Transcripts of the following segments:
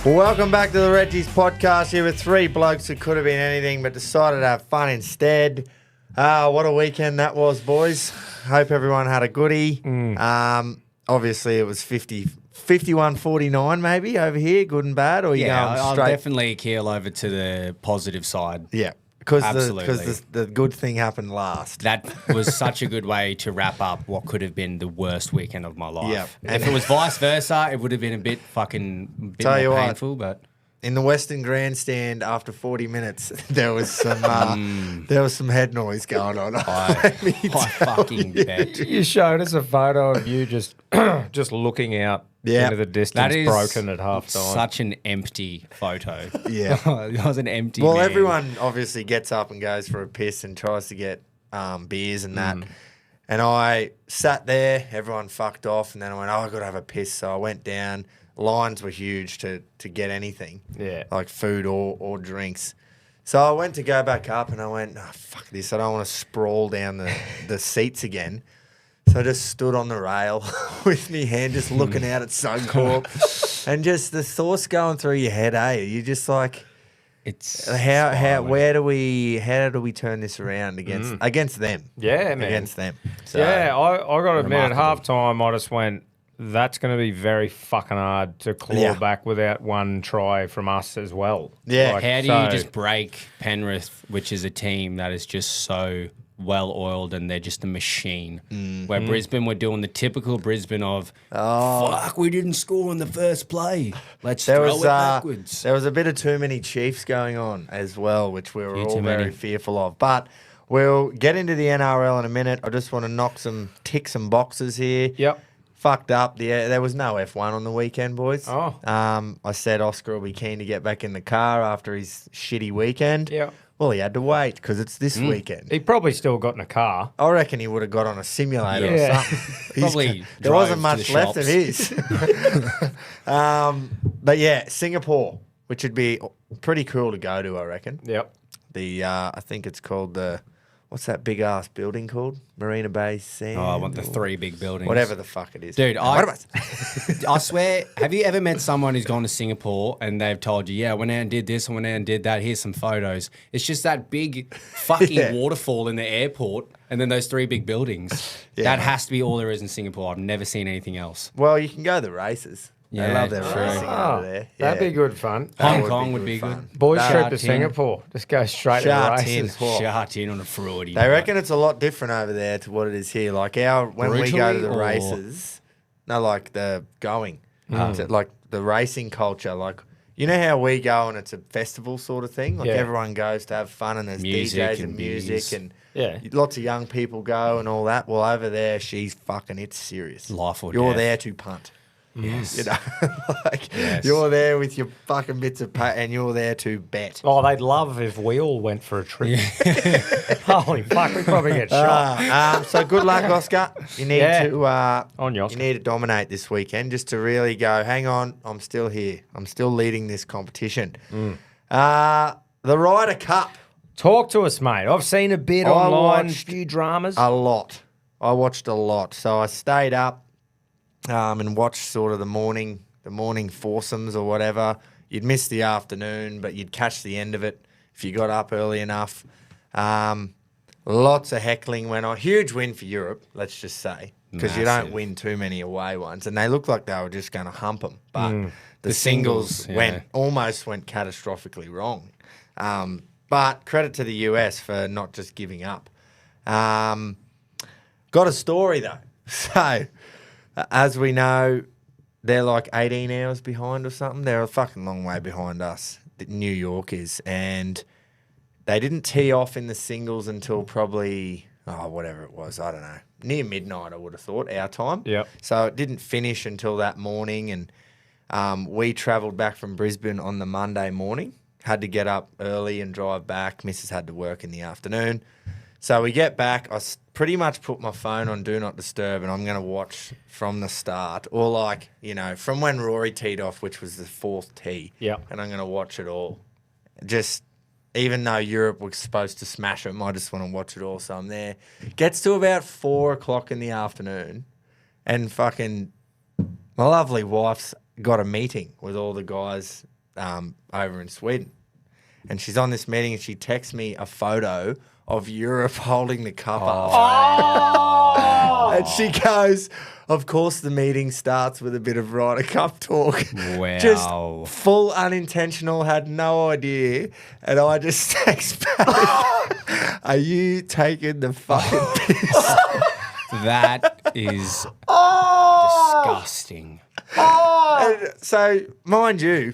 Welcome back to the Reggies podcast. Here with three blokes who could have been anything but decided to have fun instead. What a weekend that was, boys. Hope everyone had a goodie. Obviously, it was 51-49 maybe over here, good and bad, or you going I'll straight? definitely keel over to the positive side. Yeah, because Absolutely. the good thing happened last. That was such a good way to wrap up what could have been the worst weekend of my life. Yeah. And if it was vice versa, it would have been a bit Tell you more what. painful, but... In the Western Grandstand, after 40 minutes, there was some head noise going on. I fucking bet. You showed us a photo of you just looking out into the distance, That is broken at half time. such an empty photo. Yeah. It was an empty Well, man. everyone obviously gets up and goes for a piss and tries to get beers and that. And I sat there, everyone fucked off, and then I went, I got to have a piss. So I went down. Lines were huge to get anything, like food or drinks. So I went to go back up and I went, oh, fuck this. I don't want to sprawl down the seats again. So I just stood on the rail with my hand just looking out at Suncorp and just the thoughts going through your head, You're just like... It's how do we turn this around against them? Yeah, man. Against them. So, Yeah, I got to admit, at Remarkable. half time, I just went, that's going to be very fucking hard to claw back without one try from us as well. Yeah. How do you just break Penrith, which is a team that is just so well-oiled and they're just a machine? Where Brisbane were doing the typical Brisbane of, fuck, we didn't score in the first play. Let's throw it backwards. There was a bit of too many Chiefs going on as well, which we were Yeah, all too very many. fearful of. But we'll get into the NRL in a minute. I just want to tick some boxes here. Yep. Fucked up. There was no F1 on the weekend, boys. Oh. I said Oscar will be keen to get back in the car after his shitty weekend. Yeah. Well, he had to wait because it's this weekend. He probably still got in a car. I reckon he would have got on a simulator Yeah. or something. Probably There drove wasn't to much the left of shops. his. But yeah, Singapore, which would be pretty cool to go to, I reckon. Yep. I think it's called what's that big ass building called? Marina Bay Sands. Oh, I want the three big buildings. Whatever the fuck it is. Dude, What am I swear, have you ever met someone who's gone to Singapore and they've told you, yeah, I went out and did this, I went out and did that, here's some photos. It's just that big fucking waterfall in the airport and then those three big buildings. Yeah. That has to be all there is in Singapore. I've never seen anything else. Well, you can go to the races. They Yeah, love their true. racing over there. That'd be good fun. Hong Kong would be fun. good. Boys That- trip to Shartin. Singapore. Just go straight to the Shartin. races. Whoa. Shut in on a fraudy. They reckon it's a lot different over there to what it is here. Like when we go to the Brutally, or- races, like the going, like the racing culture. Like you know how we go and it's a festival sort of thing. Like Yeah. everyone goes to have fun and there's Music DJs and and music beers. and Yeah. lots of young people go and all that. Well, over there, it's serious. Life or You're death. there to punt. Yes. You know, like Yes. you're there with your fucking bits of and you're there to bet. Oh, they'd love if we all went for a trip. Holy fuck, we'd probably get shot. So good luck, Oscar. You need Yeah. to On you, Oscar. you need to dominate this weekend just to really go. Hang on, I'm still here. I'm still leading this competition. The Ryder Cup, Talk to us, mate. I've seen a bit I online, watched few dramas. a lot. I watched a lot, so I stayed up and watched sort of the morning foursomes or whatever. You'd miss the afternoon, but you'd catch the end of it if you got up early enough. Lots of heckling went on. Huge win for Europe, let's just say, because you don't Massive. win too many away ones. And they looked like they were just going to hump them. But The singles, yeah. almost went catastrophically wrong. But credit to the US for not just giving up. Got a story, though. So, as we know, they're like 18 hours behind or something. They're a fucking long way behind us, New York is. And they didn't tee off in the singles until probably, whatever it was, I don't know, near midnight, I would have thought, our time. Yep. So it didn't finish until that morning. And we travelled back from Brisbane on the Monday morning. Had to get up early and drive back. Mrs. had to work in the afternoon. So we get back. Pretty much put my phone on Do Not Disturb and I'm going to watch from the start. Or from when Rory teed off, which was the fourth tee. Yep. And I'm going to watch it all. Just, even though Europe was supposed to smash them, I just want to watch it all. So I'm there. Gets to about 4 o'clock in the afternoon and fucking my lovely wife's got a meeting with all the guys over in Sweden. And she's on this meeting and she texts me a photo of Europe holding the cup up. And she goes, of course the meeting starts with a bit of Ryder Cup talk. Wow. Just full unintentional, had no idea. And I just text back, are you taking the fucking piss? That is disgusting. And so, mind you,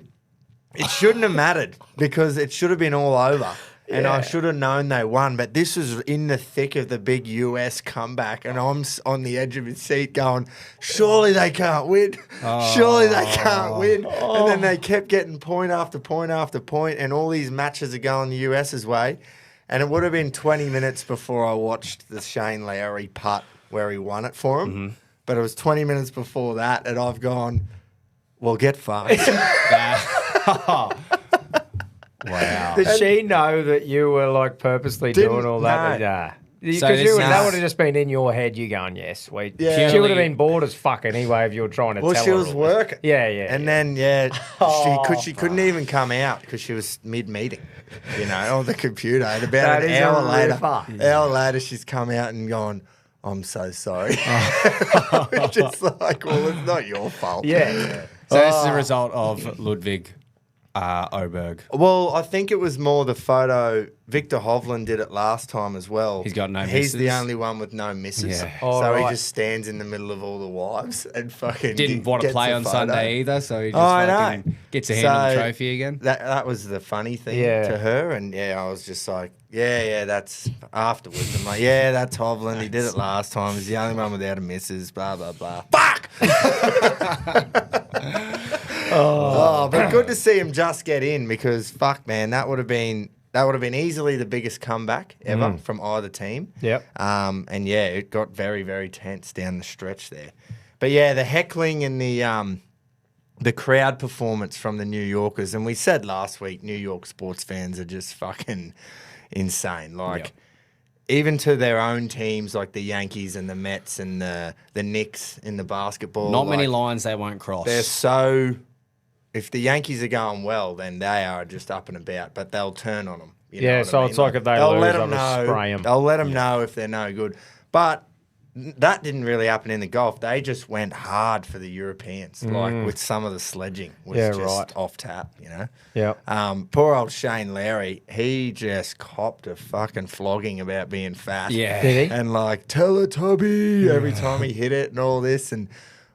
it shouldn't have mattered because it should have been all over. And I should have known they won. But this was in the thick of the big US comeback. And I'm on the edge of his seat going, surely they can't win. Surely they can't win. And then they kept getting point after point after point. And all these matches are going the US's way. And it would have been 20 minutes before I watched the Shane Lowry putt where he won it for him. Mm-hmm. But it was 20 minutes before that. And I've gone, well, get fucked. Wow. Did she know that you were like purposely doing all that? no. Nah. Because So this that is- would have just been in your head. You going, yeah, sweet. Yeah. She would have been bored as fuck anyway if you were trying to Well, tell she her. was all this. working. Yeah, yeah. And then, she couldn't even come out because she was mid-meeting, on the computer. And about That an is hour a later, ripper. she's come out and gone, I'm so sorry. I was just like, well, it's not your fault. Yeah. So this is a result of Ludwig Oberg. Well, I think it was more the photo. Victor Hovland did it last time as well. He's got no He's the misses. only one with no misses. Yeah. Oh, so he right. just stands in the middle of all the wives and fucking Didn't want to gets play a on photo. Sunday either, so he just I fucking know. gets a hand on the So trophy again. That was the funny thing Yeah. to her, and I was just like, that's afterwards. I'm like, that's Hovland. He did it last time. He's the only one without a misses. Blah blah blah. Fuck. But good to see him just get in because fuck, man, that would have been easily the biggest comeback ever from either team. Yep. And it got very, very tense down the stretch there. But the heckling and the crowd performance from the New Yorkers, and we said last week, New York sports fans are just fucking insane. Like, even to their own teams, like the Yankees and the Mets and the Knicks in the basketball. Not many lines they won't cross. They're so. If the Yankees are going well, then they are just up and about, but they'll turn on them. You know Yeah, what so I mean? it's like if they they'll lose, let they'll them just know. spray 'em. They'll let them know if they're no good. But that didn't really happen in the golf. They just went hard for the Europeans, like with some of the sledging was Yeah, just right. off tap, Yeah. Poor old Shane Lowry, he just copped a fucking flogging about being fat. Yeah. Did he? And like Teletubby every time he hit it and all this. And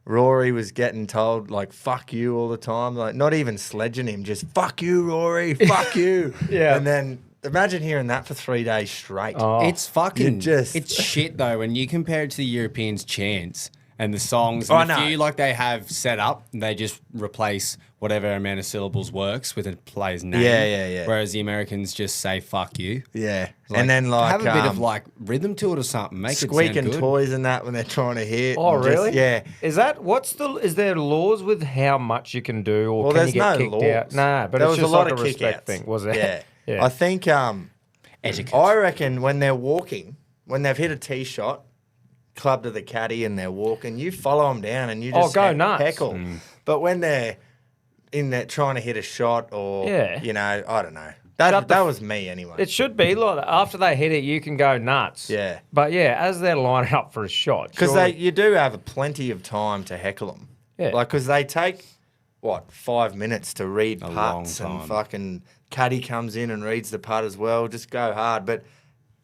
Rory was getting told like "fuck you" all the time, like not even sledging him, just "fuck you, Rory, fuck you." Yeah. And then imagine hearing that for 3 days straight. Oh. It's fucking just- it's shit though when you compare it to the Europeans' chants and the songs I and the know. few like they have set up, they just replace whatever amount of syllables works with a player's name. Yeah. Whereas the Americans just say "fuck you." Yeah. Like, and then like have a bit of like rhythm to it or something. Make it squeaking sound good. toys and that when they're trying to hit. Oh, and just- really? yeah. Is there laws with how much you can do, or Well, can there's you get no kicked laws. out? Nah, but there it's was just a lot like of a respect kickouts. thing, was it? Yeah. Yeah. I think Etiquette. I reckon when they're walking, when they've hit a tee shot, club to the caddy and they're walking, you follow them down and you just go nuts. heckle. But when they're in there trying to hit a shot or, Yeah. I don't know. Shut That was me anyway. It should be like that. After they hit it, you can go nuts. Yeah. But as they're lining up for a shot, Because surely- you do have plenty of time to heckle them. Yeah. Like, because they take, 5 minutes to read long putts time. and fucking caddy comes in and reads the putt as well. Just go hard. But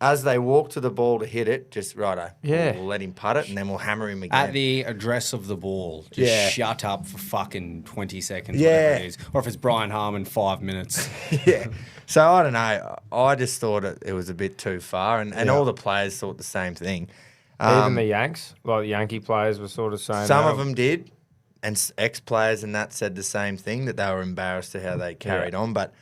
as they walk to the ball to hit it, just righto. Yeah. We'll let him putt it and then we'll hammer him again. At the address of the ball, just Yeah. shut up for fucking 20 seconds, Yeah. whatever it is. Or if it's Brian Harmon, 5 minutes. Yeah. So I don't know. I just thought it was a bit too far, and all the players thought the same thing. even the Yanks, like the Yankee players, were sort of saying Some that. of them did, and ex-players and that said the same thing, that they were embarrassed at how they carried on. But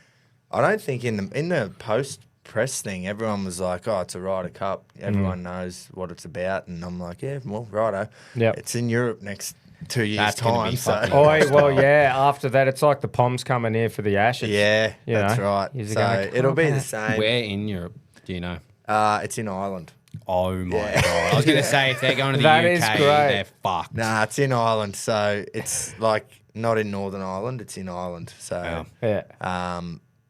I don't think in the post-press thing, everyone was like, "Oh, it's a Ryder Cup. Everyone knows what it's about." And I'm like, "Yeah, well, righto. Yep. It's in Europe next 2 years' That's gonna time." be So fucking- After that, it's like the Poms coming here for the Ashes. yeah, You that's know, right. is it So gonna it'll be come the out? same. Where in Europe? Do you know? It's in Ireland. Oh my God. I was going to say, if they're going to the That UK, is great. they're fucked. Nah, it's in Ireland, so it's like not in Northern Ireland, it's in Ireland. So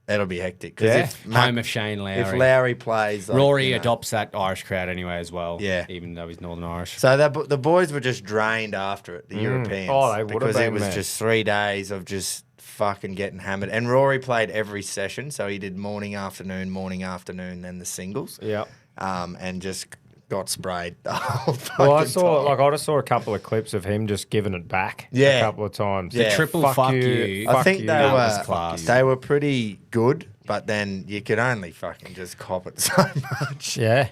it'll be hectic. Yeah. Home of Shane Lowry. If Lowry plays, like, Rory adopts that Irish crowd anyway as well. Yeah. Even though he's Northern Irish. So the boys were just drained after it, the Europeans. Oh, they would have because been, it was man. just 3 days of just fucking getting hammered. And Rory played every session, so he did morning, afternoon, then the singles. Yeah. And just got sprayed the whole Well, I fucking saw time. I just saw a couple of clips of him just giving it back. Yeah. A couple of times. Yeah. Triple fuck you. I fuck think you. they was class. were pretty good, but then you could only fucking just cop it so much. Yeah.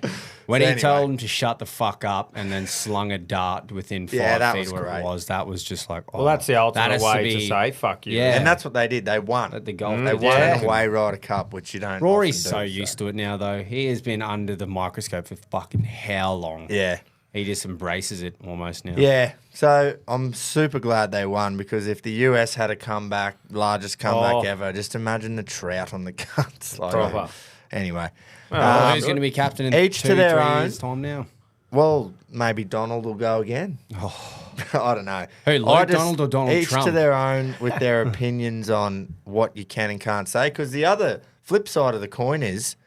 When So he anyway. told him to shut the fuck up and then slung a dart within 5 Yeah, that feet was where great. it was, that was just like, oh, Well, that's the that ultimate has way to be- say fuck you. Yeah. And that's what they did. They won. At the golf. They pitch. won Yeah. an away Ryder Cup, which you don't. Rory's often so do, used to it now, though. He has been under the microscope for fucking how long? Yeah. He just embraces it almost now. Yeah, so I'm super glad they won because if the US had a comeback, largest comeback ever, just imagine the Trout on the guts. Like, Proper. Anyway, Well, who's going to be captain in each to 2-3 their own. years' time now? well, maybe Donald will go again. I don't know. Who, Luke Donald or Donald each Trump? to their own with their opinions on what you can and can't say. Because the other flip side of the coin is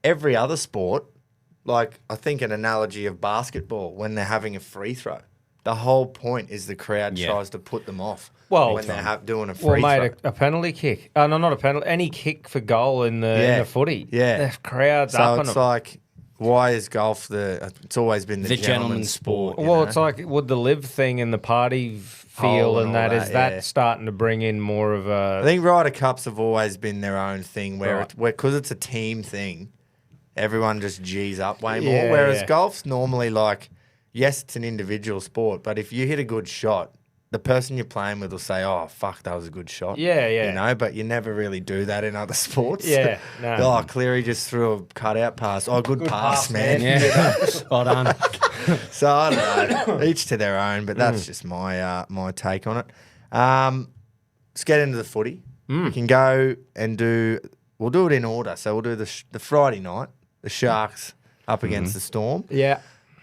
every other sport. Like, I think an analogy of basketball when they're having a free throw. The whole point is the crowd Yeah. tries to put them off Well, when they're doing a Well, free throw. mate, a penalty kick. No, not a penalty. Any kick for goal in the footy. Yeah. The crowd's So up on it's them. like, why is golf it's always been the gentleman's sport. you Well, know? it's like with the live thing and the party feel and and all that, is that, that yeah. starting to bring in more of I a... think Ryder Cups have always been their own thing where Right. because it's a team thing, everyone just G's up way more. Yeah, Whereas yeah. golf's normally like, yes, it's an individual sport, but if you hit a good shot, the person you're playing with will say, "Oh, fuck, that was a good shot." Yeah, yeah. You know, but you never really do that in other sports. Yeah, no. Oh, Cleary just threw a cutout pass. Oh, good pass, man. Yeah. Well done. So I don't know. Each to their own, but that's just my my take on it. Let's get into the footy. We can go and we'll do it in order. So we'll do the Friday night, the Sharks up against the Storm. Yeah.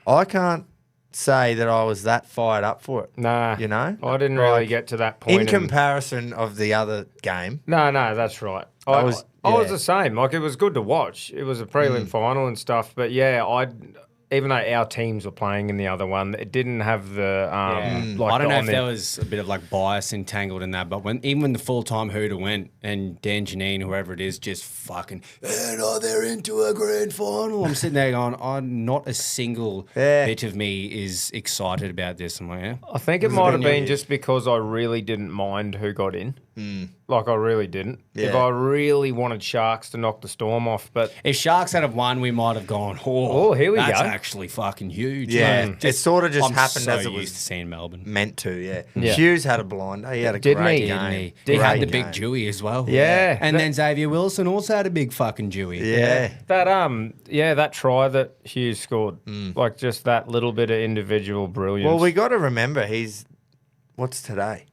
I can't say that I was that fired up for it. Nah. You know? I didn't really Like, get to that point. In comparison of the other game. No, that's right. I was yeah. the same. Like, it was good to watch. It was a prelim final and stuff. But yeah, even though our teams were playing in the other one, it didn't have the like I don't know on if the- there was a bit of like bias entangled in that, but even when the full time hooter went and Dan Janine, whoever it is, just fucking, and they're into a grand final. I'm sitting there going, not a single bit of me is excited about this. I'm like, yeah. I think it might have been just because I really didn't mind who got in. Like, I really didn't. If Yeah. I really wanted Sharks to knock the Storm off, but If Sharks had have won, we might have gone, Oh, here we that's go. actually fucking huge. Yeah. Like, It sort of just I'm happened so as it used was to seeing Melbourne. meant to, yeah. Yeah. Hughes had a blinder. He had a Didn't great he? game. He Great had the big game. Dewey as well. Yeah. And That- then Xavier Wilson also had a big fucking Dewey. Yeah. that try that Hughes scored, like just that little bit of individual brilliance. Well, we got to remember what's today?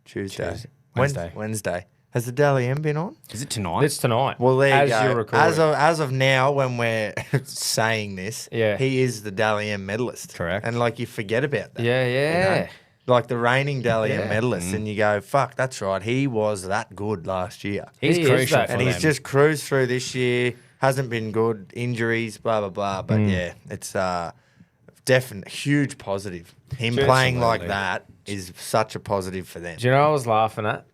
Tuesday. Wednesday. Wednesday. Has the Dally M been on? Is it tonight? It's tonight. Well, there as you go. you're recording. As of now, when we're saying this, Yeah. he is the Dally M medalist. Correct. And like you forget about that. yeah, yeah. you know? Like the reigning Dally M Yeah. medalist, and you go, "Fuck, that's right. He was that good last year." He's He is crucial that- for And them. he's just cruised through this year. Hasn't been good. Injuries, blah blah blah. But yeah, it's definitely huge positive. Him playing like Absolutely. that is such a positive for them. Do you know what I was laughing at?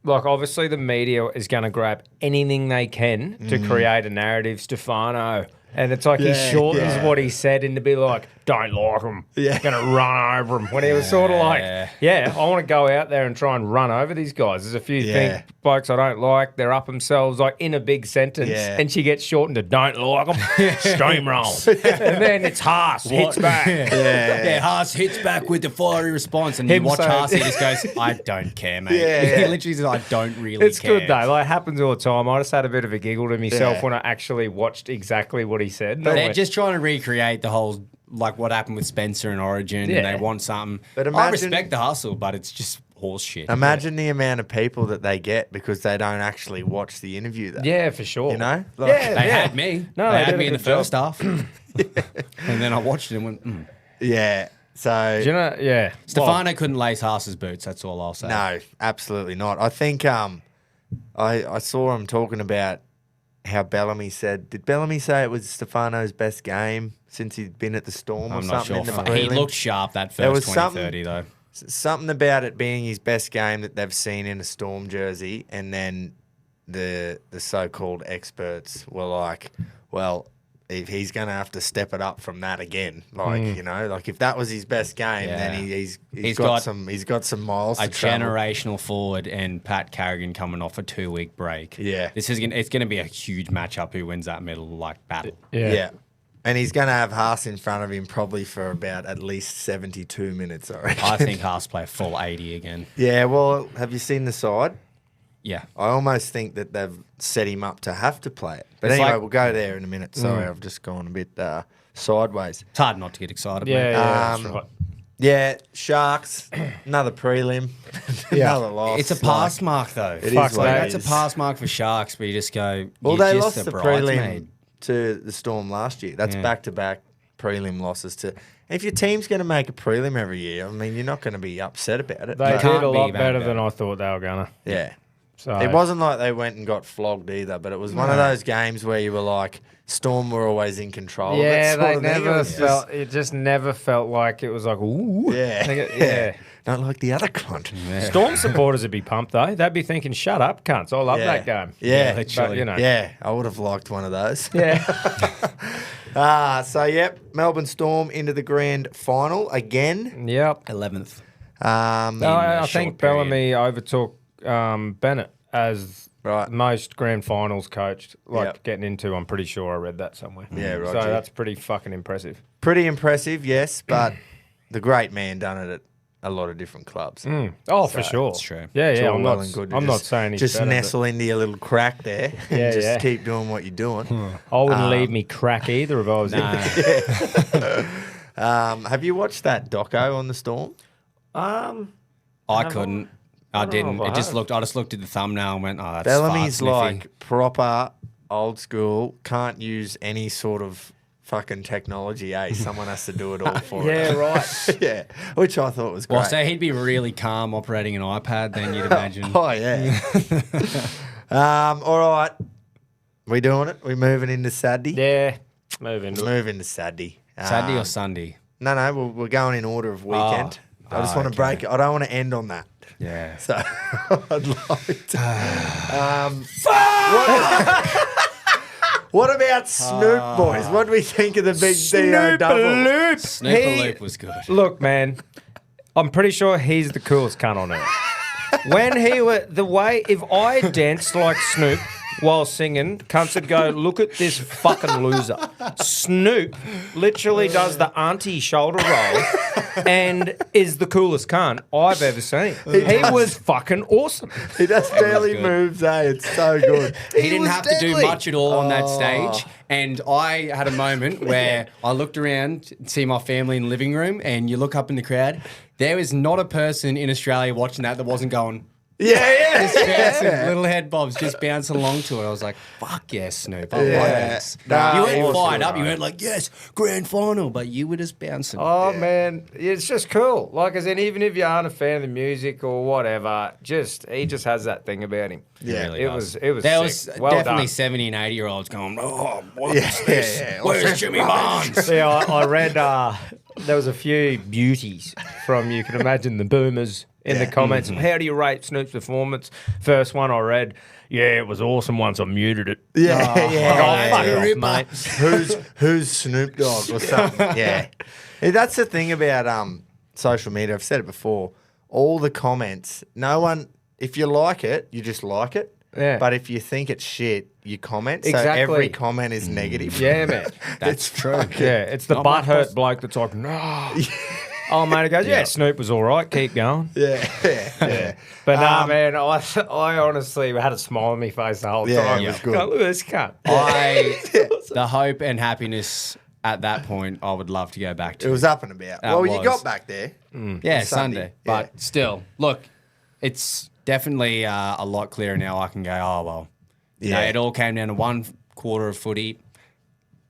Like, obviously, the media is going to grab anything they can to create a narrative. Stefano. And it's like he shortens what he said into be like, don't like him. Yeah. Going to run over him. When he was sort of like, I want to go out there and try and run over these guys. There's a few Yeah. blokes I don't like. They're up themselves, like in a big sentence. Yeah. And she gets shortened to don't like them. Steamroll. And then it's Haas, hits back. Yeah, Haas hits back with the fiery response, and you Him watch saying- Haas, he just goes, I don't care, mate. Yeah. He literally says, I don't really It's care. good though. Like, it happens all the time. I just had a bit of a giggle to myself Yeah. when I actually watched exactly what he said. But they're just trying to recreate the whole, like what happened with Spencer and Origin, Yeah. and they want something. But I imagine- respect the hustle, but it's just horse shit. Imagine the amount of people that they get because they don't actually watch the interview. Though. Yeah, for sure. You know? Like- Yeah. They had me. No, they they had did me a in the good job. first half. And then I watched it and went, Yeah. So Do you know? Yeah. Stefano couldn't lace Haas's boots. That's all I'll say. no, absolutely not. I think I saw him talking about how Bellamy said. Did Bellamy say it was Stefano's best game since he'd been at the Storm or I'm not something? sure. In the He prelim? looked sharp that There was first 20-30 though. Something about it being his best game that they've seen in a Storm jersey, and then the so-called experts were like, well, if he's going to have to step it up from that again, like like if that was his best game, then he's got some miles. A to travel. generational forward and Pat Carrigan coming off a 2-week break. Yeah. It's gonna be a huge matchup. Who wins that middle battle? Yeah. And he's going to have Haas in front of him probably for about at least 72 minutes, I reckon. I think Haas play a full 80 again. Yeah, well, have you seen the side? Yeah. I almost think that they've set him up to have to play it. But It's anyway, like- we'll go there in a minute. Sorry, I've just gone a bit sideways. It's hard not to get excited. Yeah, mate. that's right. Yeah, Sharks, another prelim, another loss. It's a pass mark though. It Fuck is what that. it That's is. a pass mark for Sharks, but you just go. Well, you're they just lost a the bridesmaid. prelim to the Storm last year. That's Yeah. back-to-back prelim losses to. If your team's going to make a prelim every year, I mean, you're not going to be upset about it. They But- did can't a be lot bad better about than it. I thought they were gonna. yeah. So It wasn't like they went and got flogged either, but it was one of those games where you were like, Storm were always in control. Yeah, of it, sort they of thing. It never was felt. It just never felt like it was like ooh. Yeah. Yeah. Not like the other cunt. Storm supporters would be pumped though. They'd be thinking, "Shut up, cunts! I love Yeah. that game." Yeah, But, you know. Yeah, I would have liked one of those. Yeah. So, yep, Melbourne Storm into the grand final again. Yep. 11th. No, I short think period. Bellamy overtook Bennett as Right. most grand finals coached, Yep. getting into. I'm pretty sure I read that somewhere. Yeah, So Roger. that's pretty fucking impressive. Pretty impressive, yes, but the great man done it at a lot of different clubs. Oh, for sure. It's true. Yeah, It's yeah. all I'm well not. and good to I'm not saying he's just better, but nestle into your little crack there and Yeah, just yeah. keep doing what you're doing. I wouldn't leave me crack either if I was in. Have you watched that doco on the Storm? I couldn't. I didn't. if I It just have. looked. I just looked at the thumbnail and went, "Oh, that's Bellamy's fart sniffy." like proper old school, can't use any sort of fucking technology, Someone has to do it all for Yeah, it. right. Yeah, which I thought was great. Well, so he'd be really calm operating an iPad. Then you'd imagine. Oh, yeah. All right. We doing it? We moving into Saturday? Yeah. Move into it. Move into Saturday. Saturday or Sunday? No, we're going in order of weekend. I just want to okay. break it. I don't want to end on that. Yeah. So I'd like to. What about Snoop, boys? What do we think of the big DO double? Snooper Loop was good. Look, man, I'm pretty sure he's the coolest cunt on earth. When he were the way, if I danced like Snoop while singing, cunts would go, "Look at this fucking loser." Snoop literally does the auntie shoulder roll and is the coolest cunt I've ever seen. He was fucking awesome. He does barely good. moves, It's so good. He didn't was have to do deadly. much at all on that stage. And I had a moment where I looked around to see my family in the living room, and you look up in the crowd. There is not a person in Australia watching that wasn't going, Yeah. just bouncing, little head bobs, just bouncing along to it. I was like, fuck yes, Snoop. I like this. Nah, You weren't awesome, fired up. You right. weren't like, yes, grand final. But you were just bouncing. Oh man, it's just cool. Like, as in, even if you aren't a fan of the music or whatever, he just has that thing about him. Yeah. Really It does. was There sick. was Well definitely done. 70 and 80-year-olds going, oh, what's Yeah, this? yeah. Where's Jimmy Barnes? Yeah, I read there was a few beauties from, you can imagine, the boomers in the comments. How do you rate Snoop's performance? First one I read, yeah, it was awesome once I muted it. Yeah, Fuck yeah. off, mate. Who's Snoop Dogg or something? Yeah. That's the thing about social media. I've said it before. All the comments, no one, if you like it, you just like it. Yeah. But if you think it's shit, you comment. So Exactly. every comment is negative. Yeah, man. That's true. Yeah, it's the Not much butthurt else. bloke that's like, no. Oh, mate, he goes, yeah, Snoop was all right. Keep going. Yeah. But nah, man, I honestly had a smile on my face the whole Yeah, time. it was good. Go, look at this cunt. The hope and happiness at that point, I would love to go back to. It was up and about. That Well, you was. got back there. Yeah, Sunday. Sunday. But Yeah. still, look, it's definitely a lot clearer now. I can go, oh, well. You know, Yeah. it all came down to one quarter of footy.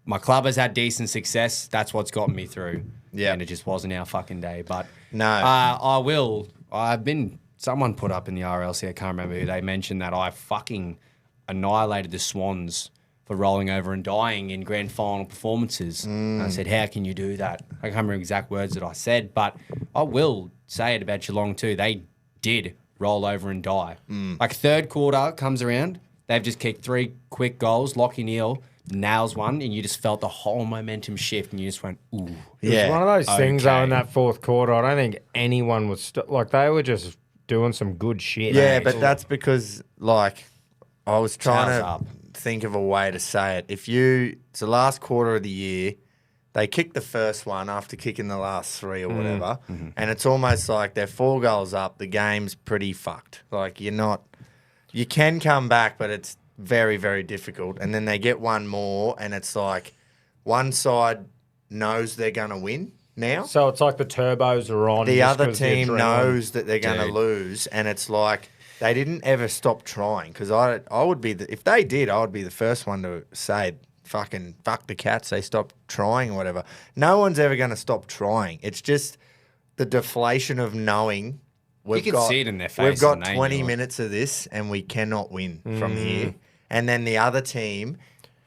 My club has had decent success. That's what's gotten me through. Yeah. and it just wasn't our fucking day. But No. someone put up in the RLC, I can't remember who, they mentioned that I fucking annihilated the Swans for rolling over and dying in grand final performances. And I said, how can you do that? I can't remember exact words that I said, but I will say it about Geelong too. They did roll over and die. Like third quarter comes around, they've just kicked 3 quick goals. Lockie Neal nails one, and you just felt the whole momentum shift, and you just went, ooh. It was one of those things, though, in Okay. that fourth quarter. I don't think anyone was like, they were just doing some good shit. Yeah, mate. but that's because, like, I was trying Tails to up. think of a way to say it. It's the last quarter of the year, they kicked the first one after kicking the last 3 or whatever, and it's almost like they're 4 goals up, the game's pretty fucked. Like, you can come back, but it's very, very difficult. And then they get one more, and it's like one side knows they're going to win now. So it's like the turbos are on. The just other 'cause the team adrenaline- knows that they're going to Dude. lose, and it's like they didn't ever stop trying. Because I would be if they did, I would be the first one to say, "Fucking fuck the Cats." They stopped trying or whatever. No one's ever going to stop trying. It's just the deflation of knowing. We've can got, see it in their We've face got and they 20 knew it. minutes of this, and we cannot win from here. And then the other team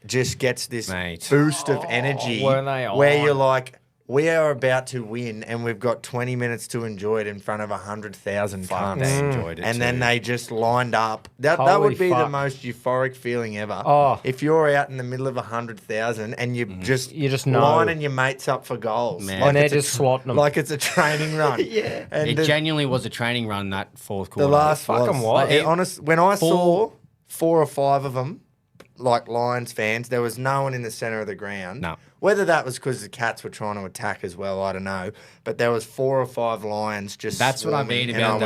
just gets this Mate. boost of energy weren't they where on? you're like, we are about to win, and we've got 20 minutes to enjoy it in front of 100,000 Fuck, cunts. they enjoyed it And then too. they just lined up. That Holy would be the fuck. most euphoric feeling ever. Oh. If you're out in the middle of 100,000 and you just know. lining your mates up for goals. Man. And they're it's a just slotting them. Like it's a training run. Yeah. And It the, genuinely was a training run that fourth quarter. the last fucking was. was. Like, honest, when I saw Four- 4 or 5 of them, like Lions fans, there was no one in the centre of the ground. No. Whether that was because the Cats were trying to attack as well, I don't know. But there was 4 or 5 Lions just. That's what I swarming, mean and about I that.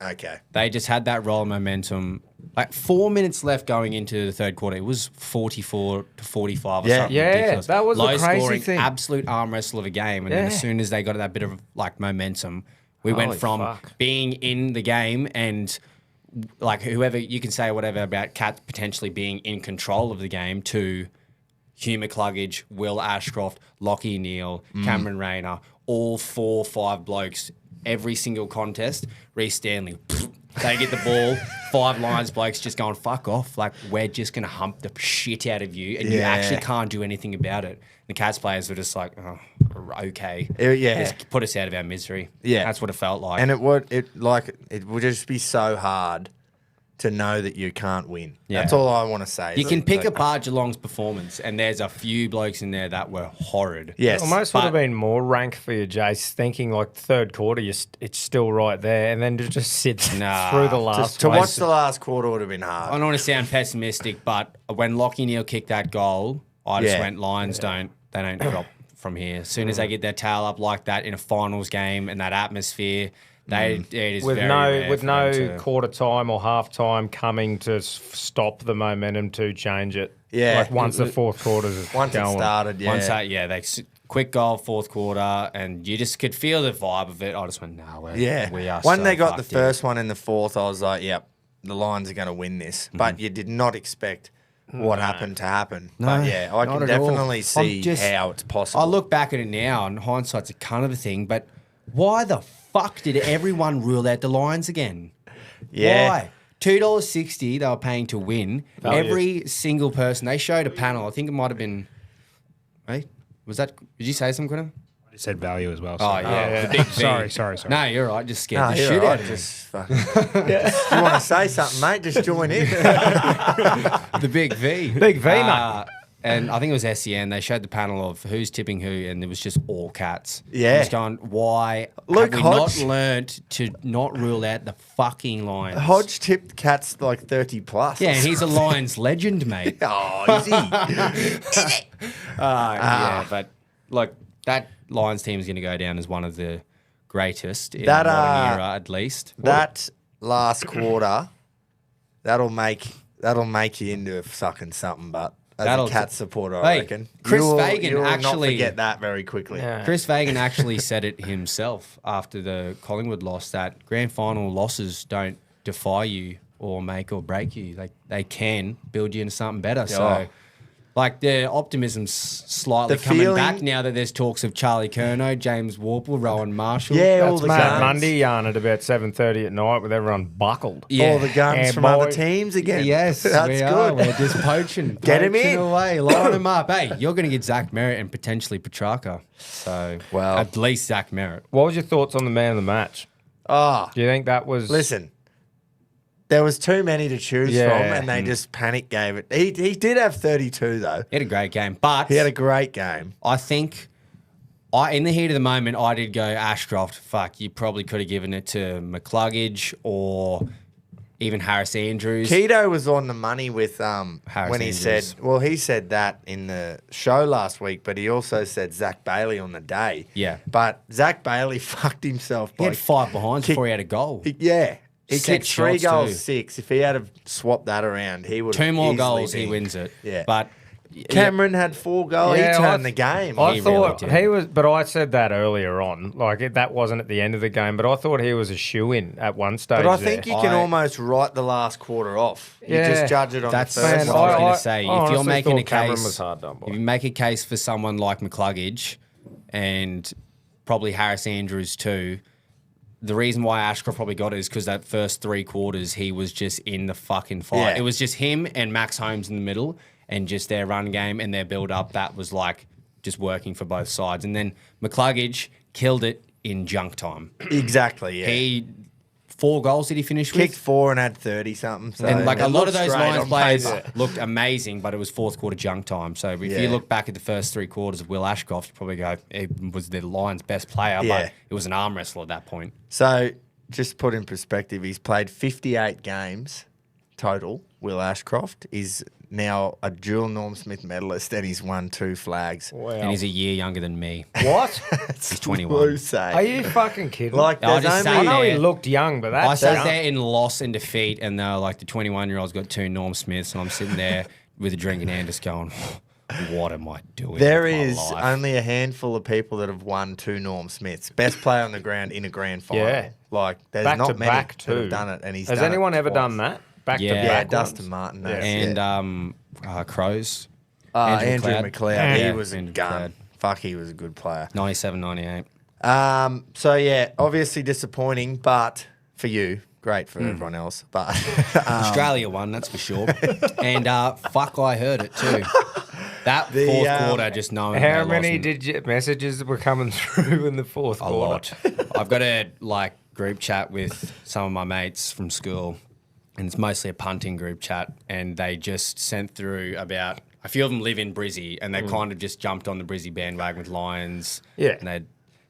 went, okay. They just had that roll of momentum. Like 4 minutes left going into the third quarter. It was 44 to 45 or Yeah. something Yeah, ridiculous. that was the Low crazy scoring, thing. absolute arm wrestle of a game. And then as Yeah. soon as they got that bit of like momentum, we went Holy from fuck. being in the game and like whoever you can say whatever about Cats potentially being in control of the game to Hugh McCluggage, Will Ashcroft, Lockie Neal, Cameron Rayner, all 4 or 5 blokes, every single contest. Reece Stanley, they get the ball, 5 Lions blokes just going, fuck off. Like, we're just going to hump the shit out of you, and you Yeah. actually can't do anything about it. The Cats players were just like, oh, okay. Yeah. Just put us out of our misery. Yeah. That's what it felt like. And it would just be so hard to know that you can't win. Yeah. That's all I want to say. you is can that, pick like, apart Geelong's performance, and there's a few blokes in there that were horrid. Yes. Almost would have But- been more rank for you, Jace, thinking like third quarter, it's still right there, and then to just sit Nah, through the last Just to one. watch the last quarter would have been hard. I don't want to sound pessimistic, but when Lockie Neal kicked that goal, I just Yeah. went, Lions don't drop from here. As soon as they get their tail up like that in a finals game and that atmosphere, it is with very no rare with for no them to- quarter time or half time coming to stop the momentum to change it. Yeah. like once the fourth quarter's Once going. it started, yeah. Once that, they quick goal fourth quarter, and you just could feel the vibe of it. I just went, no, we are. When so they got the fucked here." first one in the fourth, I was like, yep, the Lions are going to win this. Mm-hmm. But you did not expect what happened to happen. No, but yeah, I not can at all. definitely see I'm just- how it's possible. I look back at it now, and hindsight's a kind of a thing, but why the fuck did everyone rule out the Lions again? Yeah. Why? $2.60 they were paying to win. Value. Every single person, they showed a panel. I think it might have been, right? Was that, did you say something, Quinton? I said value as well. Oh, sorry. yeah. The big V. Sorry. No, you're right. Just scared Nah, the you're shit all out right. of me. Just fucking, just- you want to say something, mate? Just join in. The big V. Big V, mate. And I think it was SEN. They showed the panel of who's tipping who, and it was just all Cats. Yeah. Just going, why Luke have we Hodge- not learnt to not rule out the fucking Lions? Hodge tipped Cats like 30 plus. Yeah, and he's a Lions legend, mate. Oh, is he? Yeah, but look, that Lions team is going to go down as one of the greatest in That, the modern era, at least. That last quarter, that'll make you into fucking something. But as That'll- a Cat supporter, I Hey, reckon Chris you will, Fagan you will actually- not forget that very quickly. Yeah. Chris Fagan actually said it himself after the Collingwood loss that grand final losses don't defy you or make or break you. They can build you into something better. So, Like the optimism's slightly The coming feeling- back now that there's talks of Charlie Curnow, James Warple, Rowan Marshall. Yeah, all That's the Matt guns. Mundy yarn at about 7:30 at night with everyone buckled. Yeah. All the guns Yeah, from boy. other teams again. Yes, That's we good. are. We're just poaching. Get him poaching in. away, line him up. Hey, you're going to get Zach Merritt and potentially Petrarca. So, Well. at least Zach Merritt. What was your thoughts on the man of the match? Oh, Do you think that was... listen. There was too many to choose Yeah. from, and they just panic gave it. He did have 32 though. He had a great game, but He had a great game. I think in the heat of the moment, I did go Ashcroft. Fuck, you probably could have given it to McCluggage or even Harris Andrews. Keto was on the money with when he Andrews. said, well, he said that in the show last week, but he also said Zach Bailey on the day. Yeah. But Zach Bailey fucked himself. He had 5 behinds before he had a goal. He Set kicked 3 shots goals, too. 6. If he had have swapped that around, he would have 2 more easily goals, he been- wins it. Yeah. But Cameron had 4 goals. Yeah, he turned I- the game. I He thought really did. he was, but I said that earlier on. Like that wasn't at the end of the game, but I thought he was a shoe-in at one stage. But I think there. you can almost write the last quarter off. You Yeah. just judge it on that's the what I first was one. going to say. If you're honestly making a thought Cameron case, was hard done by. if you make a case for someone like McCluggage and probably Harris Andrews too, the reason why Ashcroft probably got it is because that first 3 quarters he was just in the fucking fight. Yeah. It was just him and Max Holmes in the middle, and just their run game and their build up. That was like just working for both sides. And then McCluggage killed it in junk time. Exactly, yeah. He 4 goals did he finish kicked with? 4 and had 30 something. So And like it a lot of looks those great Lions on players paper. looked amazing, but it was 4th quarter junk time. So if Yeah. you look back at the first 3 quarters of Will Ashcroft, you probably go, he was the Lions' best player, Yeah. but it was an arm wrestle at that point. So just put in perspective, he's played 58 games total. Will Ashcroft is now a dual Norm Smith medalist, and he's won 2 flags. Wow. And he's a year younger than me. What? He's 21. Are you fucking kidding? Like, I there's just only... I know he there. looked young, but I that's sat young. there in loss and defeat, and they were like, the 21-year-old's got 2 Norm Smiths, and I'm sitting there with a drink in hand just going, what am I doing? There with my is life? only a handful of people that have won 2 Norm Smiths. Best player on the ground in a grand final. Yeah. Like, there's Back not to many back that too. have done it, and he's Has done it anyone ever twice. done that? Back Yeah. to Yeah, back. Dustin Martin. Has, And yeah. Crows. Andrew McLeod. McLeod. Yeah, He was a Andrew gun. McLeod. Fuck, he was a good player. 97, 98. So yeah, obviously disappointing, but for you, great for everyone else. But Australia won, that's for sure. And fuck, I heard it too. That The, 4th quarter, just knowing How they many lost messages were coming through in the 4th a quarter? lot. I've got a group chat with some of my mates from school, and it's mostly a punting group chat, and they just sent through about a few of them live in Brizzy, and they kind of just jumped on the Brizzy bandwagon with Lions. Yeah. And they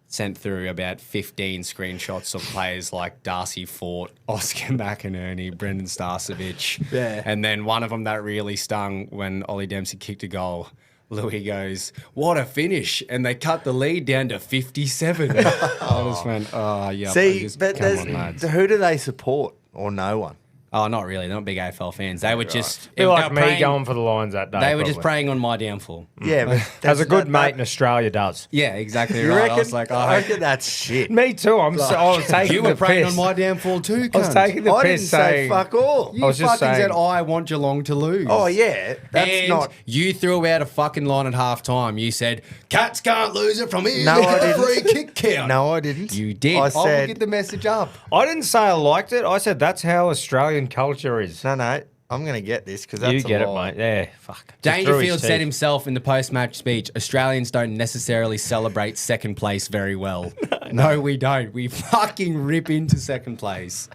sent through about 15 screenshots of players like Darcy Fort, Oscar McInerney, Brendan Starcevich. Yeah. And then one of them that really stung when Ollie Dempsey kicked a goal. Louis goes, what a finish. And they cut the lead down to 57. I just went, oh, yeah. see, but come on, lads. who do they support or no one? Oh, not really. They're not big AFL fans. They were just... Be they like were me praying- going for the Lions that day. They were just probably. praying on my downfall. Yeah, but As that's a good that- mate in Australia does. Yeah, exactly You right. reckon? I was like, I oh, reckon that's shit. Me too. I was taking you were the praying piss. on my downfall too, I was cunt. taking the I piss didn't say saying, fuck all. You I was just fucking said, saying- I want Geelong to lose. Oh yeah, that's and not. you threw out a fucking line at half time. You said, Cats can't lose it from here. No, I The didn't. free kick count. No, I didn't. You did. I will said get the message up. I didn't say I liked it. I said that's how Australian culture is. no. I'm gonna get this because that's You a get it, lie. mate. Yeah, fuck. Just through Dangerfield his said teeth. himself in the post-match speech, Australians don't necessarily celebrate second place very well. No, we don't. We fucking rip into second place.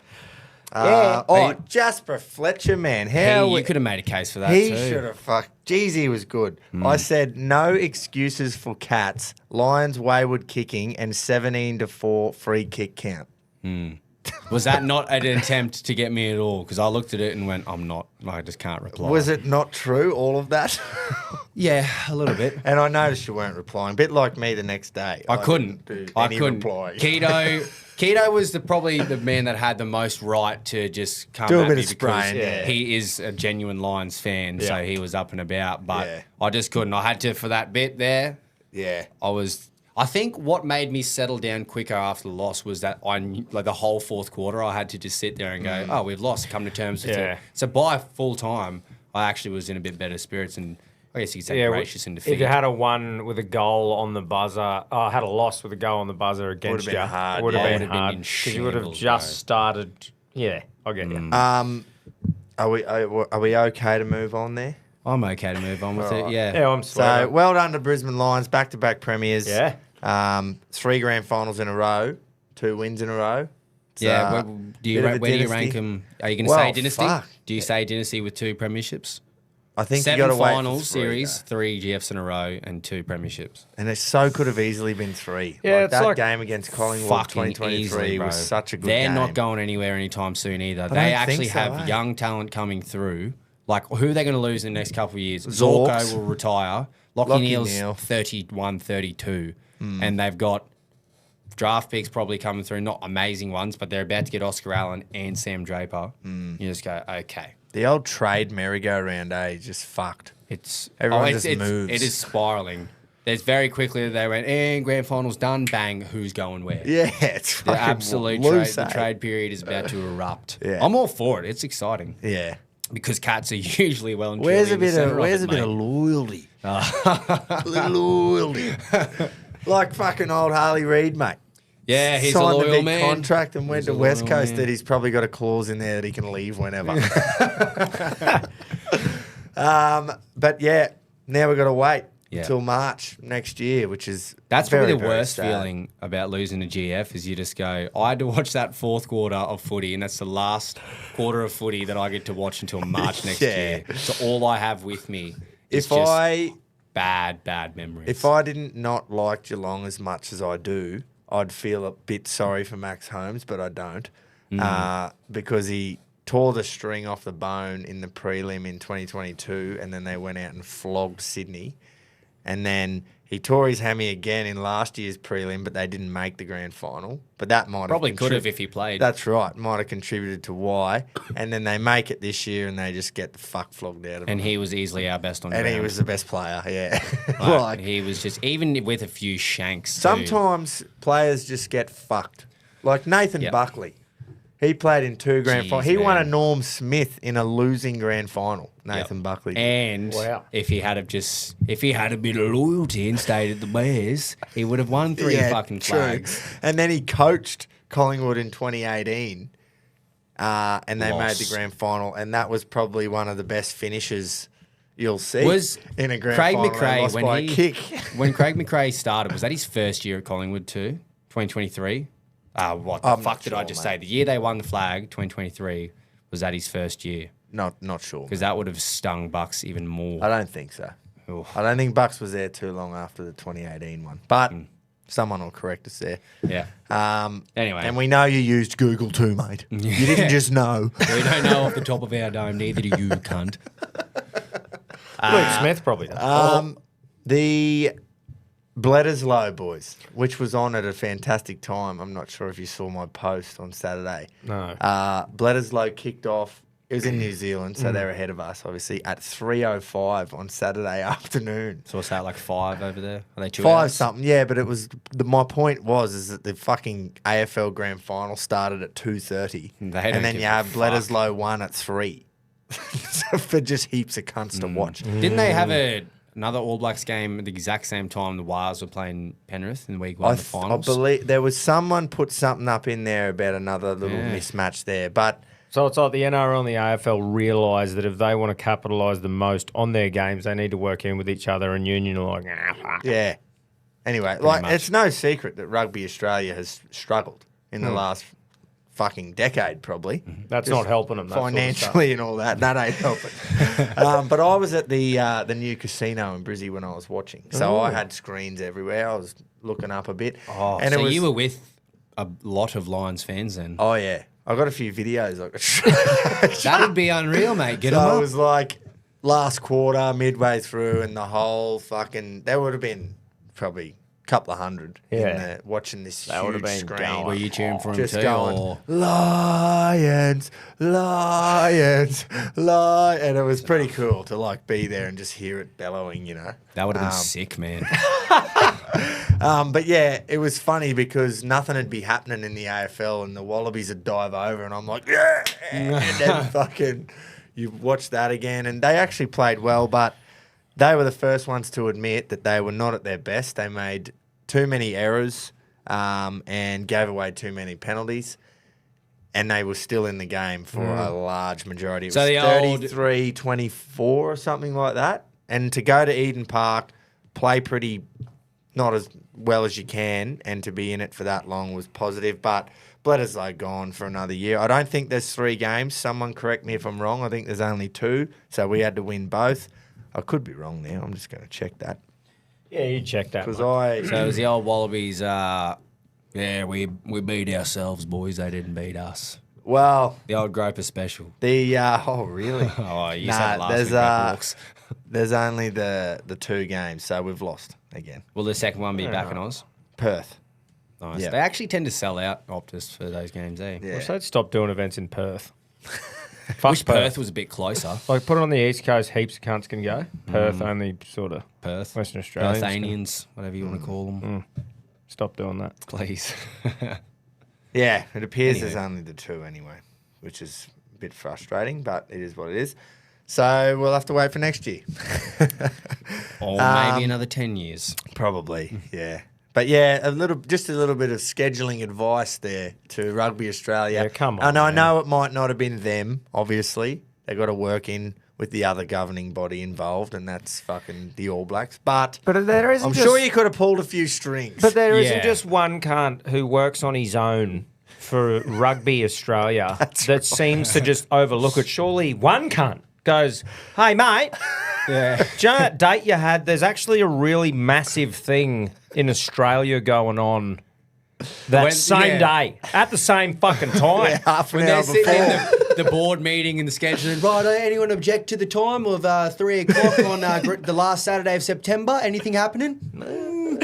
Jasper Fletcher, man. How You could have made a case for that he too. should have fucked. Jeez, he was good. I said no excuses for Cats. Lions wayward kicking and 17-4 free kick count. Was that not an attempt to get me at all? Because I looked at it and went, I'm not. I just can't reply. Was it not true, all of that? Yeah, a little bit. And I noticed you weren't replying. Bit like me the next day. I couldn't. didn't do I any couldn't. reply. Keto was probably the man that had the most right to just come Do a at bit me of because spraying, yeah. he is a genuine Lions fan, so Yeah. he was up and about. But Yeah. I just couldn't. I had to for that bit there. Yeah. I think what made me settle down quicker after the loss was that I knew, like the whole 4th quarter, I had to just sit there and go, "Oh, we've lost. Come to terms with Yeah. it." So by full time, I actually was in a bit better spirits and I guess you could say gracious in defeat. If you had a one with a goal on the buzzer, had a loss with a goal on the buzzer against you, hard, it would have yeah. been Would have been hard in because you would have shambles, just bro. started. Yeah, I get you. Are we okay to move on there? I'm okay to move on with it. Alright. Yeah. Yeah, I'm So sorry. well done to Brisbane Lions, back-to-back premiers. Yeah. 3 grand finals in a row, 2 wins in a row. It's, Yeah. uh, Where do bit you of a where do you dynasty. rank them? Are you going to Well, say dynasty? fuck. Do you say dynasty with 2 premierships? I think 7 you got to wait finals for 3, series, though. 3 GFs in a row, and 2 premierships. And it so could have easily been 3. Yeah, Like, it's that like game against Collingwood Fucking 2023 easily, bro. was such a good They're game. not going anywhere anytime soon either. I They don't think actually so, have eh? young talent coming through. Like, who are they going to lose in the next couple of years? Zorks. Zorko will retire. Lockie Lachie Neal's Neale. 31, 32. And they've got draft picks probably coming through. Not amazing ones, but they're about to get Oscar Allen and Sam Draper. You just go, okay. The old trade merry-go-round, just fucked. It's Everyone it's, just it's, moves. It is spiraling. There's very quickly they went, and grand finals done, bang, who's going where? Yeah, it's The fucking absolute loose, the eh? trade period is about to erupt. Yeah. I'm all for it. It's exciting Yeah. because cats are usually well and Where's truly a in the bit centre of where's a bit it, of mate. loyalty? Loyalty. Like fucking old Harley Reid, mate. Yeah, he's a Signed the loyal big man. contract and went He's to a West loyal Coast man. that he's probably got a clause in there that he can leave whenever. But yeah, now we've got to wait Yeah. until March next year, which is That's very, probably the very worst sad. feeling about losing a GF is you just go, I had to watch that 4th quarter of footy, and that's the last quarter of footy that I get to watch until March next Yeah. year. So all I have with me is If just I bad memories. If I didn't not like Geelong as much as I do, I'd feel a bit sorry for Max Holmes, but I don't. Because he tore the string off the bone in the prelim in 2022, and then they went out and flogged Sydney. And then he tore his hammy again in last year's prelim, but they didn't make the grand final. But that might Probably have could have if he played. That's right. Might have contributed to why. And then they make it this year, and they just get the fuck flogged out of and him. he was easily our best on And he ground. was the best player, yeah. Like, he was just, even with a few shanks. dude. Sometimes players just get fucked. Like Nathan Yep. Buckley. He played in 2 grand Jeez, finals. He won a man. Norm Smith in a losing grand final. Nathan Buckley. did. And Wow. if he had a bit of loyalty and stayed at the Bears, he would have won 3 fucking true. flags. And then he coached Collingwood in 2018. And they made Loss. the grand final. And that was probably one of the best finishes you'll see Was in a grand Craig final. They McRae lost when by he a kick. when Craig McRae started? Was that his first year at Collingwood too? 2023. What the I'm fuck not did I sure, just mate. say? The year they won the flag, 2023, was that his first year? Not sure. Because that would have stung Bucks even more. I don't think so. Oof. I don't think Bucks was there too long after the 2018 one. But someone will correct us there. Yeah. Anyway. And we know you used Google too, mate. You didn't just know. We don't know off the top of our dome. Neither do you, cunt. Luke Smith probably does. The Bledisloe boys, which was on at a fantastic time. I'm not sure if you saw my post on Saturday. No. Bledisloe kicked off. It was in New Zealand, so they're ahead of us, obviously, at 3:05 on Saturday afternoon. So what's that, like 5 over there? Are they 2 5 hours? something, yeah, but it was my point is that the fucking AFL grand final started at 2:30, They don't and then give you a have fuck. Bledisloe 1 at 3. So for just heaps of cunts to watch. Didn't they have another All Blacks game at the exact same time the Wires were playing Penrith in week 1 of the I finals? believe there was someone put something up in there about another little Yeah. mismatch there, but So it's like the NRL and the AFL realise that if they want to capitalise the most on their games, they need to work in with each other, and Union are like, fuck. yeah. Anyway, like much. it's no secret that Rugby Australia has struggled in the last fucking decade, probably. That's not helping them. That sort of stuff. Financially and all that. That ain't helping. But I was at the new casino in Brizzy when I was watching. So I had screens everywhere. I was looking up a bit. Oh, and so it was, you were with a lot of Lions fans then. Oh, yeah. I got a few videos I could show. That would be unreal, mate. Get So them it up. was like last quarter, midway through, and the whole fucking... There would have been probably a couple of hundred in Yeah. there watching this That would have huge been screen. going. Were you cheering for him Just too? going, or- Lions, Lions, Lions. And it was pretty cool to like be there and just hear it bellowing, you know. That would have been sick, man. But yeah, it was funny because nothing would be happening in the AFL and the Wallabies would dive over and I'm like, yeah. And then fucking, you watch that again. And they actually played well, but they were the first ones to admit that they were not at their best. They made too many errors and gave away too many penalties. And they were still in the game for a large majority. It was 33-24 or something like that. And to go to Eden Park, play pretty not as well as you can, and to be in it for that long was positive. But Bledisloe gone for another year. I don't think there's 3 games. Someone correct me if I'm wrong. I think there's only 2. So we had to win both. I could be wrong now. I'm just going to check that. Yeah, you check that. So it was the old Wallabies. Yeah, we beat ourselves, boys. They didn't beat us. Well, The old Groper special. oh really? Oh, you said last week about Hawks. There's only the 2 games, so we've lost again. Will the second one be back in Oz? Perth. Nice. Yeah. They actually tend to sell out Optus for those games, eh? Yeah. Wish they'd stop doing events in Perth. Wish Perth was a bit closer. Like, put it on the East Coast, heaps of cunts can go. Perth only sort of Perth. Western Australians. Perthanians, whatever you want to call them. Stop doing that. Please. Yeah, it appears Anyway. there's only the 2 anyway, which is a bit frustrating, but it is what it is. So we'll have to wait for next year. Or maybe another 10 years. Probably, yeah. But yeah, just a little bit of scheduling advice there to Rugby Australia. Yeah, come on, And I man. know it might not have been them, obviously. They got to work in with the other governing body involved, and that's fucking the All Blacks. But there isn't I'm sure you could have pulled a few strings. But there Yeah. not just one cunt who works on his own for Rugby Australia that seems to just overlook it. Surely one cunt goes, "Hey, mate, Yeah. do you know that date you had? There's actually a really massive thing in Australia going on that same day at the same fucking time." half an When hour they're sitting before. in the board meeting and the scheduling, right, anyone object to the time of 3 o'clock on the last Saturday of September? Anything happening? No,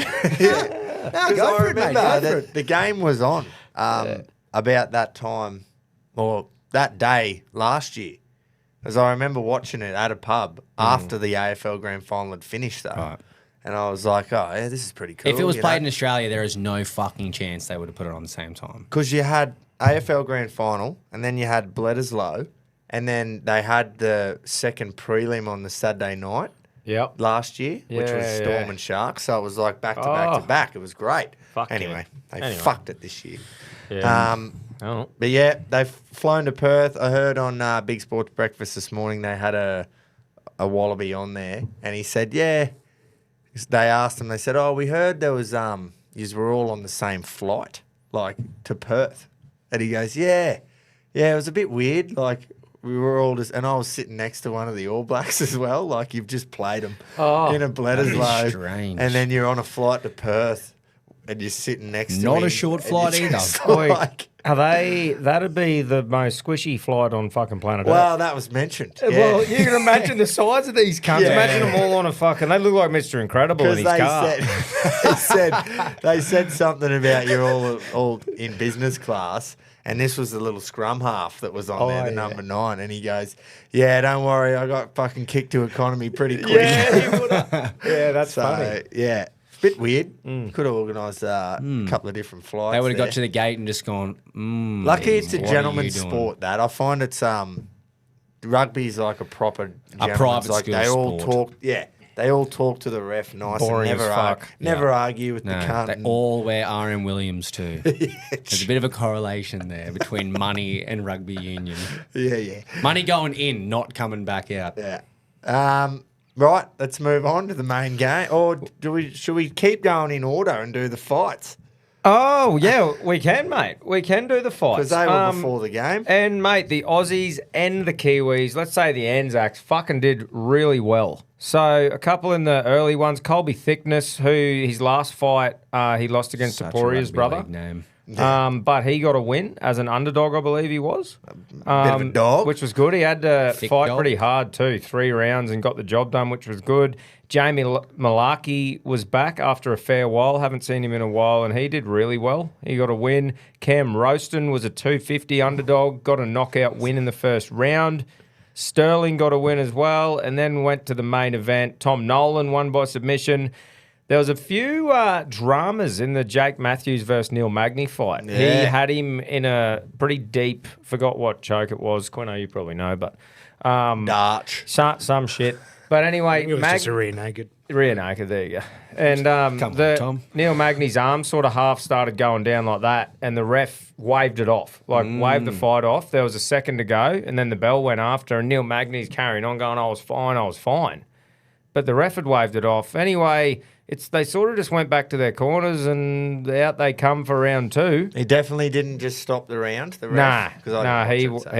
go for it, mate. Go for it. The game was on about that time, or that day last year. As I remember watching it at a pub after the AFL Grand Final had finished, though. Right. And I was like, oh, yeah, this is pretty cool. If it was played in Australia, there is no fucking chance they would have put it on the same time. Because you had AFL Grand Final, and then you had Bledisloe, and then they had the second prelim on the Saturday night Yep. last year, which was Yeah, Storm yeah. and Sharks. So it was like back to back to Oh. back. It was great. Fuck anyway, yeah. they fucked it this year. Yeah. Oh. But yeah, they've flown to Perth. I heard on Big Sports Breakfast this morning they had a Wallaby on there, and he said, yeah. They asked him. They said, "Oh, we heard there was yous were all on the same flight, like to Perth." And he goes, "Yeah, it was a bit weird. Like we were all just, and I was sitting next to one of the All Blacks as well. Like you've just played them in a Bledisloe, strange. and then you're on a flight to Perth, and you're sitting next to Not him, a short and flight you're either. just Oi, like, are they? That'd be the most squishy flight on fucking planet Earth. well, that was mentioned. Yeah. Well, you can imagine the size of these cunts. Yeah. Imagine them all on a fucking. They look like Mr. Incredible in Because his car. they said something about you're all in business class, and this was the little scrum half that was on there, the number 9, and he goes, "Yeah, don't worry, I got fucking kicked to economy pretty quick." Yeah, that's so funny. yeah, bit weird. Could have organised a couple of different flights. They would have got there. to the gate and just gone, Lucky it's a what are you gentleman's doing? sport. That I find it's rugby's like a proper gentleman's, private like school they all sport. talk. Yeah, they all talk to the ref nice Boring and as fuck. never argue with the No, cunt. they and- all wear RM Williams too. There's a bit of a correlation there between money and rugby union. yeah. Money going in, not coming back out. Yeah. Right, let's move on to the main game. Or should we keep going in order and do the fights? Oh, yeah, we can, mate. We can do the fights. Because they were before the game. And, mate, the Aussies and the Kiwis, let's say the Anzacs, fucking did really well. So, a couple in the early ones, Colby Thickness, who his last fight, he lost against Such a Taporia's rugby brother. league name. But he got a win as an underdog, I believe he was. Bit of a dog. Which was good. He had to Thick fight dog. pretty hard too, 3 rounds, and got the job done, which was good. Jamie Malarkey was back after a fair while. Haven't seen him in a while, and he did really well. He got a win. Cam Roaston was a 250 underdog, got a knockout win in the first round. Sterling got a win as well, and then went to the main event. Tom Nolan won by submission. There was a few dramas in the Jake Matthews versus Neil Magny fight. Yeah. He had him in a pretty deep, forgot what choke it was. Quino, you probably know, but Darch. some shit. But anyway, It was just a rear naked. rear naked, there you go. And Come on, Tom. Neil Magny's arm sort of half started going down like that, and the ref waved it off, waved the fight off. There was a second to go, and then the bell went after, and Neil Magny's carrying on going, I was fine. But the ref had waved it off. Anyway, they sort of just went back to their corners, and out they come for round 2. He definitely didn't just stop the round. The Nah, ref, 'cause I didn't watch it, so.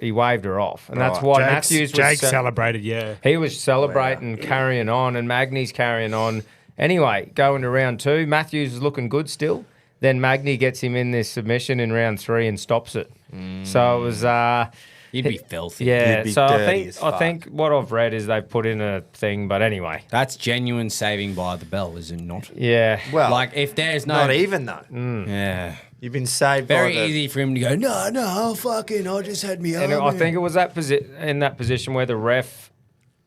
he waved her off, and that's Right. why Matthews was Jake celebrated, yeah. he was celebrating, carrying on, and Magny's carrying on. Anyway, going to round 2, Matthews is looking good still. Then Magny gets him in this submission in round 3 and stops it. So it was. You'd be filthy. Yeah, You'd be so dirty as I fuck. think what I've read is they've put in a thing, but anyway, That's genuine saving by the bell, is it not? yeah. Well, Like, if there's no... not even though. Yeah. You've been saved Very by the... easy for him to go, no, fucking, I just had me And arm I in." think it was in that position where the ref,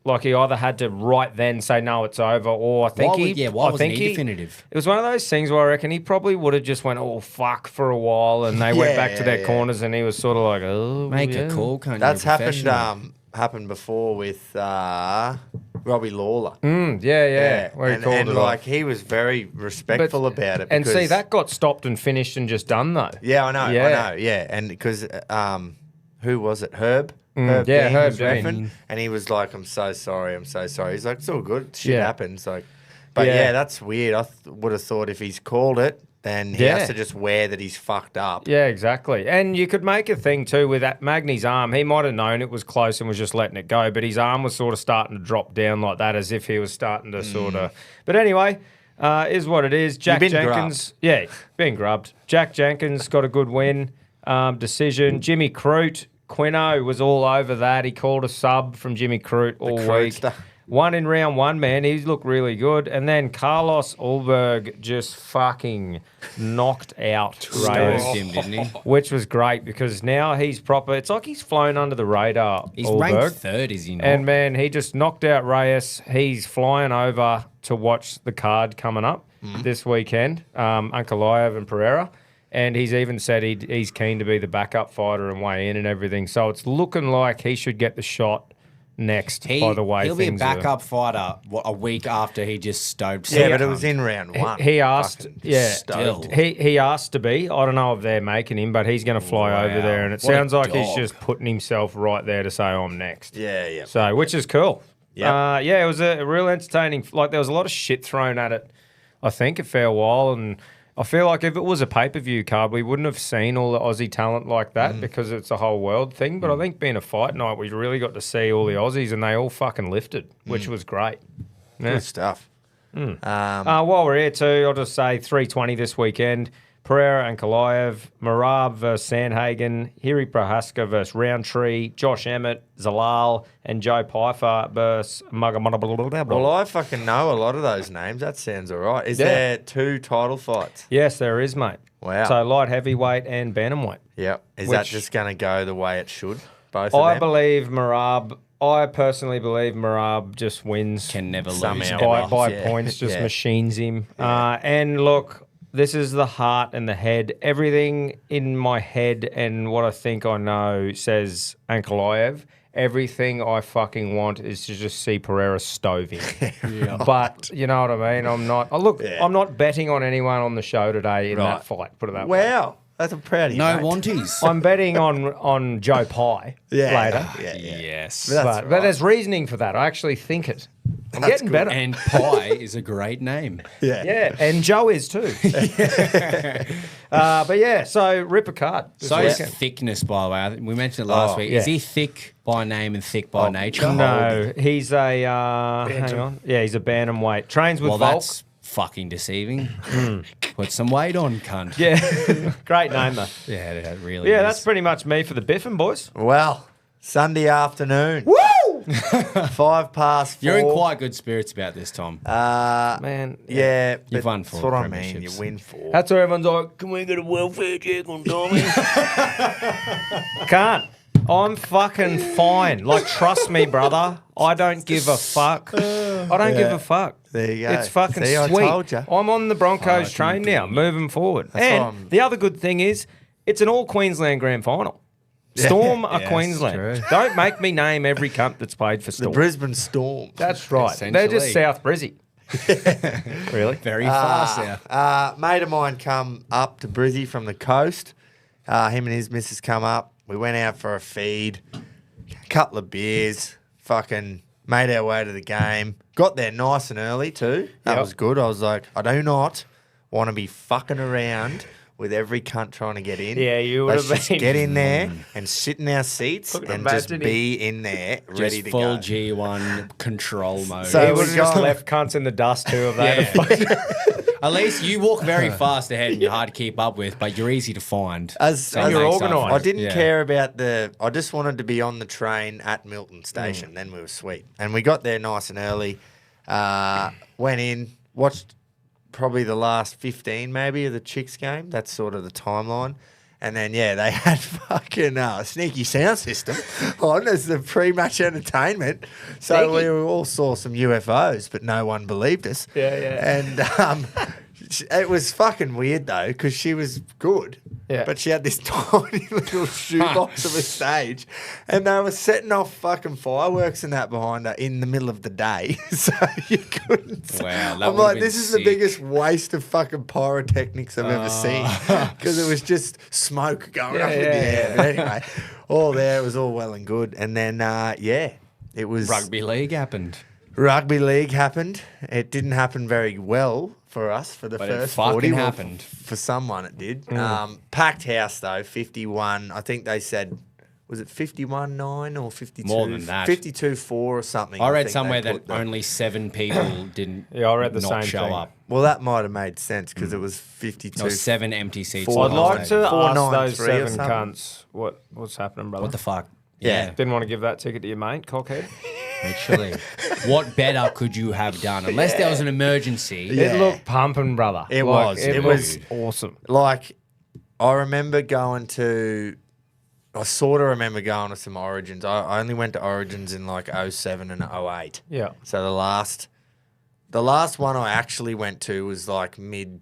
like he either had to right then say no, it's over, or I think why wasn't he definitive? It was one of those things where I reckon he probably would have just went, oh fuck, for a while, and they went back to their corners, and he was sort of like, oh, Make yeah. a call, can't you? That's You're a happened professional. happened before with Robbie Lawler. Yeah. Where he and, called and it like off. he was very respectful about it. And see, because- that got stopped and finished and just done though. Yeah, I know. Yeah. Yeah, and because who was it? Herb. Herb yeah, Dean Herb was Dean. reffing, and he was like, "I'm so sorry. He's like, "It's all good. Shit Yeah. happens." Like, but Yeah. yeah, that's weird. I would have thought if he's called it, then he Yeah. has to just wear that he's fucked up. Yeah, exactly. And you could make a thing too with that Magny's arm. He might have known it was close and was just letting it go, but his arm was sort of starting to drop down like that, as if he was starting to sort of. But anyway, is what it is. Jack been Jenkins, yeah, been grubbed. Jack Jenkins got a good win, decision. Jimmy Crute, Quino was all over that. He called a sub from Jimmy Crute all week. Crutester. Won in round 1, man. He's looked really good. And then Carlos Ulberg just fucking knocked out Reyes, Stoned him, didn't he? which was great because now he's proper. It's like he's flown under the radar. He's Ulberg. ranked 3rd, is he not? And man, he just knocked out Reyes. He's flying over to watch the card coming up this weekend, Ankalaev and Pereira. And he's even said he's keen to be the backup fighter and weigh in and everything. So it's looking like he should get the shot next, by the way he'll be a things are. backup fighter a week after he just stoked. Yeah, some but it was cunt. in round 1. He asked, Fucking yeah, stoked. he asked to be. I don't know if they're making him, but he's going to fly Wow. over there, and it What a sounds like he's dog. just putting himself right there to say I'm next. Yeah. So, which is cool. Yep. Yeah, it was a real entertaining. Like there was a lot of shit thrown at it. I think a fair while, and I feel like if it was a pay-per-view card, we wouldn't have seen all the Aussie talent like that because it's a whole world thing. But I think being a fight night, we really got to see all the Aussies, and they all fucking lifted, which was great. Yeah. Good stuff. While we're here too, I'll just say 320 this weekend. Pereira and Kalaev, Marab versus Sandhagen, Hiri Prohaska versus Roundtree, Josh Emmett, Zalal, and Joe Pfeiffer versus Well, I fucking know a lot of those names. That sounds all right. Is Yeah. there 2 title fights? Yes, there is, mate. Wow. So light heavyweight and bantamweight. Yep. Is that Which- just going to go the way it should? Both of I them? believe Marab. I personally believe Marab just wins Can never lose. Somehow. never. by Yeah. points, just Yeah. machines him. And look, this is the heart and the head. Everything in my head and what I think I know says Ankalaev. Everything I fucking want is to just see Pereira stove him. But you know what I mean? I'm not. I'm not betting on anyone on the show today in Right. that fight. Put it that way. Wow. That's a proud of you, No mate. wanties. I'm betting on Joe Pie later. Yeah. Yes. That's But right. there's reasoning for that. I actually think it. I'm getting good. better. And Pie is a great name. Yeah, and Joe is too. But yeah, so rip a card. this So is weekend. thickness, by the way. I think we mentioned it last week. yeah. Is he thick by name and thick by nature? No, he's a hang on. Yeah, he's a bantamweight. Trains with Well, Volk. that's fucking deceiving. Put some weight on, cunt. Yeah, great name though. Yeah, it really Yeah, is. that's pretty much me for the Biffin boys. Well, Sunday afternoon. Woo! 4:05. You're in quite good spirits about this, Tom. Man, Yeah, You've but won that's 4 what I mean. You premierships. win 4. that's where everyone's like, can we get a welfare check on Tommy? Can't. I'm fucking fine. Like, trust me, brother. I don't give a fuck. I don't give a fuck. There you go. It's fucking See, I sweet. told ya. I'm on the Broncos Fucking train now, moving forward. what And I'm- the other good thing is, it's an all Queensland grand final. Storm are Yes, Queensland. true. Don't make me name every cunt that's played for The Storm. Brisbane Storm. That's right. They're just Essentially. South Brizzy. Really? Very fast there. Mate of mine come up to Brizzy from the coast. Him and his missus come up. We went out for a feed, couple of beers, fucking made our way to the game. Got there nice and early too. That Yep. was good. I was like, I do not want to be fucking around with every cunt trying to get in. Yeah, you would Let's have just been. get in there and sit in our seats Fucking and just imagine be in there ready Just to full go. G1 control mode. So- He we would have just got- left cunts in the dust too if they had Yeah. At least you walk very fast ahead and you're hard to keep up with, but you're easy to find. As it you're makes up for organised. it. I didn't Yeah. care about I just wanted to be on the train at Milton Station. Then we were sweet. And we got there nice and early. Went in, watched probably the last 15 maybe of the Chicks game. That's sort of the timeline. And then, yeah, they had fucking sneaky sound system on as the pre-match entertainment. So we all saw some UFOs, but no one believed us. Yeah, yeah. And it was fucking weird, though, because she was good. Yeah. But she had this tiny little shoebox of a stage, and they were setting off fucking fireworks and that behind her in the middle of the day. So you couldn't. Wow, that I'm would've like, been this is the sick. biggest waste of fucking pyrotechnics I've ever seen, because it was just smoke going up in the air. But anyway, all there, it was all well and good. And then, yeah, it was Rugby league happened. Rugby league happened. It didn't happen very well for us for the But it first fucking 40. Well, happened. for someone, it did. Packed house, though, 51. I think they said, was it 51-9 or 52? More than that. 52-4 or something. I read think they somewhere that put the- only 7 people didn't Yeah, I read the not same show thing. up. Well, that might have made sense because it was 52. No, 7 empty seats. Four in I'd the like whole to stadium. 493 ask those or 7 something. cunts what's happening, brother. What the fuck? Yeah. Didn't want to give that ticket to your mate, cockhead. Literally. What better could you have done? Unless there was an emergency. Yeah. It looked pumping, brother. It was. It It looked was- awesome. Like, I remember going to... I sort of remember going to some Origins. I only went to Origins in like 07 and 08. Yeah. So the last one I actually went to was like mid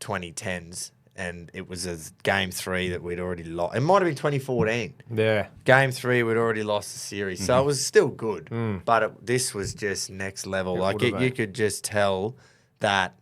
2010s, and it was a game 3 that we'd already lost. It might have been 2014. Yeah. Game 3, we'd already lost the series, so it was still good. But this was just next level. It Like would've you been. could just tell that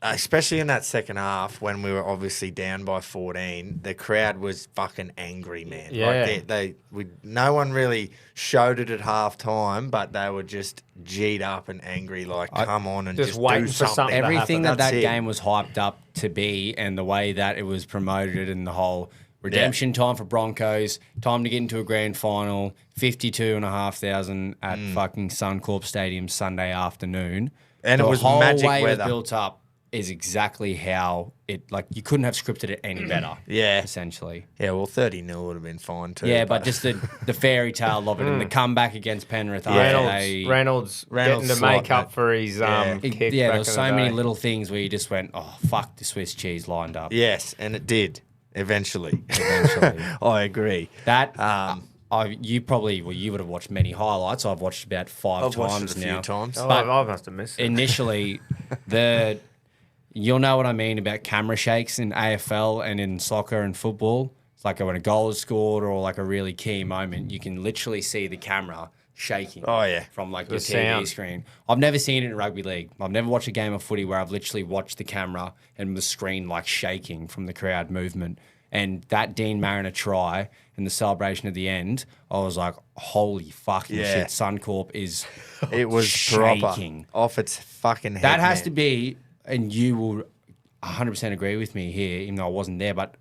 especially in that second half when we were obviously down by 14, the crowd was fucking angry, man. Yeah. Like no one really showed it at half time, but they were just G'd up and angry, like, come on and just just waiting do for something. something to Everything happen. that That's it. game was hyped up to be, and the way that it was promoted, and the whole redemption time for Broncos, time to get into a grand final, 52,500 at fucking Suncorp Stadium Sunday afternoon. And it the was whole magic way weather. it was built up is exactly how it, like, you couldn't have scripted it any better. Yeah. Essentially. Yeah, well, 30-0 would have been fine too. Yeah, but just the fairy tale of it and the comeback against Penrith after they... Reynolds Reynolds getting to make slot, up for his Yeah. kick Yeah, back there in was the so many day. little things where you just went, oh, fuck, the Swiss cheese lined up. Yes, and it did, eventually. Eventually. I agree. That you would have watched many highlights. I've watched about 5 I've times watched it a few now. times. Oh, But I must have missed it. initially, you'll know what I mean about camera shakes in AFL and in soccer and football. It's like when a goal is scored or like a really key moment, you can literally see the camera shaking. Oh, yeah. From like your TV sound. screen. I've never seen it in rugby league. I've never watched a game of footy where I've literally watched the camera and the screen like shaking from the crowd movement. And that Dean Mariner try and the celebration at the end, I was like, holy fucking Yeah. shit, Suncorp is It was shaking. proper off its fucking head. That has man. to be, and you will 100% agree with me here, even though I wasn't there, but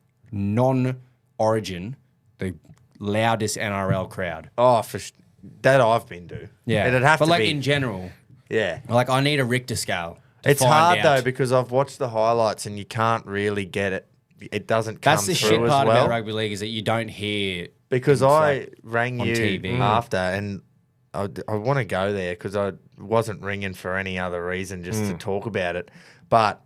non-origin, the loudest NRL crowd. Oh, that I've been to. Yeah. It'd have but to like be. in general, Yeah. like I need a Richter scale. to It's find hard out. though because I've watched the highlights and you can't really get it. It doesn't come That's the through shit as part well. about rugby league is that you don't hear. Because things I like rang on you TV. after and I want to go there because I wasn't ringing for any other reason, just to talk about it. But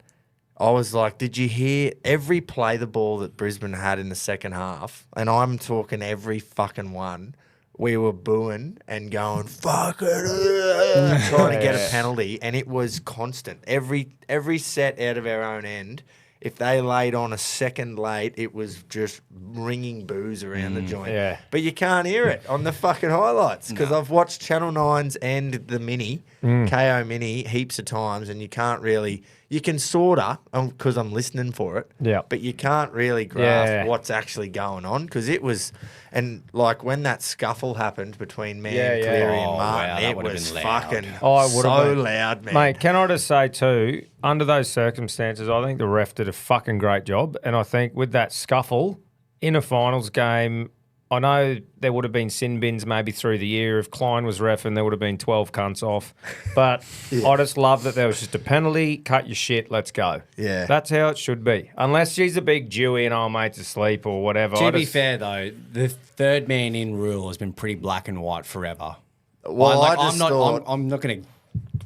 I was like, did you hear every play the ball that Brisbane had in the second half? And I'm talking every fucking one. We were booing and going, fuck it, trying to get a penalty. And it was constant. Every set out of our own end, if they laid on a second late, it was just ringing boos around the joint. Yeah. But you can't hear it on the fucking highlights because I've watched Channel 9's and the Mini, KO Mini, heaps of times, and you can't really. You can sorta because I'm listening for it. Yeah. But you can't really grasp Yeah. what's actually going on because it was, and like when that scuffle happened between Yeah, yeah. Cleary Oh, and wow, Martin, that it would've was been loud. fucking Oh, it would've so been. loud, man. Mate, can I just say too, under those circumstances, I think the ref did a fucking great job. And I think with that scuffle in a finals game, I know there would have been sin bins maybe through the year. If Klein was ref and there would have been 12 cunts off. But I just love that there was just a penalty, cut your shit, let's go. Yeah. That's how it should be. Unless she's a big Dewey and our mate's asleep or whatever. To be fair, though, the third man in rule has been pretty black and white forever. Well, Like, I just I'm not. thought. I'm not going to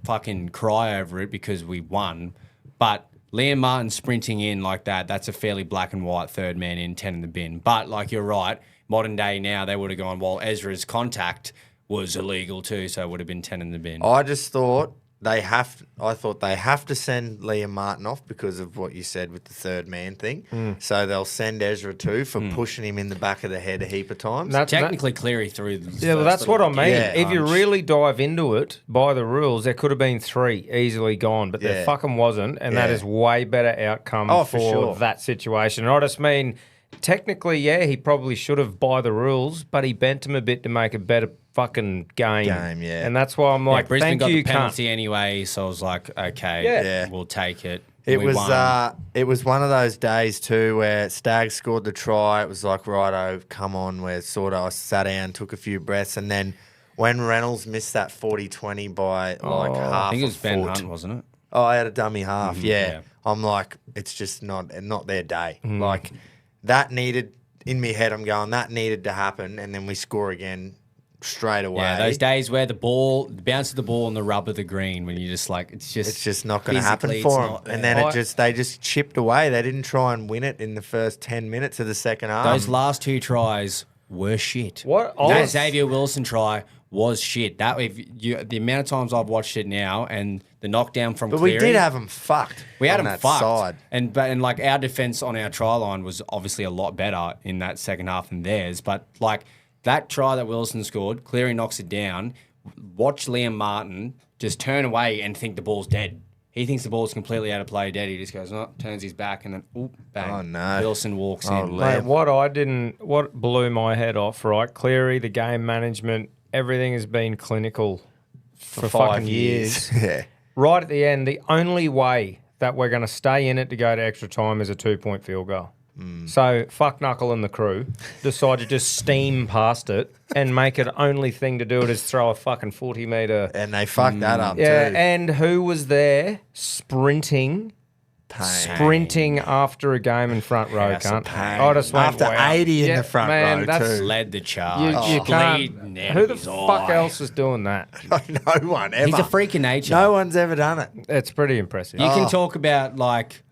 fucking cry over it because we won, but Liam Martin sprinting in like that—that's a fairly black and white third man in, 10 in the bin. But like you're right, modern day now they would have gone. Well, Ezra's contact was illegal too, so it would have been 10 in the bin. I just thought I thought they have to send Liam Martin off because of what you said with the third man thing. So they'll send Ezra too for pushing him in the back of the head a heap of times. Technically, Cleary through. Yeah, well, that's what I mean. Yeah. If you really dive into it by the rules, there could have been 3 easily gone, but there Yeah. fucking wasn't, and that Yeah. is way better outcome Oh, for for sure. that situation. And I just mean, technically, yeah, he probably should have by the rules, but he bent him a bit to make a better fucking game. Yeah. And that's why I'm like, Brisbane thank got you, the cunt. penalty anyway, so I was like, okay, Yeah. we'll take it. It We was won. it was one of those days too where Staggs scored the try. It was like, righto, come on. Where sort of I sat down, took a few breaths, and then when Reynolds missed that 40-20 by like half I think it a was Ben foot. Hunt, wasn't it? Oh, I had a dummy half. Yeah. yeah. I'm like, it's just not their day. Mm. Like that needed in my head. I'm going that needed to happen, and then we score again straight away. Yeah, those days where the bounce of the ball and the rub of the green, when you just like, it's just not going to happen physically, for it's them. not And there. then they just chipped away. They didn't try and win it in the first 10 minutes of the second half. Those last 2 tries were shit. What? That Xavier Wilson try was shit. That the amount of times I've watched it now and the knockdown from But Cleary, we did have them fucked. we had on them that fucked. side. And like our defense on our try line was obviously a lot better in that second half than theirs. But like that try that Wilson scored, Cleary knocks it down. Watch Liam Martin just turn away and think the ball's dead. He thinks the ball's completely out of play, dead. He just goes, turns his back, and then, bang. Oh, no. Wilson walks Oh, in. Liam. Mate, what blew my head off, right? Cleary, the game management, everything has been clinical for 5 fucking years. Yeah. Right at the end, the only way that we're going to stay in it to go to extra time is a 2-point field goal. So fuck Knuckle and the crew decide to just steam past it and make it only thing to do it is throw a fucking 40-metre. And they fucked that up Yeah, too. and who was there sprinting after a game in front row, House of cunt? pain. I just went, After wow. 80 in Yeah, the front man, row that's- too. Led the charge. You can't. Bleeding out Who of the his fuck eye. else is doing that? No one ever. He's a freak of nature. No one's ever done it. It's pretty impressive. You can talk about like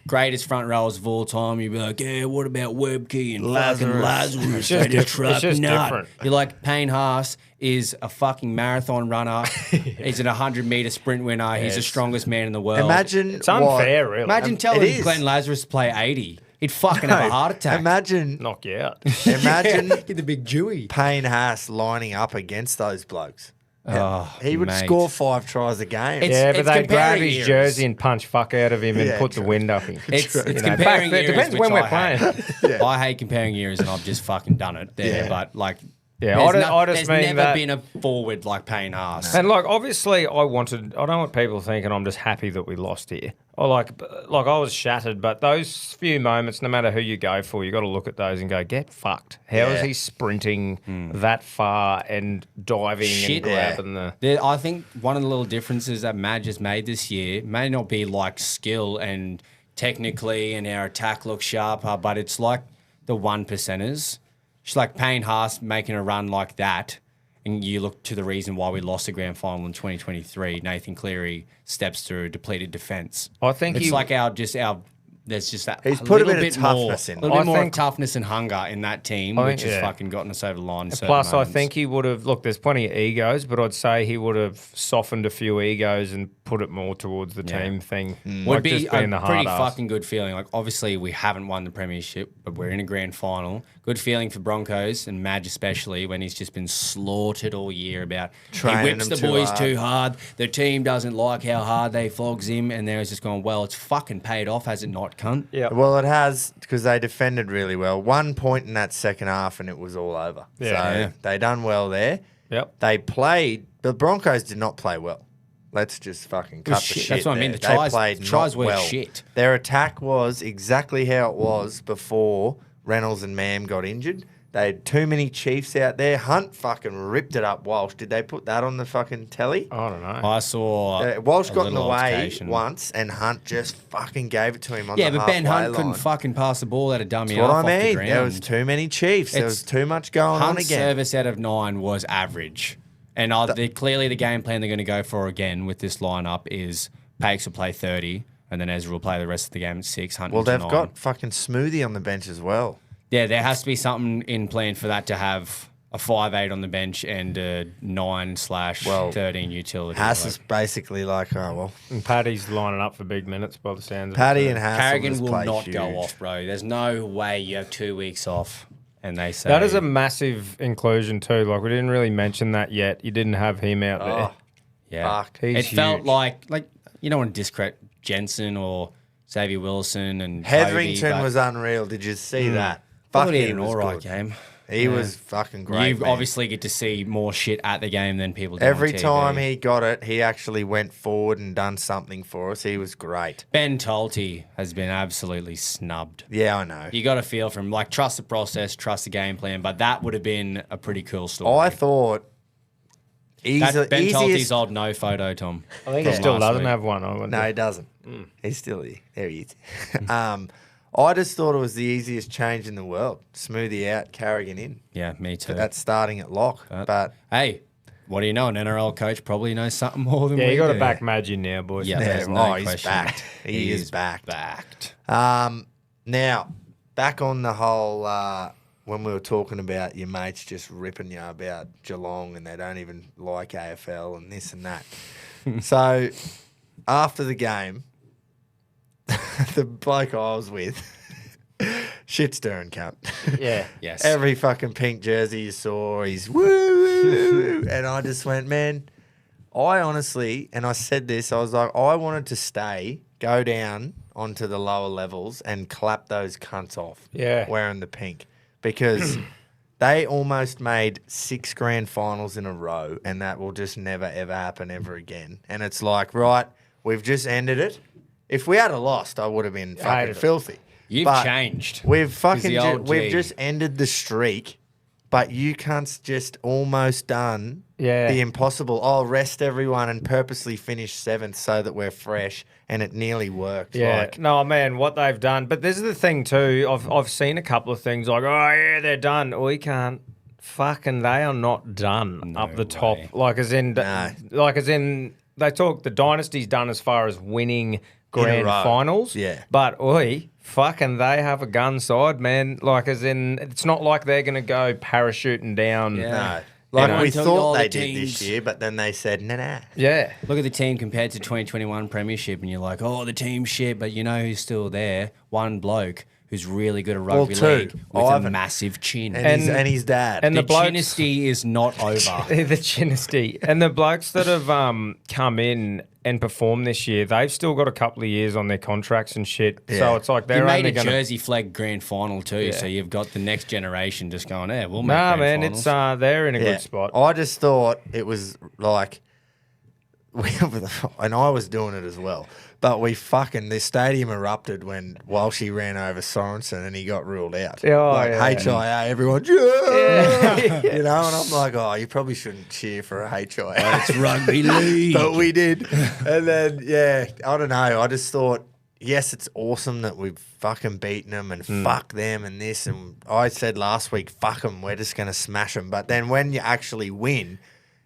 greatest front rowers of all time. You'd be like, yeah, what about Webke and fucking Lazarus? They just truck just nut. different. You're like, Payne Haas is a fucking marathon runner. He's an 100-metre sprint winner. He's the strongest man in the world. Imagine It's unfair, really. Imagine it telling is. Glenn Lazarus to play 80. He'd fucking have a heart attack. Imagine, Knock you out. imagine Get the big Jewy. Payne Haas lining up against those blokes. Oh, He would mate. score 5 tries a game. It's- Yeah, but they'd grab comparing his eras. jersey and punch fuck out of him and Yeah, put the true. wind up him. It's You know, comparing back- it eras, depends which when we're I hate. Yeah. I hate comparing eras, and I've just fucking done it there. Yeah. But like, Yeah, there's I just there's mean never that- been a forward like Payne Haas. And like, obviously, I don't want people thinking I'm just happy that we lost here. Or like I was shattered, but those few moments, no matter who you go for, you got to look at those and go, get fucked. How is Yeah. he sprinting that far and diving Shit. and grabbing the? I think one of the little differences that Madge has made this year may not be like skill and technically and our attack looks sharper, but it's like the 1%ers. It's like Payne Haas making a run like that, and you look to the reason why we lost the grand final in 2023. Nathan Cleary steps through a depleted defence. I think It's like our there's just that He's put a little bit of more, toughness in a little I bit more of think- toughness and hunger in that team, I which think- has yeah. fucking gotten us over the line. in certain Plus, I moments. think he would have. Look, there's plenty of egos, but I'd say he would have softened a few egos and put it more towards the team thing. would Like be just a being the pretty hard ass. fucking good feeling. Like, obviously, we haven't won the premiership, but we're in a grand final. Good feeling for Broncos and Madge especially when he's just been slaughtered all year about Training he whips them the too boys hard. too hard. The team doesn't like how hard they flogs him, and they're just going, well, it's fucking paid off, has it not, cunt? Yeah. Well, it has because they defended really well. 1 point in that second half and it was all over. Yeah. So Yeah. they done well there. Yep. They played. The Broncos did not play well. Let's just fucking cut the shit. shit. That's what I mean. there. The They tries- played tries not were well. shit. Their attack was exactly how it was before Reynolds and Mam got injured. They had too many Chiefs out there. Hunt fucking ripped it up. Walsh, did they put that on the fucking telly? I don't know. I saw Walsh a got in the little way altercation. once, and Hunt just fucking gave it to him on Yeah, the but Ben halfway Hunt couldn't line. fucking pass the ball out of dummy That's what half I off the mean. ground. There was too many Chiefs. There was too much going on Hunt's again. service out of 9 was average. And clearly the game plan they're going to go for again with this lineup is Pakes will play 30, and then Ezra will play the rest of the game at 6. Hunt Well, into they've 9. got fucking Smoothie on the bench as well. Yeah, there has to be something in plan for that to have a 5'8" on the bench and a 9/13 utility. Haas Like, is basically like, oh, well, And Paddy's lining up for big minutes by the sounds of Paddy it. and Haas Carrigan just will play not huge. go off, bro. There's no way you have 2 weeks off. And they say That is a massive inclusion too. Like we didn't really mention that yet. You didn't have him out there. Oh, yeah. fuck. It He's felt huge. like you don't want to discredit Jensen or Xavier Wilson and Toby, Hetherington but was unreal. Did you see that? I Fuck, thought he he had an was all right good. game. He was fucking great. You man. obviously get to see more shit at the game than people do Every on TV. time he got it, he actually went forward and done something for us. He was great. Ben Tolte has been absolutely snubbed. Yeah, I know. You got to feel from trust the process, trust the game plan, but that would have been a pretty cool story. I thought That's Ben Tolte's easiest. old no photo, Tom. I think he From still last doesn't week. have one. I wonder. No, he doesn't. He's still here. There he is. I just thought it was the easiest change in the world. Smoothie out, Carrigan in. Yeah, me too. That's starting at lock. But Hey, what do you know? An NRL coach probably knows something more than Yeah, we you got to do. back Madge in now, boys. Yeah, Yeah, there's no he's question. backed. He is backed. Backed. Now, back on the whole, when we were talking about your mates just ripping you about Geelong and they don't even like AFL and this and that. So, after the game, the bloke I was with, shit stirring cunt. Yeah. Yes. Every fucking pink jersey you saw, he's woo, woo, woo, woo. And I just went, man, I honestly, and I said this, I was like, I wanted to stay, go down onto the lower levels and clap those cunts off. Yeah. Wearing the pink. Because they almost made 6 grand finals in a row, and that will just never, ever happen ever again. And it's like, right, we've just ended it. If we had a lost, I would have been fucking hated it. filthy. You've But changed. We've fucking the old we've G. just ended the streak, but you cunts just almost done Yeah. the impossible. I'll rest everyone and purposely finish 7th so that we're fresh, and it nearly worked. Yeah, Like, no, man, what they've done. But this is the thing too. I've seen a couple of things like, oh yeah, they're done. We can't. Fucking, they are not done up the top. way. Like as in, they talk the dynasty's done as far as winning grand row. finals. Yeah. but fucking, they have a gun side, man. Like as in, it's not like they're gonna go parachuting down. Yeah. no. Like And we until thought all they the did this teams- year, but then they said, nah. Yeah. Look at the team compared to 2021 Premiership, and you're like, oh, the team's shit, but you know who's still there? One bloke who's really good at rugby two. league with a Ivan. massive chin. And his dad. and the the blokes- dynasty is not over. The dynasty and the blokes that have come in and performed this year, they've still got a couple of years on their contracts and shit. Yeah. So it's like You they're made only a going to. Jersey flag grand final too, so you've got the next generation just going, yeah, we'll make Nah, grand man, finals. it's they're in a Yeah. good spot. I just thought it was like, and I was doing it as well. But the stadium erupted when Walshy ran over Sorensen and he got ruled out. Oh, like yeah. HIA, everyone, yeah! You know, and I'm like, oh, you probably shouldn't cheer for a HIA. It's rugby league. But we did. And then, yeah, I don't know. I just thought, yes, it's awesome that we've fucking beaten them and fuck them and this. And I said last week, fuck them, we're just going to smash them. But then when you actually win,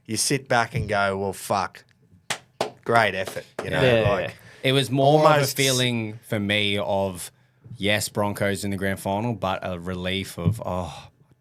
you sit back and go, well, fuck, great effort. You know, Yeah. like, It was more of a almost feeling for me of, yes, Broncos in the grand final, but a relief of, I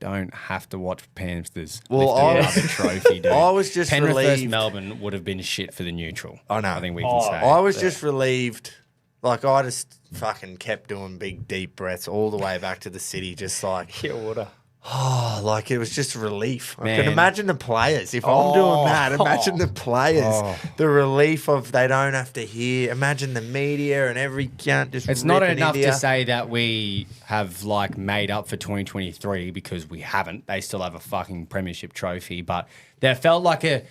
don't have to watch Panthers lift another trophy, dude. I was just Penrith versus relieved. Melbourne would have been shit for the neutral. I know. I think we can say. I was just relieved. Like, I just fucking kept doing big, deep breaths all the way back to the city, just like, Kia ora. oh, like it was just relief. I Man. can imagine the players. If I'm doing that, imagine the players. The relief of they don't have to hear. Imagine the media and every cunt just It's not ripping enough into to you. say that we have like made up for 2023 because we haven't. They still have a fucking premiership trophy, but there felt like a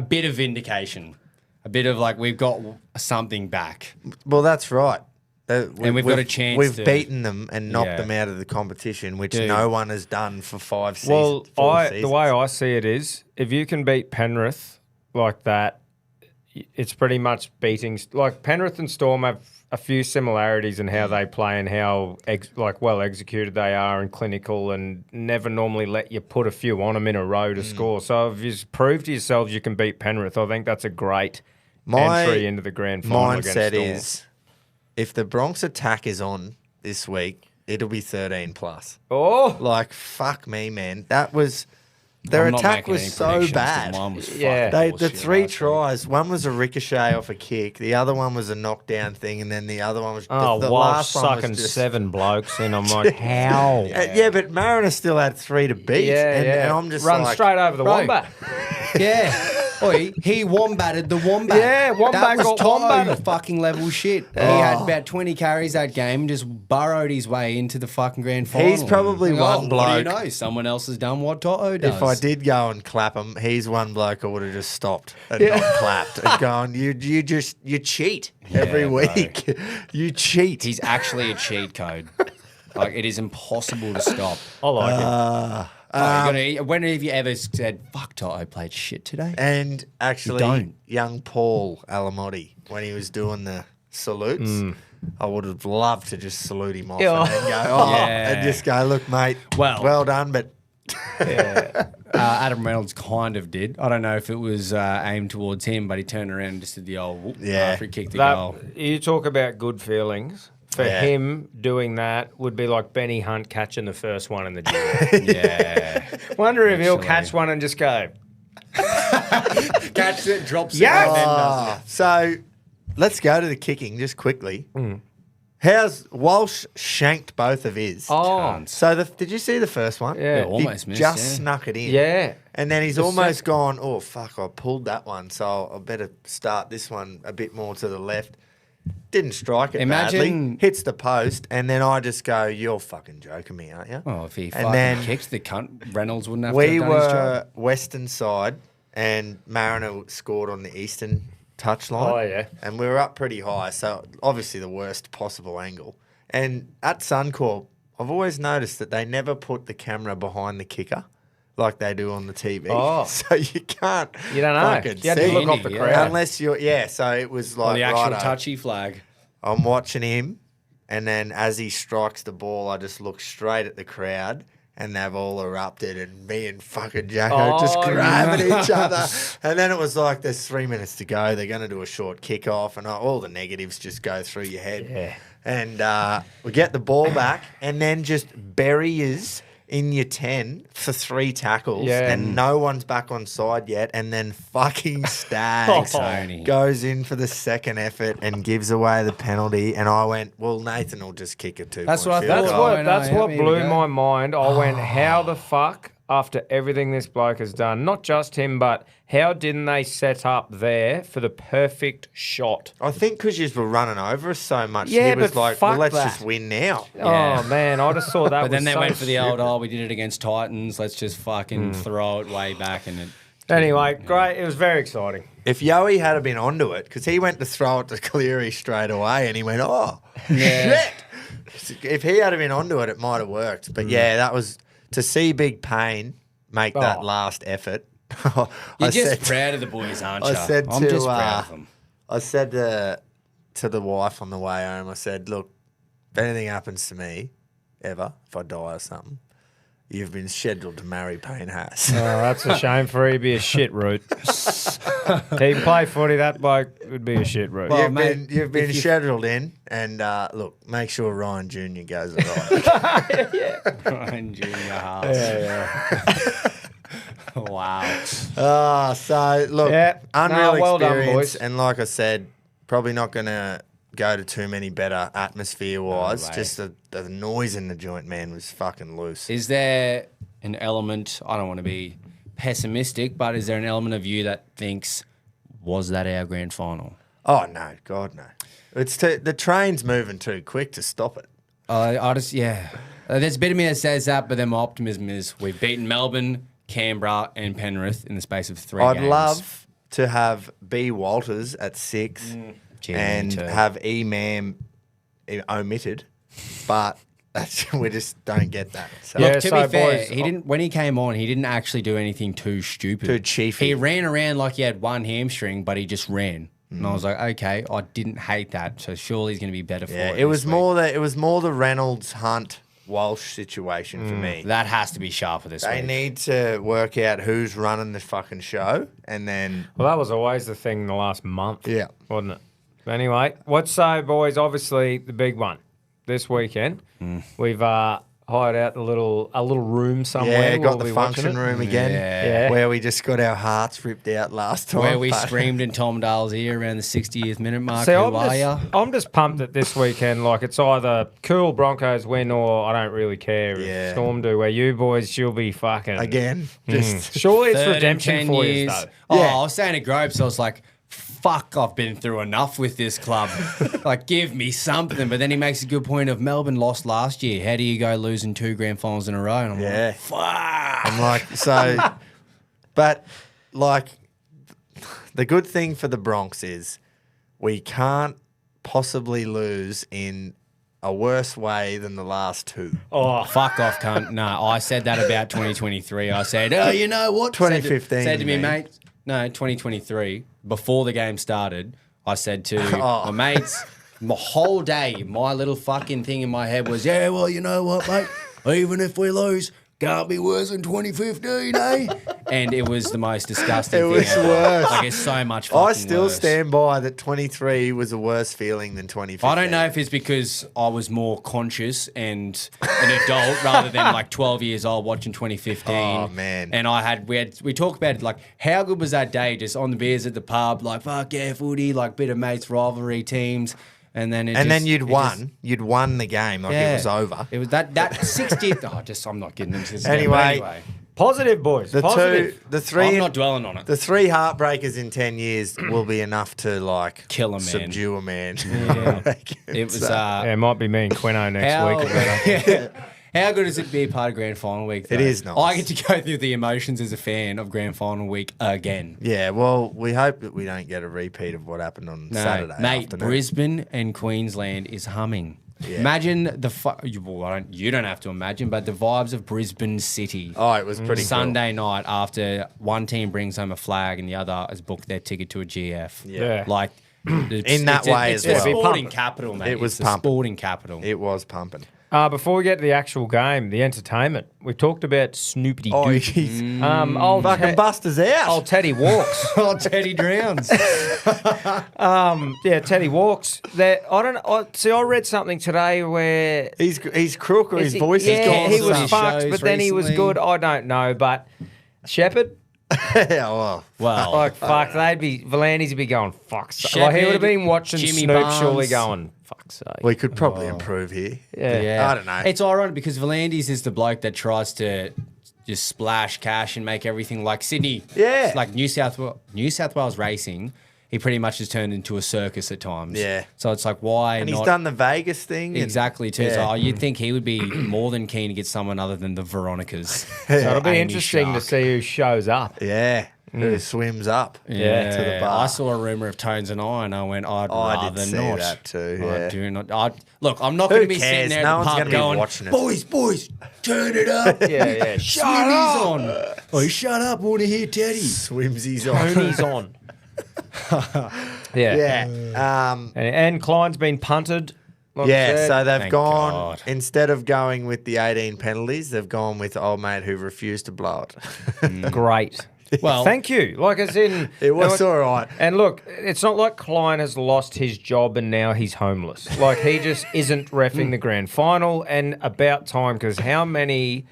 bit of vindication, a bit of like we've got something back. Well, that's right. We've got a chance We've to- beaten them and knocked Yeah. them out of the competition, which Dude. no one has done for 5 seasons. Well, 4 the seasons. way I see it is, if you can beat Penrith like that, it's pretty much beating. Like Penrith and Storm have a few similarities in how they play and how well executed they are and clinical, and never normally let you put a few on them in a row to score. So if you prove to yourselves you can beat Penrith, I think that's a great entry into the grand final against mindset Storm. is, if the Bronx attack is on this week, it'll be 13 plus. Oh, Like, fuck me, man. That was... Their I'm not attack making any was so predictions 'cause bad. mine was Yeah. fucking The bullshit 3 last week. tries, one was a ricochet off a kick, the other one was a knockdown thing, and then the other one was... oh, the while last one was sucking just- 7 blokes in, I'm like, how? Yeah, but Mariner still had 3 to beat. and I'm just run like... straight over the Bro. wombat. Yeah. Oi, he wombatted the wombat. Yeah, Wombat that was got Toto, wombatted. you fucking level shit. He had about 20 carries that game and just burrowed his way into the fucking grand final. He's probably Like, one What do you bloke- know? Someone else has done what Toto does. If I did go and clap him, he's one bloke I would have just stopped and not clapped and gone, you cheat every bro. week. You cheat. He's actually a cheat code. Like, it is impossible to stop. I like it. When have you ever said, fuck, Toto played shit today? And actually, don't. young Paul Alamotti, when he was doing the salutes, I would have loved to just salute him off Yeah. and then go, Yeah. and just go, look, mate, Well- well done, but Adam Reynolds kind of did. I don't know if it was aimed towards him, but he turned around and just did the old whoop after he kicked the goal. You talk about good feelings. For Yeah. him, doing that would be like Benny Hunt catching the first one in the gym. Yeah. Wonder if he'll Actually. catch one and just go, Catches it, drops Yeah. it, and then does it. So let's go to the kicking just quickly. How's Walsh shanked both of his? oh, So did you see the first one? Yeah. Yeah, almost he missed, just yeah. snuck it in. yeah. And then he's The almost gone, oh, fuck, I pulled that one, so I better start this one a bit more to the left. Didn't strike it badly. Imagine- Hits the post, and then I just go, you're fucking joking me, aren't you? Oh, if he And fucking then kicked the cunt, Reynolds wouldn't have to we have done his job. were western side, and Mariner scored on the eastern touchline. Oh, yeah. And we were up pretty high, so obviously the worst possible angle. And at Suncorp, I've always noticed that they never put the camera behind the kicker like they do on the TV. Oh. So you can't You don't know. fucking You had to see. look off the Yeah. crowd. Unless you're, so it was Or like, the actual righto, touchy flag. I'm watching him, and then as he strikes the ball, I just look straight at the crowd, and they've all erupted, and me and fucking Jacko just Oh, grabbing each other. And then it was like, there's 3 minutes to go. They're going to do a short kickoff, and all the negatives just go through your head. Yeah. And we get the ball back, and then just buries in your 10 for 3 tackles, Yeah. and no one's back on side yet, and then fucking Stags Tony. goes in for the second effort and gives away the penalty, and I went, well, Nathan will just kick a 2-point That's what I field thought. goal. Oh, no, That's yeah, what here we blew go. my mind. I went, how the fuck, after everything this bloke has done, not just him, but how didn't they set up there for the perfect shot? I think because you were running over us so much, Yeah, he was but like, well, fuck let's that. just win now. Yeah. Oh, man, I just saw that But then was they so went for the old, stupid. we did it against Titans. Let's just fucking throw it way back. And it, Anyway, great. It was very exciting. If Yowie had been onto it, because he went to throw it to Cleary straight away, and he went, oh, shit. If he had been onto it, it might have worked. But yeah, that was, to see Big Pain make that Oh. last effort. you're I just said- proud of the boys, aren't I you? said I'm to, just proud of them. I said to the wife on the way home, I said, look, if anything happens to me, ever, if I die or something, you've been scheduled to marry Payne Haas. Oh, that's a shame for you to be a shit root. He can play footy, that bloke would be a shit root. Well, You've been scheduled in, and look, make sure Ryan Jr. goes all right. Ryan Jr. Haas. Wow. So look, Yeah. unreal No, well done, experience, boys. and like I said, probably not going to go to too many better atmosphere-wise. No way. Just the noise in the joint, man, was fucking loose. Is there an element, I don't want to be pessimistic, but is there an element of you that thinks, was that our grand final? Oh no, God no! The train's moving too quick to stop it. I just, yeah. There's a bit of me that says that, but then my optimism is we've beaten Melbourne, Canberra, and Penrith in the space of 3 games. I'd love to have B. Walters at 6 Gee, and me too. have E. Mam omitted, but we just don't get that. So. Yeah, Look, to so be fair, boys, he didn't. When he came on, he didn't actually do anything too stupid. Too chiefy. He ran around like he had one hamstring, but he just ran. And I was like, okay, I didn't hate that. So surely he's going to be better for Yeah, it. it was this week. more the Reynolds Hunt Walsh situation for me. That has to be sharper this They week. need to work out who's running the fucking show, and then Well, that was always the thing in the last month. Yeah. Wasn't it? Anyway, what's so, boys? Obviously, the big one this weekend. We've hired out a little room somewhere. got We'll the be watching function it. room again, Yeah. where we just got our hearts ripped out last time. Where we but- screamed in Tom Dale's ear around the 60th minute mark. See, Who I'm are ya? just pumped that this weekend, like, it's either cool Broncos win or I don't really care if Yeah. Storm do. Where you boys, she'll be fucking again. Just Surely it's Third in redemption 10 for you, years. though. Oh, Yeah. I was saying to Gropes, I was like, fuck, I've been through enough with this club. Like, give me something. But then he makes a good point of Melbourne lost last year. How do you go losing 2 grand finals in a row? And I'm Yeah. like, fuck. I'm like, so, but like, the good thing for the Bronx is we can't possibly lose in a worse way than the last 2. Oh, Fuck off, cunt. No, I said that about 2023. I said, oh, you know what? 2015, Said to me, you mean? mate, no, 2023, before the game started, I said to Oh. my mates, my whole day, my little fucking thing in my head was, yeah, well, you know what, mate? Even if we lose, can't be worse than 2015, eh? And it was the most disgusting It thing was ever. worse. Like, it's so much fucking I still worse. stand by that 23 was a worse feeling than 2015. I don't know if it's because I was more conscious and an adult rather than like 12 years old watching 2015. Oh, man. And we talked about it, like how good was that day just on the beers at the pub, like fuck yeah, footy, like bit of mates rivalry teams. And then You'd won the game like it was over. It was that 60th. I'm not getting into this. Anyway, Anyway, positive, boys. The positive. I'm not dwelling on it. The 3 heartbreakers in 10 years will be enough to like Kill a man. subdue a man. Yeah. I reckon. It was Yeah, it might be me and Quino next How, week. or better. how good is it to be a part of Grand Final Week? Though? It is nice. I get to go through the emotions as a fan of Grand Final Week again. Yeah, well, we hope that we don't get a repeat of what happened on Saturday mate, afternoon. Brisbane and Queensland is humming. Yeah. Imagine you don't have to imagine, but the vibes of Brisbane City. Oh, it was pretty Sunday night after one team brings home a flag and the other has booked their ticket to a GF. Yeah. Like In that way it's as well. the sporting Pumping. capital, mate. It was it's the pumping. sporting capital. Cool. It was pumping. Before we get to the actual game, the entertainment, we talked about Snoopy Oh, Doo. he's Old fucking Buster's out. Old Teddy walks. Oh, Teddy drowns. Yeah, Teddy walks. I read something today where He's crook or his voice yeah, is gone. he or was something. fucked, but then he was recently. good. I don't know, but Shepherd, Yeah, well, Well, like fuck, Volandis would be going fuck's sake. Like he Shepherd, would have been watching Jimmy Snoop, Barnes. surely going fuck's sake. we could probably improve here. Yeah. I don't know. It's ironic because Volandis is the bloke that tries to just splash cash and make everything like Sydney. Yeah. It's like New South Wales racing. He pretty much has turned into a circus at times. Yeah. So it's like, why And not? he's done the Vegas thing. and- Exactly too. Yeah. So you'd think he would be more than keen to get someone other than the Veronicas. So it'll be Amy interesting to Shark. see who shows up. Yeah. Who swims up Yeah, to the bar. I saw a rumor of Tones and I went, I'd I rather did see not. that too, I yeah. do not. Look, I'm not Who going to be cares? sitting there No at one's the pub gonna be going, watching us. boys, turn it up. Yeah. Shut on. Oh, shut up. I want to hear Teddy. Swimsies on. Tony's on. Yeah. Yeah. And Klein's been punted. Like I Yeah, said. so they've Thank gone, God. instead of going with the 18 penalties, they've gone with old mate who refused to blow it. Great. Well, Thank you. Like, as in, It was all right. And look, it's not like Klein has lost his job and now he's homeless. Like, he just isn't reffing the grand final, and about time, because how many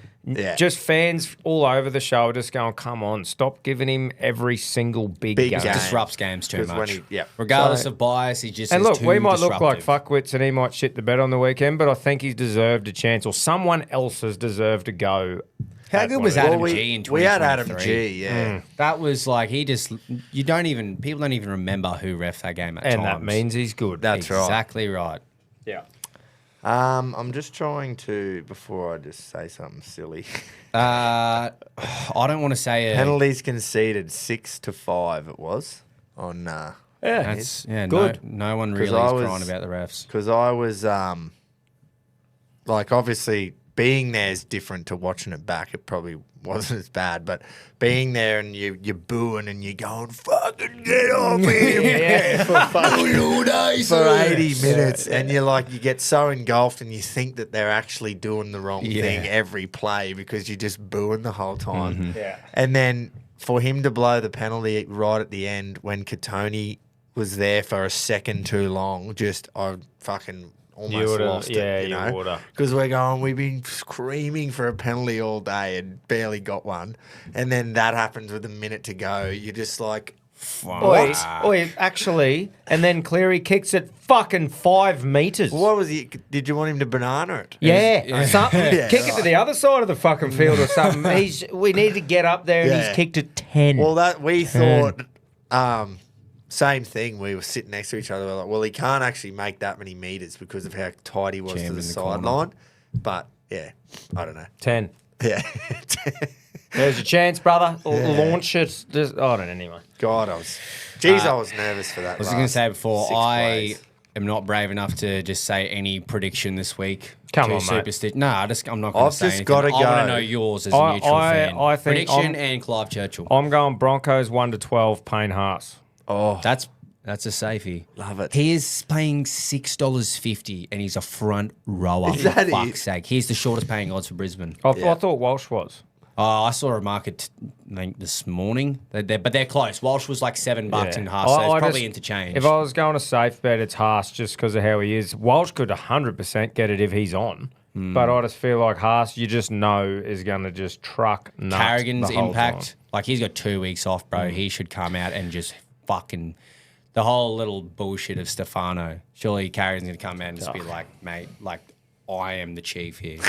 just fans all over the show are just going, come on, stop giving him every single big game. game. disrupts games too 'Cause when much. he- Regardless So- of bias, he just And is look, too we might look like disruptive. fuckwits and he might shit the bed on the weekend, but I think he's deserved a chance, or someone else has deserved to go. How at good one was of these. Adam Well, G in we had Adam 2023? G, yeah. That was like people don't even remember who ref that game at And times. that means he's good. That's right. exactly right. Yeah. I'm just trying to, before I just say something silly. I don't want to say it. Penalties conceded 6-5. It was on Yeah. That's Good. No one 'Cause really I is was- crying about the refs. because I was like, obviously being there is different to watching it back. It probably wasn't as bad, but being there and you're booing and you're going, fucking get off him for 80 minutes, and you're like, you get so engulfed and you think that they're actually doing the wrong thing every play because you're just booing the whole time. Yeah. And then for him to blow the penalty right at the end when Katoni was there for a second too long, I fucking almost would've- lost yeah, it, you know? would've. Because we've been screaming for a penalty all day and barely got one. And then that happens with a minute to go. You're just like, Oi, actually, and then Cleary kicks it fucking 5 meters. what was he? Did you want him to banana it? Yeah, something. Yeah, Kick it to the other side of the fucking field or something. We need to get up there, and Yeah. he's kicked it 10. Well, that we thought, same thing. We were sitting next to each other. We're like, well, he can't actually make that many meters because of how tight he was Jammed to the in the corner. sideline. But yeah, I don't know. 10. Yeah, There's your chance, brother. Launch it. Just, I don't know, anyway. God, I was nervous for that. I was going to say before, I am not brave enough to just say any prediction this week. Come on, mate. No, I'm not going I've to say just anything. gotta I want go. to know yours as a neutral fan. I think Prediction and Clive Churchill. I'm going Broncos 1-12, Payne Haas. Oh, That's a safety. Love it. He is paying $6.50 and he's a front rower. Is that for fuck's it? sake. He's the shortest paying odds for Brisbane. I thought Walsh was. I saw a market I think this morning, but they're close. Walsh was like $7 in half, so I it's probably just- interchange. If I was going to safe bet, it's Haas just because of how he is. Walsh could 100% get it if he's on. But I just feel like Haas, you just know, is going to just truck nuts Carrigan's the whole impact, time. like he's got 2 weeks off, bro. He should come out and just fucking the whole little bullshit of Stefano. Surely Carrigan's going to come out and just be like, mate, like I am the chief here.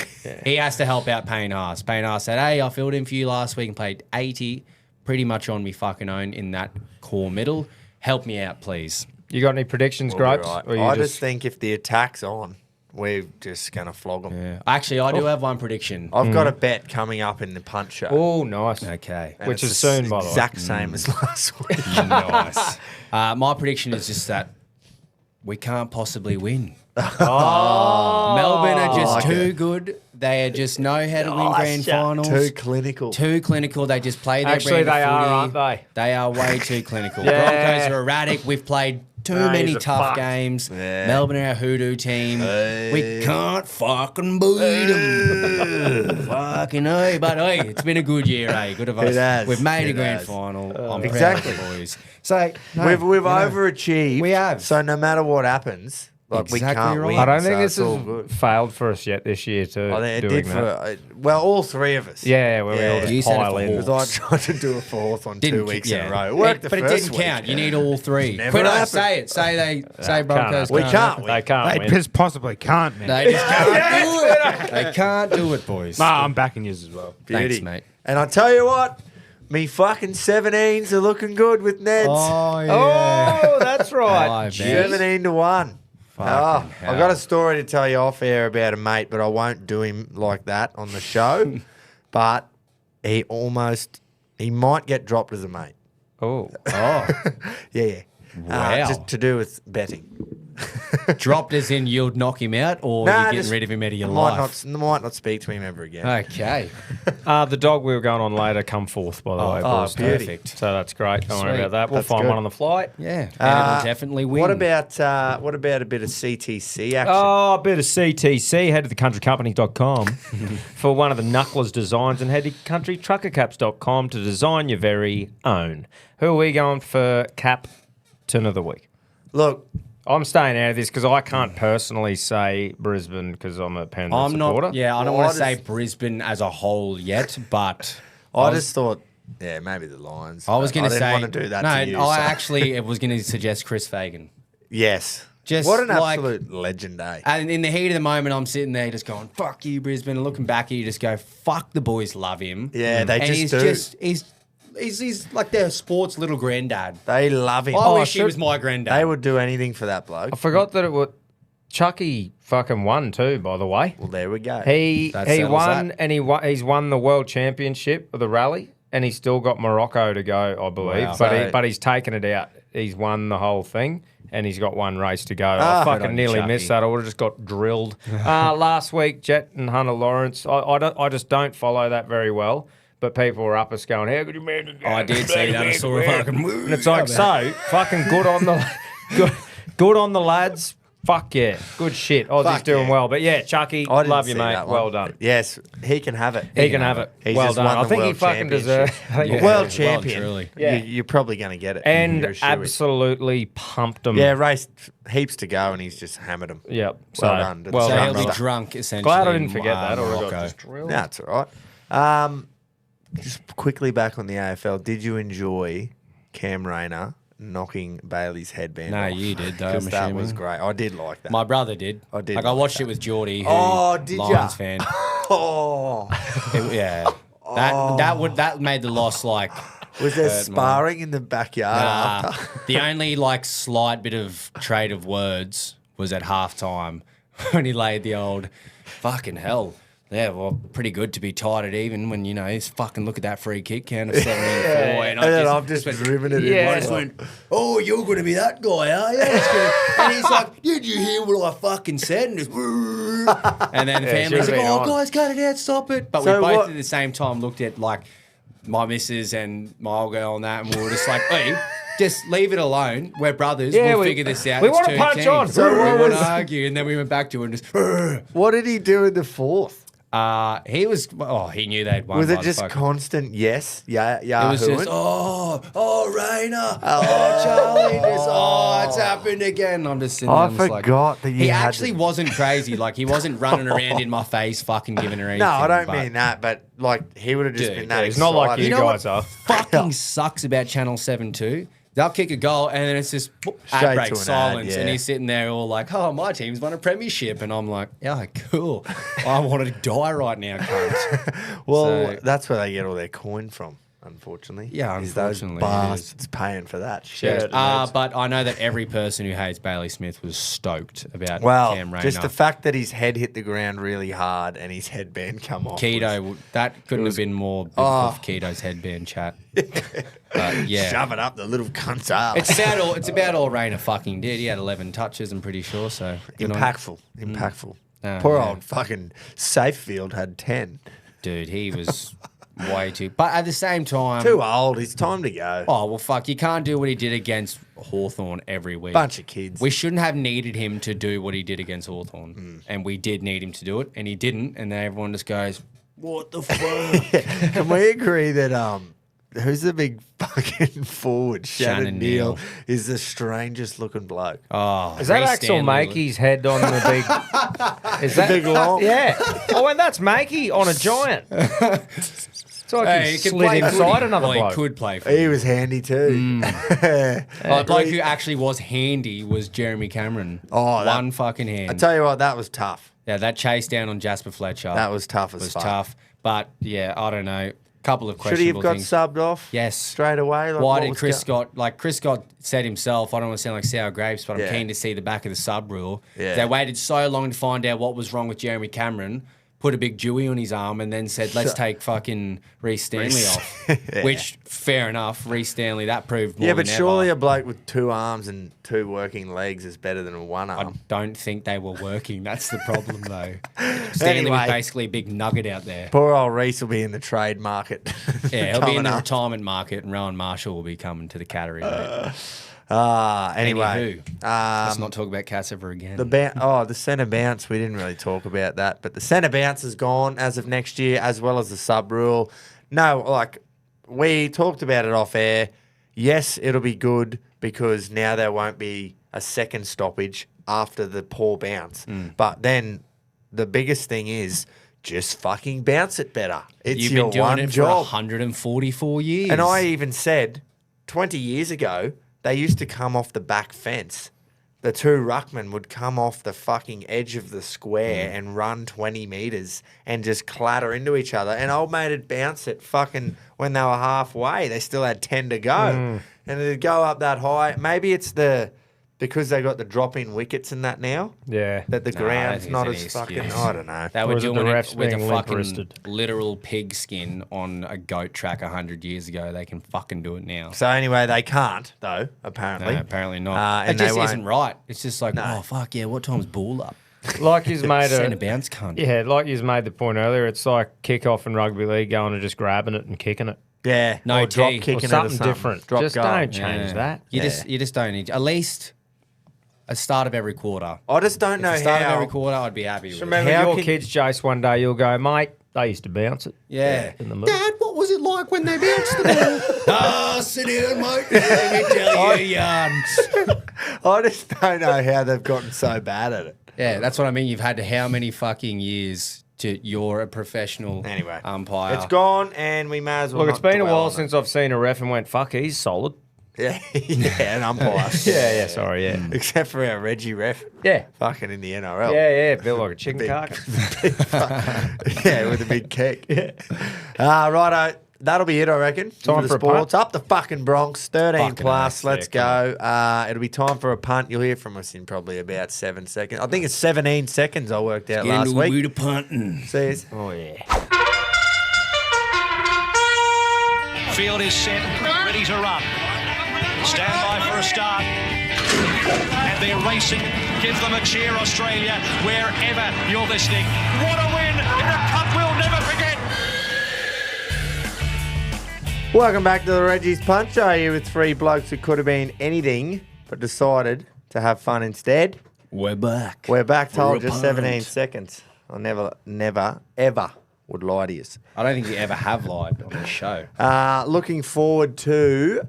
He has to help out Payne Haas. Payne Haas said, hey, I filled in for you last week and played 80, pretty much on me fucking own in that core middle. Help me out, please. You got any predictions, we'll be Grapes? right. Or you I just think if the attack's on, we're just gonna flog them. Yeah. Actually, I do have one prediction. I've got a bet coming up in the punch show. Oh, nice. Okay. and which it's is the soon, by the way. exact same as last week. Nice. My prediction is just that we can't possibly win. Oh. Melbourne are just too good. They just know how to win grand finals. Too clinical. Too clinical. They just play their Actually, brand of they are, footy. aren't they? They are way too clinical. Yeah. Broncos are erratic. We've played too many he's a tough fuck. games. Yeah. Melbourne are a hoodoo team. We can't fucking beat them. Fucking hey, but hey, it's been a good year, eh? Good of us. It has. We've made a It grand has. final. I'm Exactly. proud of the boys. So no, We've you know, overachieved. We have. So no matter what happens, like we Exactly can't right. win. I don't think so this it's all has good. failed for us yet this year, too. I think it doing did that. well, all three of us. Yeah, where we all You just said it pile for in. Hawks. Because I tried to do a fourth on 2 weeks in a row. It It- worked the but it first didn't week. count. You need all three. Never Quit happened. say it. Say Broncos. We can't. can't. They can't They win. just possibly can't, man. They just can't do it. They can't do it, boys. Nah, I'm backing yours as well. Beauty. Thanks, mate. And I tell you what, me fucking 17s are looking good with Neds. Oh, that's right. 17-1. Fucking I've got a story to tell you off air about a mate, but I won't do him like that on the show. But he might get dropped as a mate. Oh. Yeah. Wow. Just to do with betting. Dropped as in you'd knock him out, or Nah, you're getting just rid of him out of your might life? might not speak to him ever again. Okay. The dog we were going on later come forth, by the way. boys. perfect. So that's great. Don't worry Sweet. about that. We'll That's find good. one on the flight. Yeah. And it'll definitely win. What about a bit of CTC action? Oh, a bit of CTC. Head to thecountrycompany.com for one of the knucklers designs and head to countrytruckercaps.com to design your very own. Who are we going for Captain of the Week? Look, I'm staying out of this because I can't personally say Brisbane because I'm a Penrith I'm supporter. not. Yeah, I don't Well, want to I say just- Brisbane as a whole yet, but I just thought, yeah, maybe the Lions. I was but going to say. I didn't want to do that no, to you. I so- actually was going to suggest Chris Fagan. Yes. Just what an like- absolute legend, eh? And in the heat of the moment, I'm sitting there just going, "Fuck you, Brisbane," and looking back at you, just go, "Fuck the boys, love him." Yeah, they and just he's do. just he's like their sports little granddad. They love him. I wish he should- was my granddad. They would do anything for that bloke. I forgot that it was Chucky fucking won too, by the way. Well, there we go. He That he settles won that. and he's won the world championship of the rally and he's still got Morocco to go, I believe. Wow. But he's taken it out. He's won the whole thing and he's got one race to go. I Good on fucking you, nearly Chucky. missed that. I would have just got drilled. Last week, Jet and Hunter Lawrence. I just don't follow that very well. But people were up us going, how could you man? I did see that. I saw a fucking move. And it's like, so fucking good on the good on the lads. Fuck yeah, good shit. Aussie's Fuck doing yeah. well, but yeah, Chucky, I didn't love you, see mate. that one. Well done. Yes, he can have it. He can have it. He's Well just done. won I the think he world fucking deserves. championship. Yeah. World Well, champion. truly. Yeah. You're probably going to get it. And You're a shoey. absolutely pumped him. Yeah, race heaps to go, and he's just hammered him. Yep. So, Well done. well So done, he'll be brother. drunk essentially. Glad I didn't in, forget that, or I got Morocco. just drilled. No, it's all right. Just quickly back on the AFL. Did you enjoy Cam Rayner knocking Bailey's headband No, off? you did, though, Because I'm that was assuming. great. I did like that. My brother did. I did Like I like watched that. it with Geordie, who Oh, did ya? Lions fan. Oh, Yeah. That made the loss like was there hurt more. sparring in the backyard Nah, after? the only like slight bit of trade of words was at halftime when he laid the old fucking hell. Yeah, well, pretty good to be tied at even when, you know, he's fucking look at that free kick count of 17-4. And And then I've just driven it in. Yeah. I just went, oh, you're going to be that guy, are you? That's good. And he's like, did you hear what I fucking said? And just, and then the family's should've like, been oh, on. guys, cut it out, stop it. But So we both what- at the same time looked at like my missus and my old girl and that, and we were just like, hey, just leave it alone. We're brothers. Yeah, we'll we- figure this out. we It's wanna two punch teams. on. So we what want was- to argue, and then we went back to it and just. What did he do in the fourth? He was. Oh, he knew they'd won. Was it by the just fuck. constant yes? Yeah, It yeah. was just Rainer, Charlie, it's happened again. I'm just sitting there. I I'm just like, forgot that you he had actually to- wasn't crazy. Like he wasn't running around in my face, fucking giving her anything. No, I don't but mean that, but like he would have just Dude, been that It's not like excited. you, know guys what? are. Fucking sucks about Channel 7 too. They'll kick a goal and then it's just Straight ad break, to an ad, silence, and yeah. he's sitting there all like, "Oh, my team's won a premiership," and I'm like, "Yeah, cool. I want to die right now, cunt." Well, So- that's where they get all their coin from, unfortunately. Yeah, is unfortunately, it those is. bastards paying for that shit. Yeah. But I know that every person who hates Bailey Smith was stoked about Well, Cam Rayner. just the fact that his head hit the ground really hard and his headband come off. Keto, that couldn't have been more of Keto's headband chat. But yeah. Shove it up the little cunt's ass. It's about all Rayner fucking did. He had 11 touches, I'm pretty sure. So good on him. Impactful. Oh, Poor yeah. old fucking Safefield had 10. Dude, he was way too. But at the same time, Too old. It's time to go. oh well, fuck, you can't do what he did against Hawthorn every week. Bunch of kids. We shouldn't have needed him to do what he did against Hawthorn, and we did need him to do it, and he didn't. And then everyone just goes, "What the fuck?" Can we agree that who's the big fucking forward? Shannon Neal Neal. is the strangest looking bloke. Oh, Is that Reece Axel Stanley- Makey's head on the big? Is that big long? Yeah. Oh, and that's Makey on a giant. It's like Hey, he he could slid play inside footy. another Well, bloke. he could play footy. He was handy too. The bloke who actually was handy was Jeremy Cameron. Oh, that- one fucking hand. I tell you what, that was tough. Yeah, that chase down on Jasper Fletcher. That was tough as was fuck. tough. But yeah, I don't know. Couple of Should he have questionable got things. subbed off? Yes. Straight away? Like, Why what did was Chris go- Scott, like Chris Scott said himself, I don't want to sound like sour grapes, but I'm Yeah. keen to see the back of the sub rule. Yeah. They waited so long to find out what was wrong with Jeremy Cameron, put a big Dewey on his arm and then said, let's take fucking Reece Stanley off. Yeah. Which, fair enough, Reece Stanley, that proved more Yeah, but than surely ever. a bloke with 2 arms and 2 working legs is better than a 1 I arm. don't think they were working. That's the problem, though. Stanley was Anyway. basically a big nugget out there. Poor old Reece will be in the trade market. Yeah, he'll be in coming the up. retirement market, and Rowan Marshall will be coming to the Cattery. Anyway, Let's not talk about cats ever again. the centre bounce. We didn't really talk about that, but the centre bounce is gone as of next year, as well as the sub rule. No, like we talked about it off air. Yes, it'll be good because now there won't be a second stoppage after the poor bounce. But then the biggest thing is just fucking bounce it better. It's You've your been doing one it for job. 144 years. And I even said 20 years ago, they used to come off the back fence. The 2 ruckmen would come off the fucking edge of the square and run 20 metres and just clatter into each other. And old mate would bounce it fucking when they were halfway. They still had 10 to go. And it'd go up that high. Maybe it's because they got the drop-in wickets and that now. Yeah. That the No, I don't ground's think not it's as an fucking... excuse. I don't know. They Or were is it the doing it refs with a being fucking limp-wristed? literal pig skin on a goat track 100 years ago. They can fucking do it now. So anyway, they can't, though, No, apparently. apparently not. And it they just won't- isn't right. It's just like, oh, fuck, yeah, what time's ball up? Like he's made Centre a bounce cunt. yeah, like he's made the point earlier. It's like kick-off in rugby league, going and just grabbing it and kicking it. Yeah. No or drop tea. Or kicking Or it something something. different. Drop Just goal. don't change that. You just don't need, at least a start of every quarter. I just don't know At the start of how... every quarter, I'd be happy with it. Remember How your can- kids, Jace, one day you'll go, mate, they used to bounce it. Yeah. In the middle. Dad, what was it like when they bounced the ball? Oh, sit down, mate. Let me tell you a yarn. I just don't know how they've gotten so bad at it. Yeah, that's what I mean. You've had how many fucking years you're a professional Anyway, umpire? it's gone, and we may as well. Look, it's not been a dwell while on since I've seen a ref and went, fuck, he's solid. it. Yeah, an umpire. Yeah, sorry, yeah. Except for our Reggie ref, Yeah. fucking in the NRL. Yeah, built like a chicken Big- carcass. Yeah, with a big kick. Righto. That'll be it, I reckon. Time the for a sports. Up the fucking Bronx, 13 Fucking plus. oath, Let's yeah, go. It'll be time for a punt. You'll hear from us in probably about 7 seconds. I think it's 17 seconds I worked out last week. to punting. See you. Oh, yeah. Field is set, ready to run. Stand by for a start. And they're racing. Give them a cheer, Australia, wherever you're listening. What a win in a cup we'll never forget. Welcome back to the Reggies Punch Show here with 3 blokes who could have been anything but decided to have fun instead. We're back. We're back, told We're a just 17 punt. seconds. I never, ever would lie to you. I don't think you ever have lied on this show. Looking forward to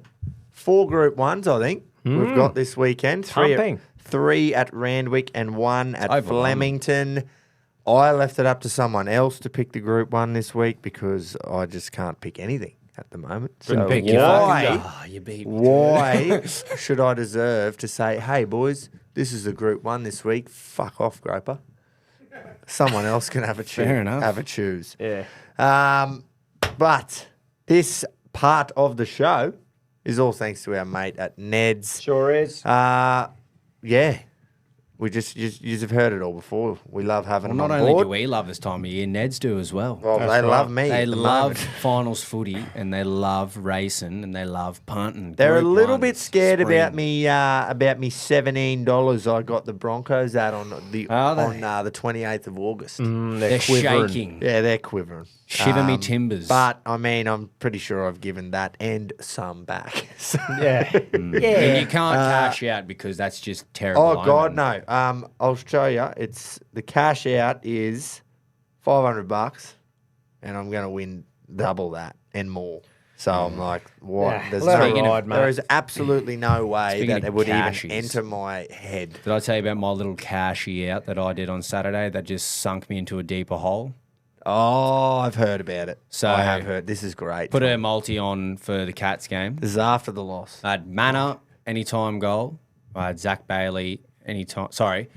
4 Group 1s, I think, we've got this weekend. Pumping. 3 at Randwick and 1 at Overwhelming. Flemington. I left it up to someone else to pick the Group 1 this week because I just can't pick anything at the moment. Couldn't So pick your fucking why, You beat me. why should I deserve to say, hey, boys, this is the Group 1 this week. Fuck off, Groper. Someone else can have a choose. Fair enough. Have a choose. Yeah. But this part of the show is all thanks to our mate at Neds. Sure is. Yeah. We just you've heard it all before. We love having Well, them not on only board. do we love this time of year, Neds do as well. Well, That's they right. love me. They at the love moment. finals footy and they love racing and they love punting. They're a Group little one, bit scared spring. about me $17 I got the Broncos at on the Are they? on the 28th of August. They're quivering. shaking. Yeah, they're quivering. Shiver me timbers. But I mean, I'm pretty sure I've given that and some back. So- Yeah. And you can't cash out because that's just terrible. Oh God, omen. no. I'll show you. It's the cash out is $500, and I'm going to win double that and more. So I'm like, what? Yeah, There's let no, it ride, mate. there is absolutely no way Speaking that of it would cashies. even enter my head. Did I tell you about my little cashy out that I did on Saturday that just sunk me into a deeper hole? Oh, I've heard about it. So- I have heard. This is great. Put a multi on for the Cats game. This is after the loss. I had Manor, anytime goal. I had Zach Bailey, anytime. Sorry.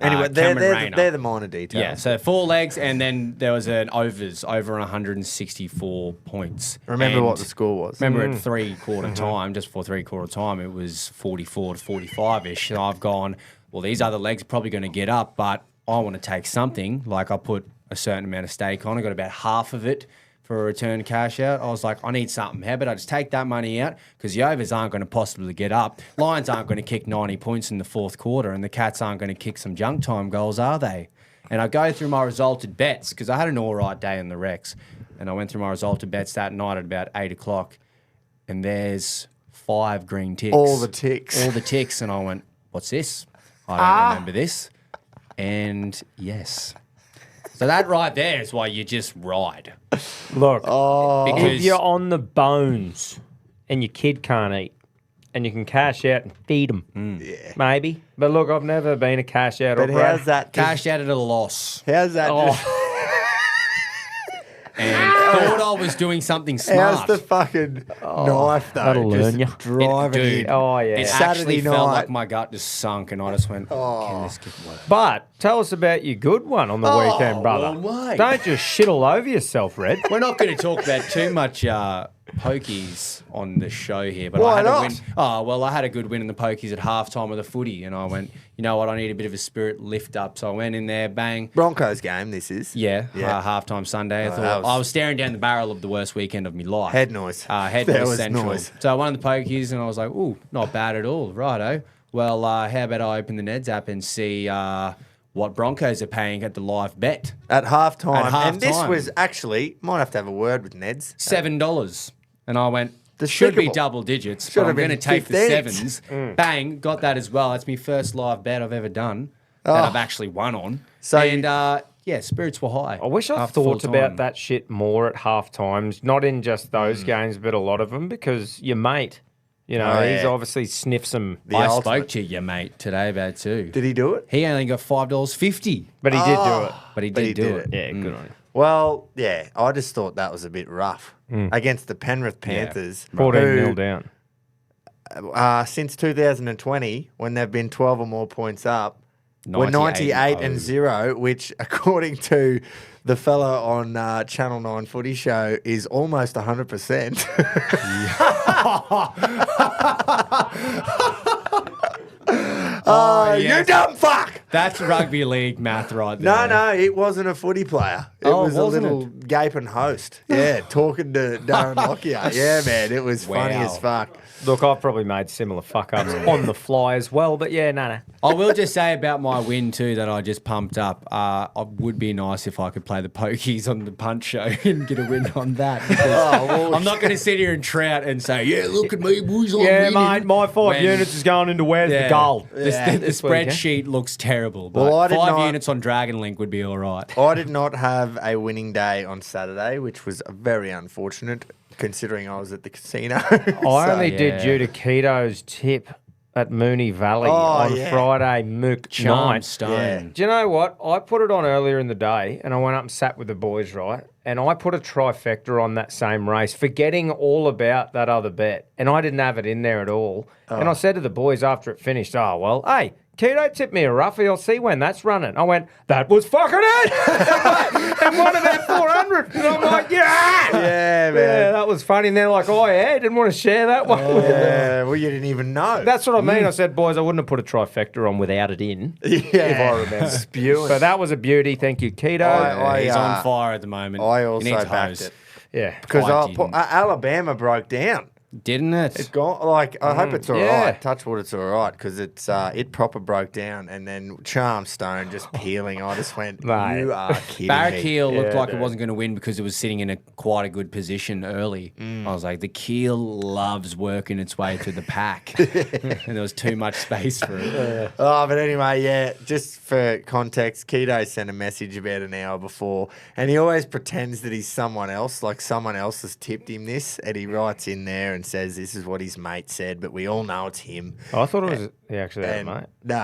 Anyway, Cameron Rayner. they're the minor details. Yeah, so 4 legs, and then there was an overs over 164 points. Remember And what the score was. Remember at 3/4 time, just before 3/4 time, it was 44 to 45-ish. And I've gone, well, these other legs are probably going to get up, but I want to take something. Like I put a certain amount of stake on. I got about half of it for a return cash out. I was like, I need something. How about I just take that money out? Because the overs aren't going to possibly get up. Lions aren't going to kick 90 points in the fourth quarter, and the Cats aren't going to kick some junk time goals, are they? And I go through my resulted bets because I had an all right day in the Rex. And I went through my resulted bets that night at about 8 o'clock, and there's 5 green ticks. All the ticks. All the ticks. And I went, what's this? I don't remember this. And yes. So that right there is why you just ride. Look, Because if you're on the bones and your kid can't eat and you can cash out and feed them, maybe. But look, I've never been a cash out But operator. how's that? cashed out at a loss. How's that? And thought I was doing something smart. How's the fucking knife though? that'll Just learn ya. driving Dude, in. Oh, yeah. It Saturday actually felt night. like my gut just sunk, and I just went, can this get worse? But tell us about your good one on the weekend, brother. well, mate. Don't just shit all over yourself, Red. We're not going to talk about too much pokies on the show here, but Why I had not? a win. Oh, well, I had a good win in the pokies at halftime of the footy, and I went, you know what, I need a bit of a spirit lift up. So I went in there, bang. Broncos game. This is Halftime Sunday. I thought I was staring down the barrel of the worst weekend of my life. head noise. Head There noise was central. noise. So I won the pokies, and I was like, ooh, not bad at all. Righto. Well, how about I open the Neds app and see what Broncos are paying at the live bet? At halftime. At And this halftime. was actually, might have to have a word with Neds. $7. And I went, should be Despicable. double digits, Should but I'm have going to been take the 15s. sevens. Bang, got that as well. That's my first live bet I've ever done that I've actually won on. So and yeah, spirits were high. I wish I after thought full about time. that shit more at half times, not in just those games, but a lot of them, because your mate, you know, Oh, he's yeah. obviously sniffed some, I ultimate. spoke to your mate today about it too. Did he do it? He only got $5.50, but he did do it. but he But did he do did it. it. Yeah, good on him. Well, yeah, I just thought that was a bit rough against the Penrith Panthers. 14-0 down. Since 2020, when they've been 12 or more points up, we're 98 98 and 0, which, according to the fella on Channel 9 Footy Show, is almost 100%. Oh, yes. you dumb fuck! That's rugby league math right No, there. no, it wasn't a footy player. It Oh, was a wasn't little gaping host. Yeah, talking to Darren Lockyer. Yeah, man, it was funny Wow. as fuck. Look, I've probably made similar fuck-ups on the fly as well, but yeah, no. I will just say about my win too that I just pumped up. It would be nice if I could play the pokies on the punch show and get a win on that. Because I'm not going to sit here and trout and say, "Yeah, look at me, boys, I'm Yeah, winning." mate, my 5 When- units is going into where's the goal. The This weekend. spreadsheet looks terrible. But Well, I did 5 not- units on Dragon Link would be all right. I did not have a winning day on Saturday, which was very unfortunate considering I was at the casino. I only did yeah. due to Keto's tip at Mooney Valley Oh, on yeah. Friday mook Charm night. Stone. Yeah. Do you know what? I put it on earlier in the day and I went up and sat with the boys, right? And I put a trifecta on that same race, forgetting all about that other bet. And I didn't have it in there at all. And I said to the boys after it finished, oh, well, hey, Keto tipped me a roughie. I'll see when that's running. I went, that was fucking it. And won about 400. And I'm like, yeah. yeah, man. Yeah, that was funny. And they're like, oh, yeah, didn't want to share that one. Yeah, well, you didn't even know. That's what I mean. I said, boys, I wouldn't have put a trifecta on without it in. yeah. If I remember. Spewing. So that was a beauty. Thank you, Keto. He's I, on fire at the moment. I He also needs backed hose. it. Yeah. Because I didn't. Alabama broke down. Didn't it? It's gone. Like, I hope it's all right. Yeah. Touch wood, it's all right because it proper broke down, and then Charm Stone just peeling. I just went, Mate. you are kidding Barrack me. Heel looked Yeah, like dude. it wasn't going to win because it was sitting in quite a good position early. I was like, the keel loves working its way through the pack, and there was too much space for it. Oh, but anyway, yeah. Just for context, Keto sent a message about an hour before, and he always pretends that he's someone else, like someone else has tipped him this, and he writes in there and says this is what his mate said, but we all know it's him. I thought it was he actually had And it, mate. no,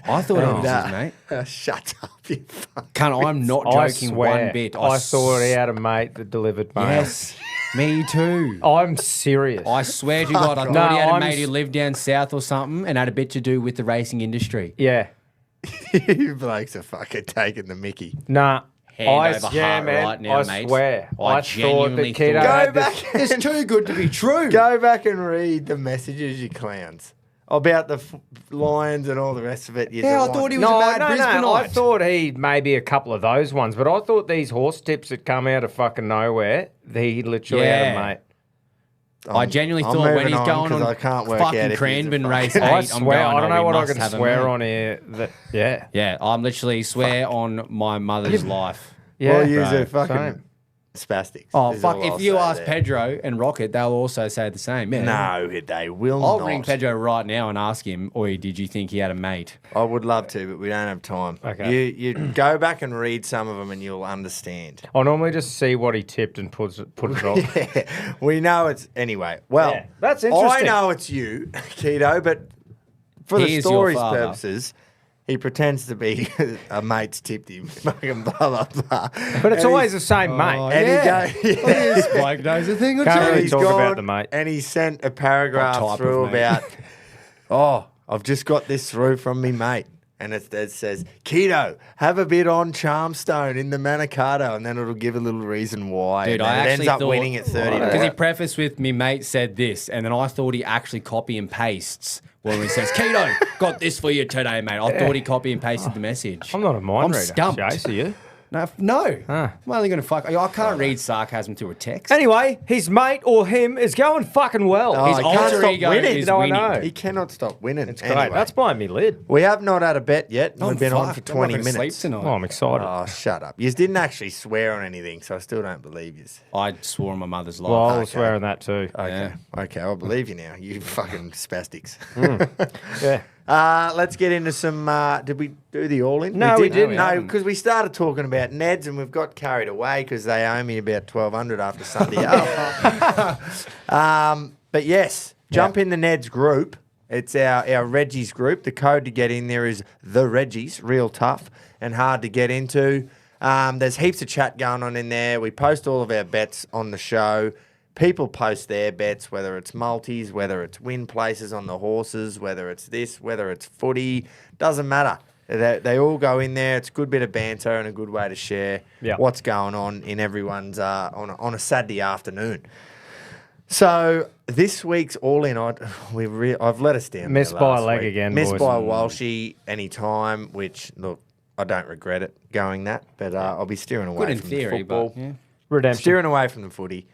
I thought it was his mate. Shut up, you fuck. Cunt, I'm not I joking swear, one bit. I thought he had a mate that delivered mail. Yes, me too. I'm serious. I swear to God, I thought No, he had a I'm mate who lived down south or something and had a bit to do with the racing industry. Yeah. You blokes are fucking taking the mickey. Nah. Hand over heart man, right now, I mate. swear. I I thought that genuinely Keto thought- had Go this. back. It's too good to be true. Go back and read the messages, you clowns. about the Lions and all the rest of it. Yeah, I thought he was a mad Brisbaneite. I thought he maybe a couple of those ones, but I thought these horse tips that come out of fucking nowhere, he literally had a mate. I genuinely thought when he's going on I can't work out fucking if Cranbourne he's a race 8, I I'm swear, going, I don't know what I must can have a swear mate. on here. Yeah, I'm literally swear on my mother's life. Yeah, Well, use bro, a fucking same. spastics. Oh, is fuck. all I'll If you say ask there. Pedro and Rocket, they'll also say the same. Yeah. No, they will I'll not. ring Pedro right now and ask him, Oi, did you think he had a mate? I would love to, but we don't have time. Okay. You go back and read some of them and you'll understand. I normally just see what he tipped and put it on. Yeah, we know it's... Anyway, well, Yeah, that's interesting. I know it's you, Keto, but for He the is your story's father. purposes, he pretends to be a mate's tipped him. Fucking blah, blah, blah. But it's always the same mate. And he goes... This bloke knows a thing or Can't two. really he's talk gone about the mate. And he sent a paragraph What type through of mate? about, I've just got this through from me mate. And it says, Keto, have a bit on Charmstone in the Manicato. And then it'll give a little reason why. Dude, and I then it actually ends up thought, winning at 30 because he prefaced with me mate said this, and then I thought he actually copy and pastes when he says, Keto, got this for you today, mate. I thought he copy and pasted the message. I'm not a mind I'm reader. stumped. Jace, are you? No. I'm only going to fuck. I can't read sarcasm through a text. Anyway, his mate or him is going fucking well. Oh, His he can't alter stop ego winning. is No, I winning. know. He cannot stop winning. It's great. Anyway, That's behind me lid. we have not had a bet yet. I'm We've been on for fucked. 20 I'm not gonna minutes. sleep tonight. Oh, I'm excited. Oh, shut up. You didn't actually swear on anything, so I still don't believe you. I swore on my mother's life. well, I was swearing that too. Okay. Okay, I believe you now. You fucking spastics. Yeah. Let's get into some. Did we do the all in? No, we didn't. No, because we started talking about Neds and we've got carried away because they owe me about 1,200 after Sunday. But yes, jump in the Neds group. It's our Reggies group. The code to get in there is the Reggies. Real tough and hard to get into. There's heaps of chat going on in there. We post all of our bets on the show. People post their bets, whether it's multis, whether it's win places on the horses, whether it's this, whether it's footy. Doesn't matter. They all go in there. It's a good bit of banter and a good way to share what's going on in everyone's on a Saturday afternoon. So this week's all in, I've let us down. Missed there by last a leg week. again, Missed boys. by anytime. Anytime. Which look, I don't regret it going that, but I'll be steering away Good in from theory, the football. but yeah. Redemption. Steering away from the footy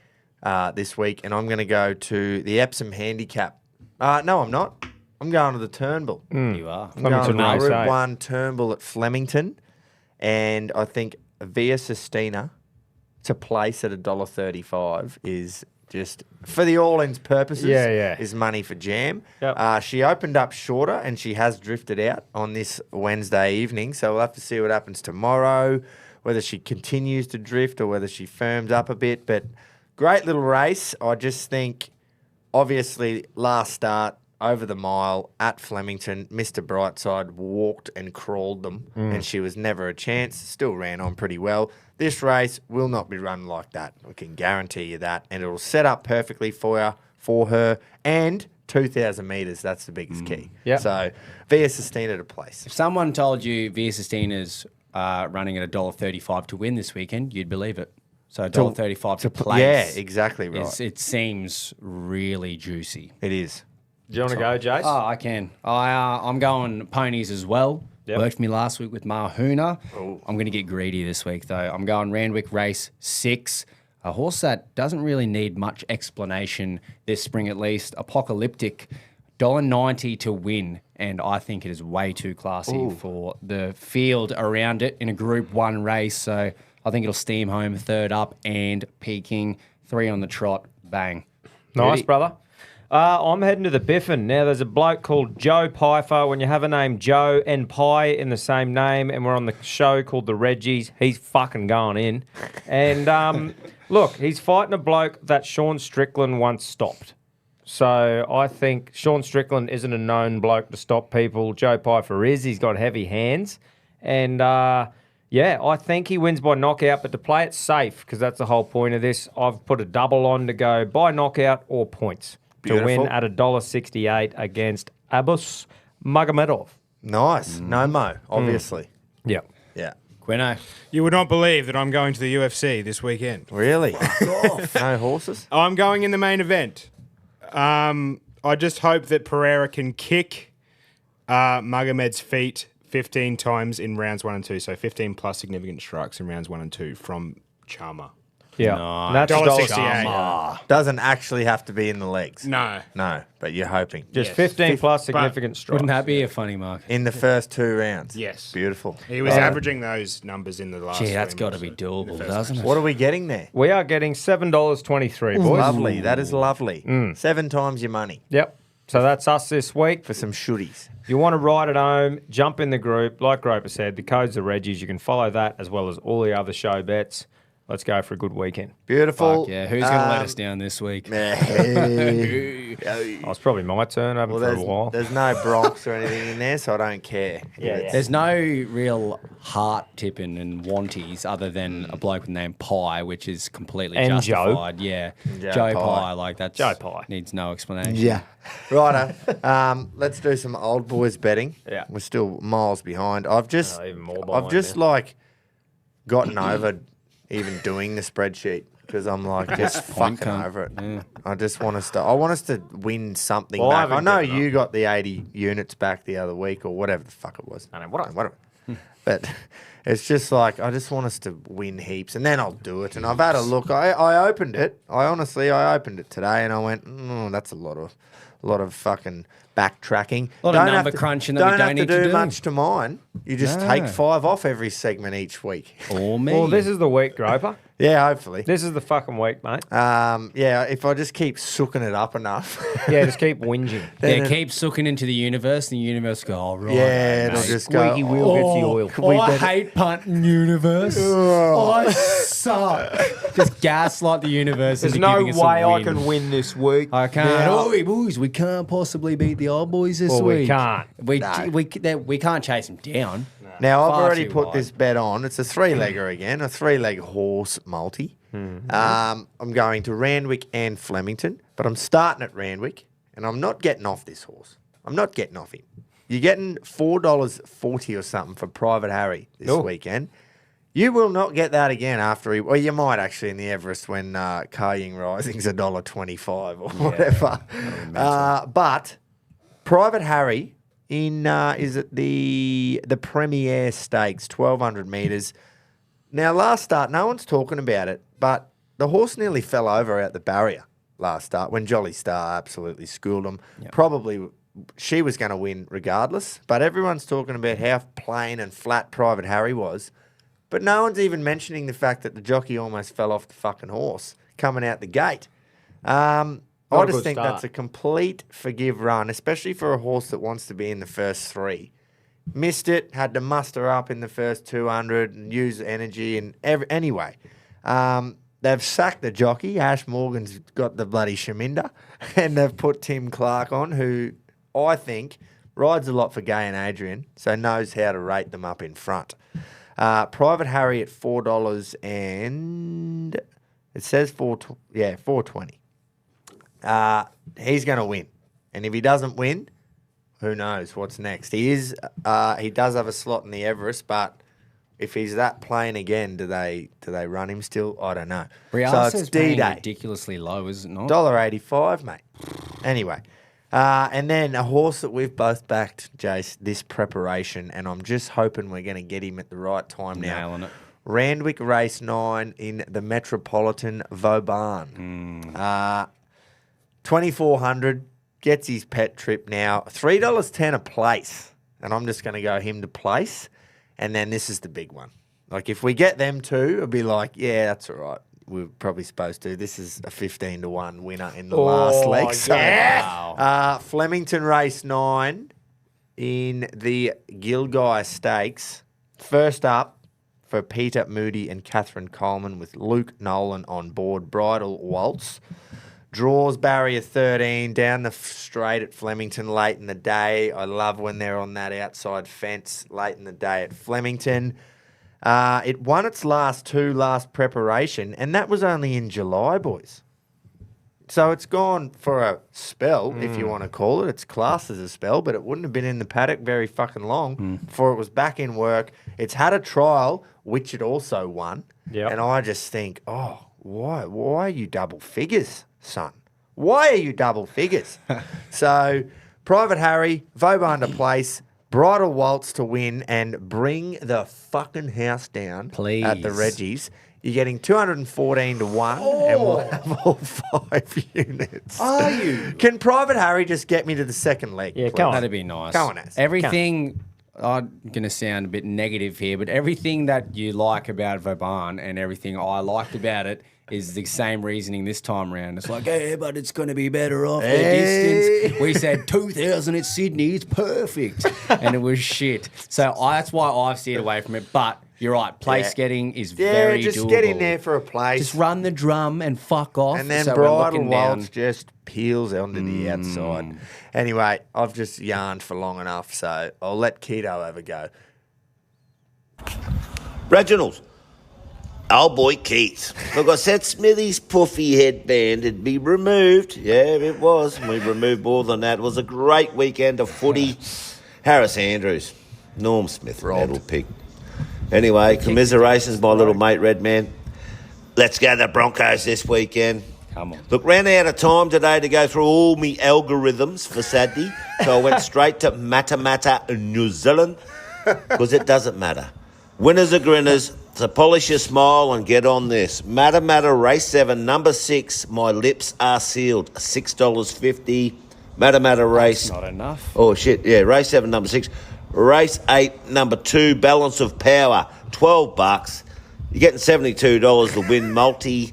this week, and I'm going to go to the Epsom Handicap. No, I'm not. I'm going to the Turnbull. You are. I'm going to Flemington race, Route eh? 1 Turnbull at Flemington, and I think Via Sistina to place at $1.35 is just, for the all-ins purposes, is money for jam. Yep. She opened up shorter, and she has drifted out on this Wednesday evening, so we'll have to see what happens tomorrow, whether she continues to drift or whether she firms up a bit, but great little race. I just think, obviously, last start, over the mile at Flemington, Mr. Brightside walked and crawled them, and she was never a chance. Still ran on pretty well. This race will not be run like that. I can guarantee you that. And it'll set up perfectly for her. And 2,000 metres, that's the biggest key. Yep. So, Via Sistina to place. If someone told you Via Sistina's running at $1.35 to win this weekend, you'd believe it. So $1.35 to place. Yeah, exactly right. It seems really juicy. It is. Do you want to go, Jace? Oh, I can. I'm going ponies as well. Yep. Worked for me last week with Mahuna. I'm going to get greedy this week, though. I'm going Randwick Race 6. A horse that doesn't really need much explanation this spring, at least. Apocalyptic. $1.90 to win. And I think it is way too classy for the field around it in a Group 1 race. So I think it'll steam home third up and peaking. 3 on the trot. Bang. Nice, Beauty. brother. I'm heading to the Biffin. Now, there's a bloke called Joe Pfeiffer. When you have a name Joe and Pie in the same name, and we're on the show called the Reggies, he's fucking going in. And look, he's fighting a bloke that Sean Strickland once stopped. So I think Sean Strickland isn't a known bloke to stop people. Joe Pfeiffer is. He's got heavy hands. And yeah, I think he wins by knockout, but to play it safe, because that's the whole point of this, I've put a double on to go by knockout or points. Beautiful. To win at $1.68 against Abbas Magomedov. Nice. No mo, obviously. Yeah. Yeah. Quino. You would not believe that I'm going to the UFC this weekend. Really? No horses? I'm going in the main event. I I just hope that Pereira can kick Magomed's feet 15 times in rounds 1 and 2. So 15 plus significant strikes in rounds 1 and 2 from Chama. Yeah. Nice. That's $1.68. Doesn't actually have to be in the legs. No. No, but you're hoping. Just Yes. 15 plus significant strikes. Wouldn't that be a funny mark? In the first 2 rounds. Yes. Beautiful. He was averaging those numbers in the last. Gee, that's 3 got to months, be so doable, the first doesn't it? What are we getting there? We are getting $7.23, boys. Lovely. That is lovely. 7 times your money Yep. So that's us this week. for some shooties. If you want to ride at home, jump in the group. Like Groper said, the code's the Reggies. You can follow that as well as all the other show bets. Let's go for a good weekend. Beautiful. Fuck yeah, who's going to let us down this week? Oh, it's probably my turn. I haven't for a while. There's no Bronx or anything in there, so I don't care. Yeah. There's no real heart tipping and wanties other than a bloke named Pie, which is completely And justified. Yeah, Joe Joe Pye. Pye, like that's Joe Pye. needs no explanation. Yeah. Righto. Let's do some old boys betting. Yeah. We're still miles behind. I've just, even more I've behind just now. like gotten over even doing the spreadsheet because I'm like just Point fucking cunt. over it. Yeah. I just want us to. I want us to win something Well, I back. I haven't know given you got the 80 units back the other week or whatever the fuck it was. I know, whatever. But it's just like I just want us to win heaps, and then I'll do it. And I've had a look. I opened it. I opened it today, and I went, that's a lot of fucking backtracking. A lot of number crunching that we don't have need to to do do. much to mine. You just No. take 5 off every segment each week. Or me. Well, this is the week, Groper. Yeah, hopefully. This is the fucking week, mate. Yeah, if I just keep sooking it up enough. Yeah, just keep whinging. yeah, keep sucking into the universe, and the universe go, oh, right. Yeah, it'll mate. just go. Squeaky wheel gets the oil. we I better- hate punting universe. I suck. Just gaslight the universe. There's into no giving us a way I win. can win this week. I can't. Now- Oh, boys, we can't possibly beat the old boys this Well, week. we can't. We can't chase them down. Now, I've Far already too put wide. this bet on. It's a 3-legger again, a 3-leg horse multi. I'm going to Randwick and Flemington, but I'm starting at Randwick, and I'm not getting off this horse. I'm not getting off him. You're getting $4.40 or something for Private Harry this Oh. weekend. You will not get that again after he. Well, you might actually in the Everest when Kaying Rising's $1.25 or whatever. But Private Harry in is it the Premier Stakes, 1,200 metres. Now, last start, no one's talking about it, but the horse nearly fell over out the barrier last start when Jolly Star absolutely schooled him. Probably she was going to win regardless, but everyone's talking about how plain and flat Private Harry was. But no one's even mentioning the fact that the jockey almost fell off the fucking horse coming out the gate. I a just good think start. that's a complete forgive run, especially for a horse that wants to be in the first 3. Missed it, had to muster up in the first 200 and use energy. And anyway, they've sacked the jockey. Ash Morgan's got the bloody Shaminda. And they've put Tim Clark on, who I think rides a lot for Gay and Adrian, so knows how to rate them up in front. Private Harry at $4 and it says $4.20. He's going to win, and if he doesn't win, who knows what's next? He does have a slot in the Everest, but if he's that plain again, do they run him still? I don't know. Riasa's so it's paying D-Day. ridiculously low, is it not? $1.85, mate. Anyway, and then a horse that we've both backed, Jace, this preparation, and I'm just hoping we're going to get him at the right time now. Nailing it. Randwick Race 9 in the Metropolitan Vauban. 2,400, gets his pet trip now. $3.10 a place, and I'm just going to go him to place, and then this is the big one. Like, if we get them two, it'll be like, yeah, that's all right. We're probably supposed to. This is a 15-1 winner in the last leg. So, Flemington Race 9 in the Gilgai Stakes. First up for Peter Moody and Catherine Coleman with Luke Nolan on board. Bridal Waltz. Draws barrier 13 down the straight at Flemington late in the day. I love when they're on that outside fence late in the day at Flemington. It won its last preparation, and that was only in July, boys. So it's gone for a spell, if you want to call it. It's classed as a spell, but it wouldn't have been in the paddock very fucking long before it was back in work. It's had a trial, which it also won. Yep. And I just think, why are you double figures, son? Why are you double figures? So, Private Harry, Vauban to place, Bridal Waltz to win, and bring the fucking house down Please. at the Reggies. You're getting 214 to 1, and we'll have all 5 units. Are you? Can Private Harry just get me to the second leg? Yeah, please? come on. That'd be nice. Go on, Az. Everything, I'm going to sound a bit negative here, but everything that you like about Vauban and everything I liked about it is the same reasoning this time around. It's like, hey, but it's going to be better off the distance. We said 2,000 at Sydney, it's perfect. And it was shit. So that's why I've steered away from it. But you're right, place getting is very just doable. get in there for a place. Just run the drum and fuck off. And then so we're Bridal looking down. Waltz just peels onto the outside. Anyway, I've just yarned for long enough, so I'll let Keto have a go. Reginald. Oh boy, Keith. Look, I said Smithy's puffy headband would be removed. Yeah, it was. We removed more than that. It was a great weekend of footy. Harris Andrews, Norm Smith, medal pick. Anyway, commiserations, my little mate Redman. Let's go the Broncos this weekend. Come on. Look, ran out of time today to go through all me algorithms for Saturday, so I went straight to Matamata, New Zealand, because it doesn't matter. Winners are grinners, so polish your smile and get on this. Matamata Race 7, number 6, my lips are sealed, $6.50. Matamata Race. Not enough. Oh, shit, yeah, Race 7, number 6. Race 8, number 2, Balance of Power, $12. You're getting $72 to win multi.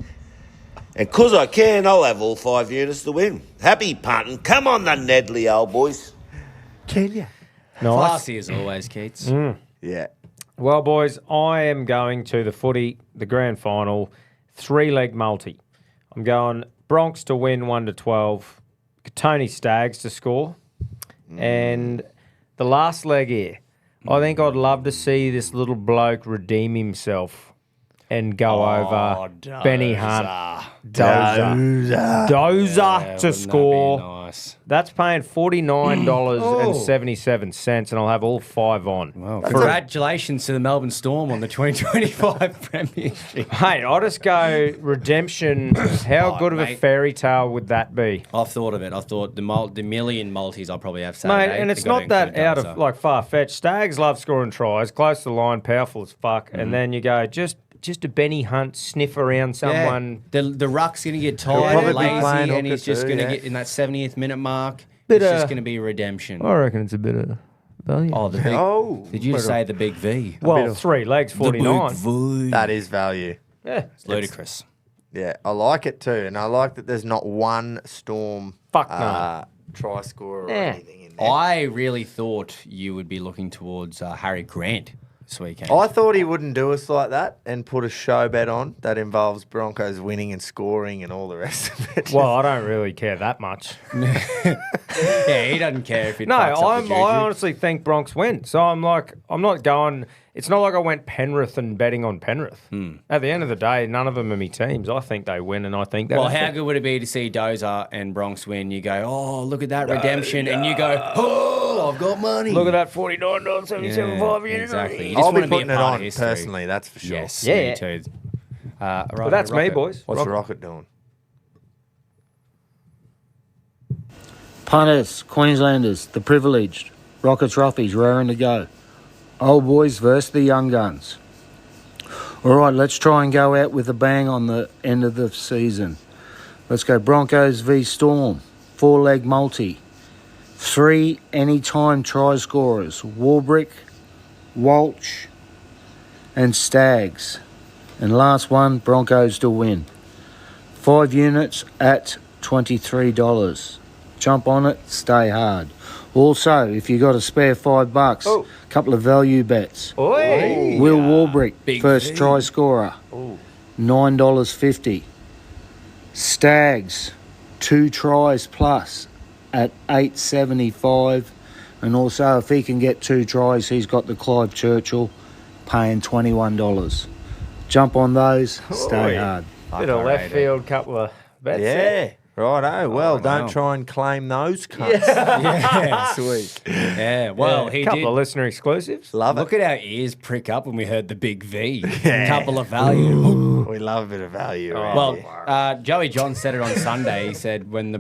And 'cause I can, I'll have all 5 units to win. Happy punting. Come on, the Nedley old boys. Can you? Nice. Classy as always, Keats. Yeah. Well, boys, I am going to the footy, the grand final, 3-leg multi. I'm going Bronx to win 1-12, Tony Staggs to score, and the last leg here. I think I'd love to see this little bloke redeem himself and go over Benny Hunt. Dozer to score. Nice. That's paying $49.77, and I'll have all 5 on. Well, congratulations to the Melbourne Storm on the 2025 Premiership. Hey, I'll just go redemption. How good of a mate. fairy tale would that be? I've thought of it. I thought the million multis I'll probably have Saturday. Mate, and it's They've got not to that include out Dozer. of like far-fetched. Stags love scoring tries, close to the line, powerful as fuck, and then you go, just a Benny Hunt sniff around someone. Yeah. The ruck's going to get He'll tired probably and be playing lazy, and hooker he's just too, going to yeah. get in that 70th minute mark. Bit it's of- just going to be redemption. I reckon it's a bit of value. Oh, the big. Oh. Did you just say the big V? well, 3 legs, 49. V. That is value. Yeah, It's ludicrous. Yeah, I like it too. And I like that there's not one Storm Fuck no. try scorer or Yeah. anything in there. I really thought you would be looking towards Harry Grant this weekend. I thought he wouldn't do us like that and put a show bet on that involves Broncos winning and scoring and all the rest of it. Well, I don't really care that much. Yeah, he doesn't care if it No, fucks up the juju. I honestly think Bronx win. So I'm not going. It's not like I went Penrith and betting on Penrith. At the end of the day, none of them are me teams. I think they win, and I think they. Well, how good would it be to see Dozer and Bronx win? You go, oh, look at that redemption, and you go, oh, I've got money. Look at that $49.77 5 units. Exactly. You just I'll be want to be putting a it part on of history. personally, that's for sure. Yes, Yeah. me too. Right, Well, that's me, Rocket. boys. What's Rocket doing? Punters, Queenslanders, the privileged, Rockets roughies, raring to go. Old boys versus the young guns. All right, let's try and go out with a bang on the end of the season. Let's go Broncos v Storm, 4-leg multi. 3 anytime try scorers, Warbrick, Walsh and Staggs. And last one, Broncos to win. 5 units at $23. Jump on it, stay hard. Also, if you got a spare $5, a couple of value bets. Oi. Will Warbrick, Big first V. try scorer, $9.50. Stags, 2 tries plus at $8.75. And also, if he can get 2 tries, he's got the Clive Churchill paying $21. Jump on those, stay Oi. hard. Bit of left field, couple of bets there. Yeah. Righto. Well, wow. don't try and claim those cunts. Yeah. Sweet. Yeah, well, he a couple did. of listener exclusives. Love Look it. at our ears prick up when we heard the big V. A couple of value. We love a bit of value. around Well, here. Joey John said it on Sunday. He said when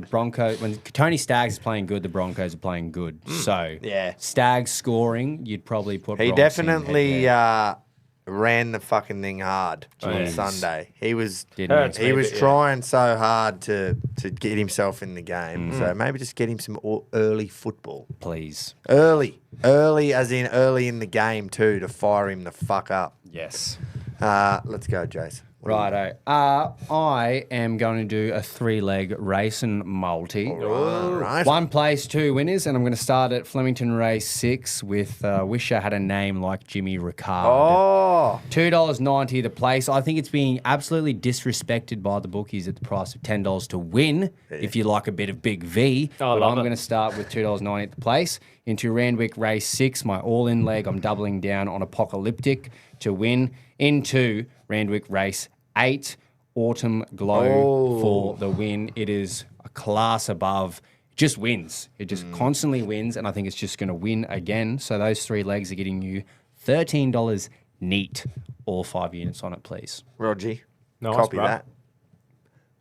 Tony Staggs is playing good, the Broncos are playing good. So Yeah. Staggs scoring, you'd probably put. He Bronx in definitely head-to-head. ran the fucking thing hard on Jeez. Sunday. He was Didn't he was trying so hard to get himself in the game. So maybe just get him some early football. please. Early as in early in the game too, to fire him the fuck up. Yes. Let's go, Jace. Righto. I am going to do a 3-leg race and multi. Right. One place, 2 winners, and I'm going to start at Flemington Race 6 with Wish I Had a Name Like Jimmy Ricard. Oh, $2.90 the place. I think it's being absolutely disrespected by the bookies at the price of $10 to win if you like a bit of big V. But I'm going to start with $2.90 at the place. Into Randwick Race 6, my all-in leg, I'm doubling down on Apocalyptic to win. Into Randwick Race 8, Autumn Glow for the win. It is a class above. It just wins. It just constantly wins, and I think it's just going to win again. So those 3 legs are getting you $13 neat. All 5 units on it, please. Rogie. Nice, Copy bro. that.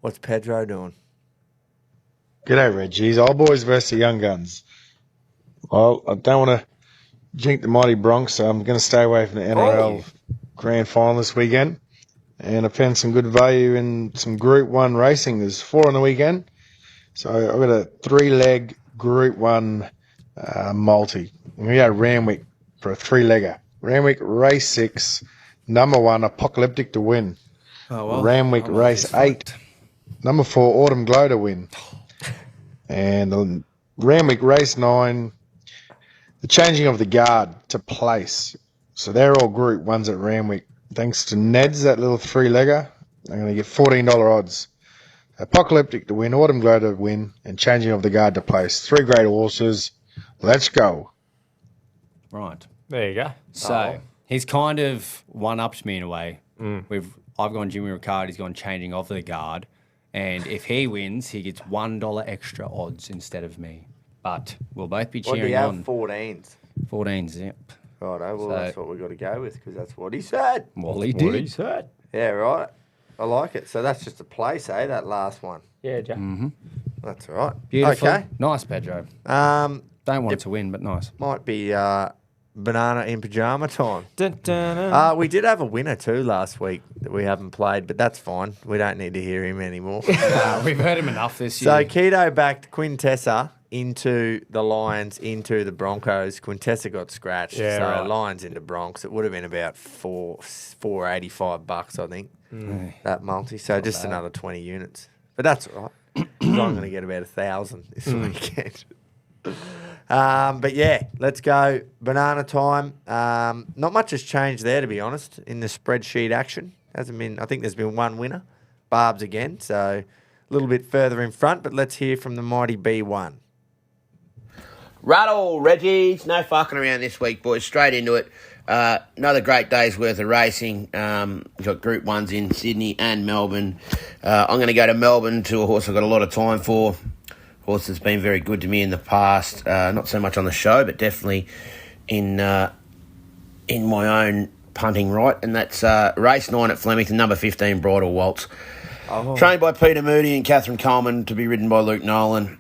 What's Pedro doing? G'day, Reggies. Old boys versus the young guns. Well, I don't want to jinx the mighty Bronx, so I'm going to stay away from the NRL Grand Final this weekend. And I found some good value in some Group 1 racing. There's 4 on the weekend. So I've got a 3-leg Group 1 multi. I'm going to go Randwick for a 3-legger. Randwick Race 6, number 1, Apocalyptic to win. Randwick Race 8, number 4, Autumn Glow to win. And Randwick Race 9, the changing of the guard to place. So they're all Group 1s at Randwick. Thanks to Neds, that little 3-legger, I'm going to get $14 odds. Apocalyptic to win, Autumn Glow to win, and changing of the guard to place. 3 great horses. Let's go. Right. There you go. So he's kind of one-upped me in a way. I've gone Jimmy Ricard, he's gone changing of the guard. And if he wins, he gets $1 extra odds instead of me. But we'll both be What do cheering you have? on. 14s. 14s, yep. Righto, well, So- that's what we've got to go with because that's what he said. Well, he What he did. said. Yeah, right. I like it. So that's just a place, eh? That last one. Yeah, Jack. That's all right. Beautiful. Okay. Nice, Pedro. Um, Don't want it to win, but nice. might be banana in pajama time. Dun, dun, dun. We did have a winner too last week that we haven't played, but that's fine. We don't need to hear him anymore. We've heard him enough this So year. Keto backed Quintessa into the Lions, into the Broncos. Quintessa got scratched. Yeah, so right. Lions into Bronx. It would have been about $485, I think, that multi. So just another 20 units. But that's all right. 'Cause I'm going to get about 1,000 this weekend. But yeah, let's go. Banana time. Not much has changed there, to be honest, in the spreadsheet action. Hasn't been. I think there's been one winner, Barb's again. So a little bit further in front. But let's hear from the mighty B1. Rattle, Reggies. No fucking around this week, boys. Straight into it. Another great day's worth of racing. We've got Group 1s in Sydney and Melbourne. I'm going to go to Melbourne to a horse I've got a lot of time for. Horse that's been very good to me in the past. Not so much on the show, but definitely in my own punting right. And that's race 9 at Flemington, number 15, Bridal Waltz. Trained by Peter Moody and Catherine Coleman to be ridden by Luke Nolan.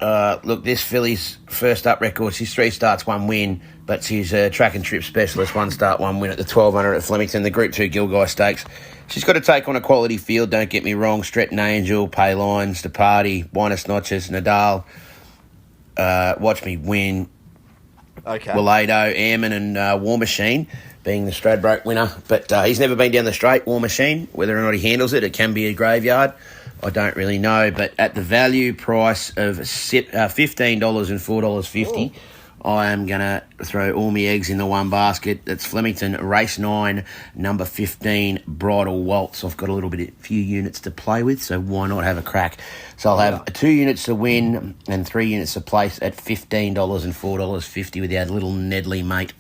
Look, this filly's first up record, she's 3 starts, 1 win, but she's a track and trip specialist, 1 start, 1 win at the 1200 at Flemington, the Group 2 Gilgai Stakes. She's got to take on a quality field, don't get me wrong. Stretton Angel, Pay Lines, The Party, Winus Notches, Nadal, Watch Me Win, Okay. Walado, Airman and War Machine being the Stradbroke winner. But he's never been down the straight, War Machine. Whether or not he handles it, it can be a graveyard. I don't really know. But at the value price of $15 and $4.50, I am going to throw all my eggs in the one basket. That's Flemington Race 9, number 15, Bridal Waltz. I've got a few units to play with, so why not have a crack? So I'll have 2 units to win and 3 units to place at $15 and $4.50 with our little Nedley mate.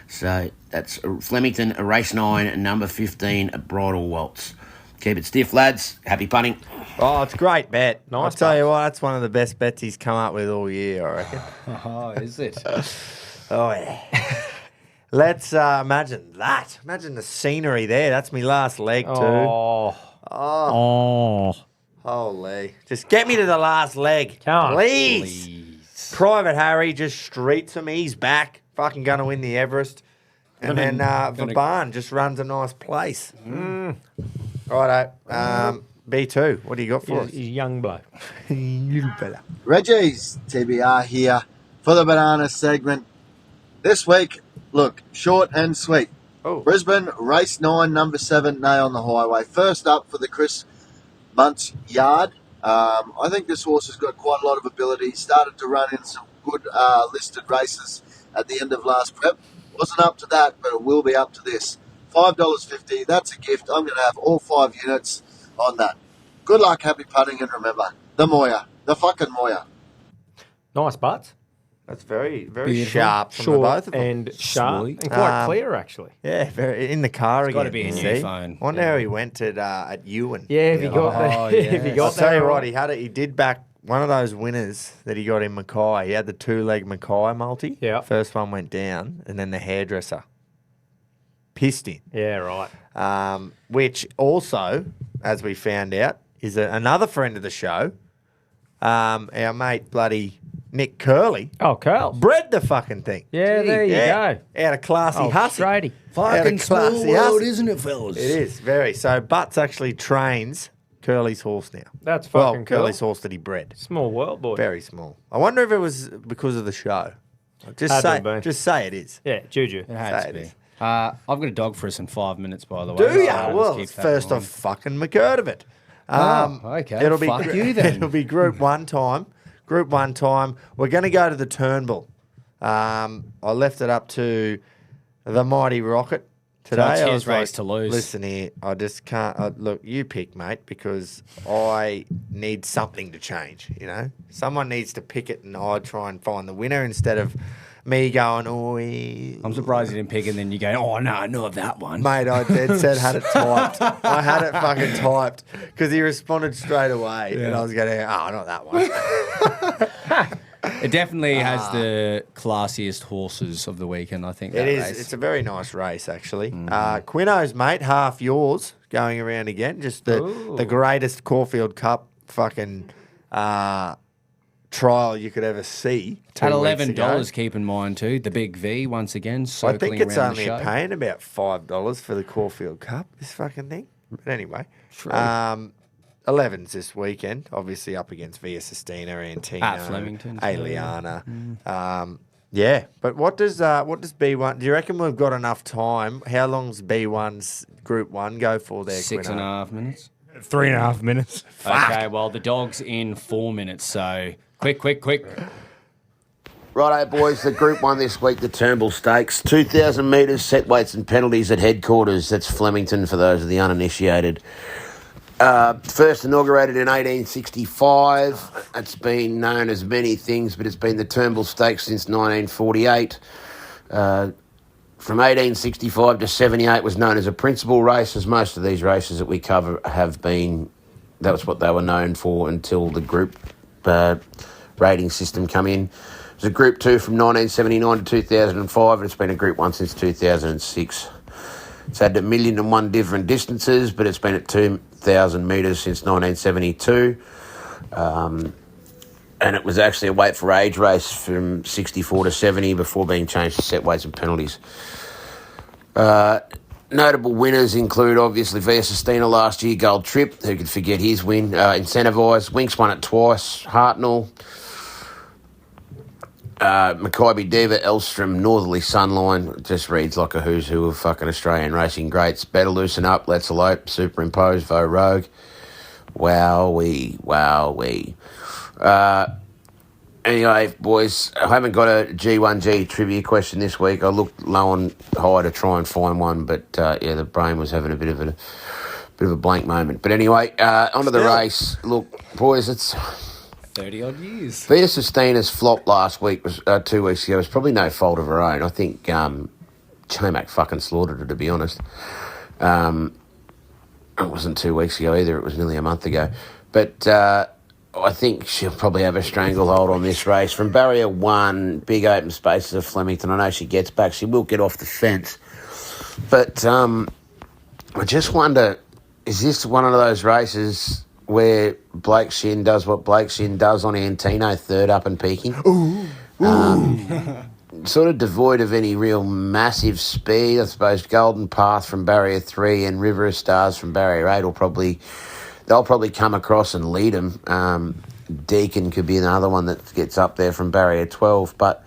So that's Flemington Race 9, number 15, Bridal Waltz. Keep it stiff, lads. Happy punting. Oh, it's a great bet. Nice I'll tell you what, that's one of the best bets he's come up with all year, I reckon. Oh, is it? Oh, yeah. Let's imagine that. Imagine the scenery there. That's my last leg, too. Oh. Holy. Just get me to the last leg. Come on. Please. Private Harry just streets him. He's back. Fucking going to win the Everest. And then Vauban just runs a nice place. Righto. B2, what do you got for us? He's a young bloke. Little fella. Reggies, TBR here for the banana segment. This week, look, short and sweet. Oh. Brisbane, race 9, number 7, Nay on the Highway. First up for the Chris Muntz yard. I think this horse has got quite a lot of ability. Started to run in some good listed races at the end of last prep. Wasn't up to that, but it will be up to this. $5.50, that's a gift. I'm going to have all 5 units on that. Good luck, happy putting, and remember, the Moya, the fucking Moya. Nice butts. That's very, very Beautiful. sharp from the Short both of them. and sharp. Sweet. And quite clear, actually. Yeah, very in the car again. gotta be a you new see. phone. Wonder Yeah. how he went at Ewan. Yeah, if he got Oh, there. yeah. If he I'll got tell there. you what, right. he had it. He did back one of those winners that he got in Mackay. He had the 2-leg Mackay multi. Yeah. First one went down, and then the hairdresser pissed in. Yeah, right. Which also, as we found out, is another friend of the show. Our mate, bloody Nick Curley, Oh, Carl. bred the fucking thing. Yeah, there you go. Out of classy Oh, hussy. straighty. Fucking small classy world, hussy. isn't it, fellas? It is, very. So Butts actually trains Curly's horse now. That's Well, fucking cool. Curly's horse that he bred. Small world, boy. Very small. I wonder if it was because of the show. Had to have been. Just say it is. Yeah, Juju. It had Say to it be. is. I've got a dog for us in 5 minutes, by the way. Do so ya? let's Well, keep it's that first going. I've fucking McCurd of it. Okay. It'll be Fuck you then. It'll be Group 1 time. Group 1 time. We're going to go to the Turnbull. I left it up to the Mighty Rocket today. So it's I his was race to lose. Listen here, I just can't. Look, you pick, mate, because I need something to change. You know, someone needs to pick it, and I try and find the winner instead of me going, I'm surprised you didn't pick it, and then you go, oh, no, not that one. Mate, I dead said had it typed. I had it fucking typed because he responded straight away, and I was going, oh, not that one. It definitely has the classiest horses of the weekend, I think. It that is. race. It's a very nice race, actually. Quino's, mate, half yours going around again. Just the greatest Caulfield Cup fucking trial you could ever see. At 2 weeks $11, ago. keep in mind too. The big V once again. I Circling think it's around only the show. paying about $5 for the Caulfield Cup. This fucking thing. But anyway, 11's this weekend. Obviously up against Via Sistina, Antino, At Flemington, Aliana. Yeah, but what does B1? Do you reckon we've got enough time? How long's B1's Group 1 go for there? 6.5 minutes. 3.5 minutes. Okay, well the dog's in 4 minutes, so quick. Righto, boys, the Group 1 this week, the Turnbull Stakes. 2,000 metres, set weights and penalties at headquarters. That's Flemington for those of the uninitiated. First inaugurated in 1865. It's been known as many things, but it's been the Turnbull Stakes since 1948. From 1865 to 78 was known as a principal race, as most of these races that we cover have been. That was what they were known for until the group rating system come in. It was a Group 2 from 1979 to 2005, and it's been a Group 1 since 2006. It's had 1,000,001 different distances, but it's been at 2,000 metres since 1972. And it was actually a weight for age race from 64 to 70 before being changed to set weights and penalties. Notable winners include, obviously, Via Sistina last year, Gold Trip, who could forget his win. Incentivised, Winks won it twice, Hartnell, Mackay Diva, Elstrom, Northerly Sunline. Just reads like a who's who of fucking Australian racing greats. Better Loosen Up, Let's Elope, Superimpose, Vo Rogue. Wowee. Anyway, boys, I haven't got a G1G trivia question this week. I looked low on high to try and find one, but the brain was having a bit of a blank moment. But anyway, onto the race. Look, boys, it's 30-odd years. Via Sistina's flop last week was 2 weeks ago. It was probably no fault of her own. I think, J-Mac fucking slaughtered her, to be honest. But, look, boys, it's 30-odd years. Via Sistina's flop last week was 2 weeks ago. It was probably no fault of her own. I think, J-Mac fucking slaughtered her, to be honest. 2 weeks ago. It was probably no fault of her own. I think, J-Mac fucking slaughtered her, to be honest. it wasn't 2 weeks ago either. It was nearly a month ago. But I think she'll probably have a stranglehold on this race. From barrier 1, big open spaces of Flemington, I know she gets back. She will get off the fence. But I just wonder, is this one of those races where Blake Shin does what Blake Shin does on Antino, third up and peaking? Sort of devoid of any real massive speed. I suppose Golden Path from barrier 3 and River of Stars from barrier 8 they'll probably come across and lead them. Deacon could be another one that gets up there from barrier 12. But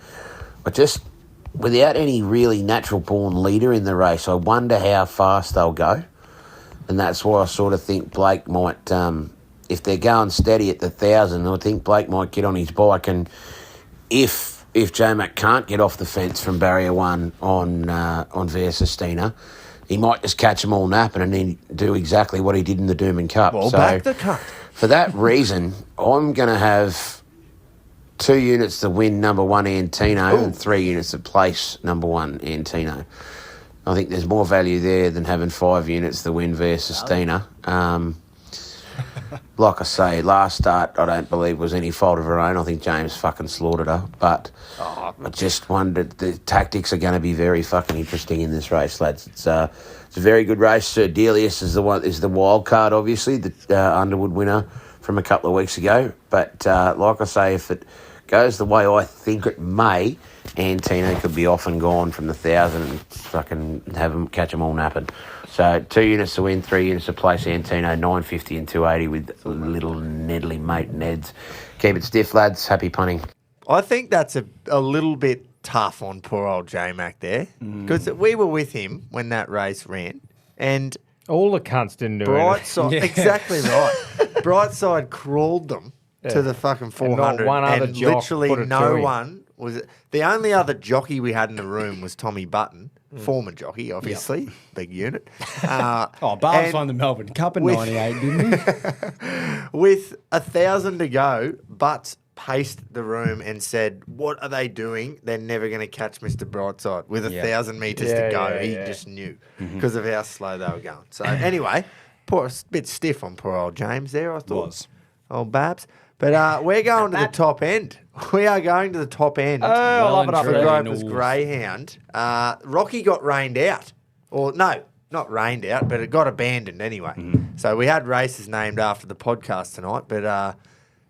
without any really natural-born leader in the race, I wonder how fast they'll go. And that's why I sort of think Blake might, if they're going steady at the 1,000, I think Blake might get on his bike. And if J-Mac can't get off the fence from barrier 1 on Via Sistina, he might just catch them all napping and then do exactly what he did in the Doomben Cup. Well, back the cut. For that reason, I'm going to have 2 units to win number 1 Antino and 3 units to place number 1 Antino. I think there's more value there than having 5 units to win Via Sistina. Like I say, last start I don't believe was any fault of her own. I think James fucking slaughtered her. But I just wondered, the tactics are going to be very fucking interesting in this race, lads. It's a very good race. Sir Delius is the wild card, obviously, the Underwood winner from a couple of weeks ago. But like I say, if it goes the way I think it may, Antino could be off and gone from the 1,000 and fucking catch them all napping. So 2 units to win, 3 units to place Antino, 950 and 280 with little Nedley mate Neds. Keep it stiff, lads. Happy punting. I think that's a little bit tough on poor old J-Mac there because we were with him when that race ran and all the cunts didn't do Brightside, exactly right. Brightside crawled them to the fucking 400 not one other and jock literally put it no through him. one was. The only other jockey we had in the room was Tommy Button, former jockey, obviously, big unit. Barb's won the Melbourne Cup in 98, didn't he? With 1,000 to go, Butts paced the room and said, "What are they doing? They're never going to catch Mr. Brightside." With 1,000 metres to go, he just knew because of how slow they were going. So anyway, a bit stiff on poor old James there, I thought. Old Babs. But we're going to the top end. We are going to the top end. I love it up for there. Groper's Greyhound. Rocky got rained out. Or no, not rained out, but it got abandoned anyway. So we had races named after the podcast tonight, but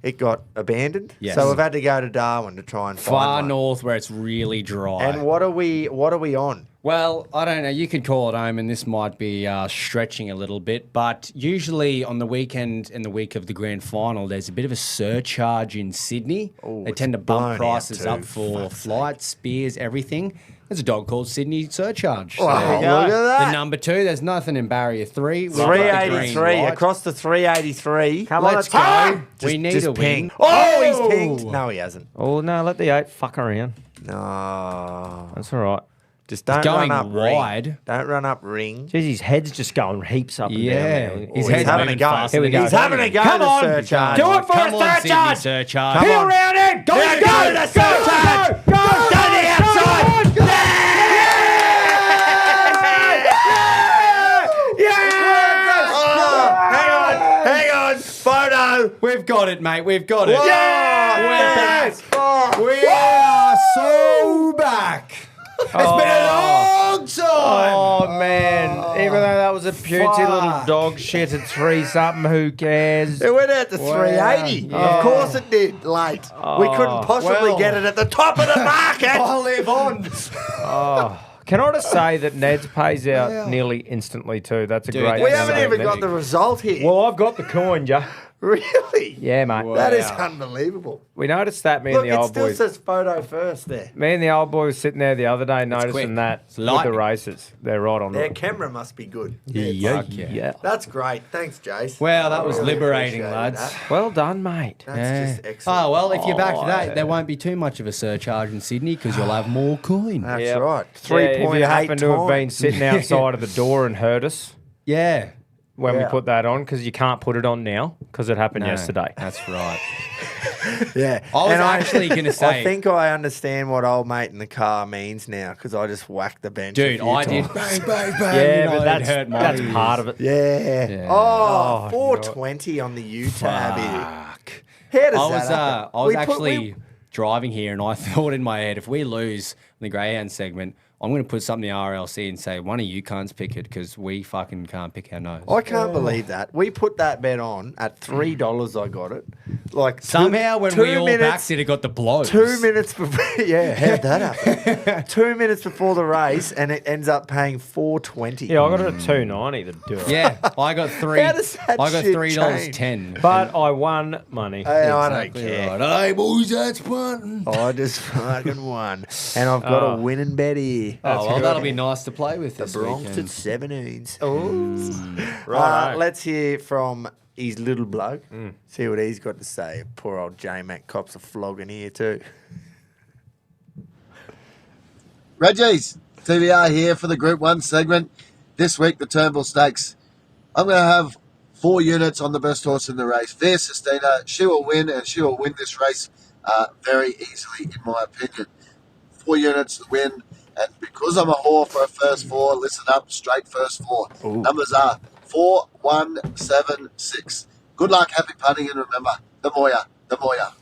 it got abandoned. Yes. So we've had to go to Darwin to try and find Far one. north where it's really dry. And what are we on? Well, I don't know. You could call it home, and this might be stretching a little bit. But usually on the weekend and the week of the grand final, there's a bit of a surcharge in Sydney. They tend to bump prices up for flights, beers, everything. There's a dog called Sydney Surcharge. Wow, there you look at that. The number 2, there's nothing in barrier 3. 383 across the 383. Come on, Let's go. We need a ping. win. Oh, he's pinged. No, he hasn't. Oh, no, let the 8 fuck around. No. That's all right. Just don't going run up wide. Ring. Don't run up ring. Jeez, his head's just going heaps up and down. Yeah. There. His He's head's having a moving go. faster Here we than go. He's having a go Come to on. surcharge. Do it for Come a on, Sydney surcharge. Surcharge. Peel around it. Go, Go to the surcharge. Go to the outside. Hang on. Photo. We've got it, mate. We've got it. Yes. We are so back. It's been a long time. Oh, man. Even though that was a putey little dog shit at 3-something, who cares? It went out to 380. Of course it did, late. We couldn't possibly get it at the top of the market. I'll live on. Can I just say that Neds pays out nearly instantly too? That's a great We thing. haven't even got the result here. Well, I've got the coin, yeah. Really? Yeah, mate. That is unbelievable. We noticed that, me Look, and the it old still boys. says photo first there. Me and the old boy was sitting there the other day noticing quick. that It's with the lightning. races. They're right on Their it. camera must be good. Yeah. That's great. Thanks, Jace. Well, that was Really liberating, appreciated lads. that. Well done, mate. That's just excellent. Oh, well, if you're back to that, yeah. there won't be too much of a surcharge in Sydney because you'll have more coin. That's Yep. right. Yeah, if 3.8 you happen to have been times. sitting outside of the door and heard us Yeah. when we Yeah. put that on, because you can't put it on now because it happened yesterday. That's right. Yeah. I was And actually going to say, I think I understand what old mate in the car means now because I just whacked the bench. dude, a few I times. did bang, bang, bang. Yeah, you know, but it hurt my that's ears. part of it. Yeah. Oh, 420 on the U-tab here. Fuck. How does I that was happen? I was We put- actually we- driving here, and I thought in my head, if we lose in the greyhound segment, I'm going to put something in the RLC and say one of you cunts pick it because we fucking can't pick our nose. I can't believe that. We put that bet on at $3. I got it. Like Somehow, when we all backed it, it got the blows. 2 minutes before, yeah, how'd that happen? 2 minutes before the race, and it ends up paying $4.20. Yeah, I got it at $2.90 to do it. Yeah, I got three. How does that I got shit $3.10. But I won money. Hey, I don't care. Right. Hey, boys, that's fun. I just fucking won, and I've got a winning bet here. Oh, well, that'll be nice to play with The this Bronx weekend. at 17s. Oh, right. Let's hear from his little bloke. See what he's got to say. Poor old J-Mac cops a flogging here too. Reggies, TVR here for the Group 1 segment. This week, the Turnbull Stakes. I'm going to have 4 units on the best horse in the race. Via Sistina, she will win, and she will win this race very easily, in my opinion. 4 units to win, and because I'm a whore for a first 4, listen up, straight first 4. Ooh. Numbers are 4, 1, 7, 6. Good luck, happy punting, and remember, the Moya, the Moya.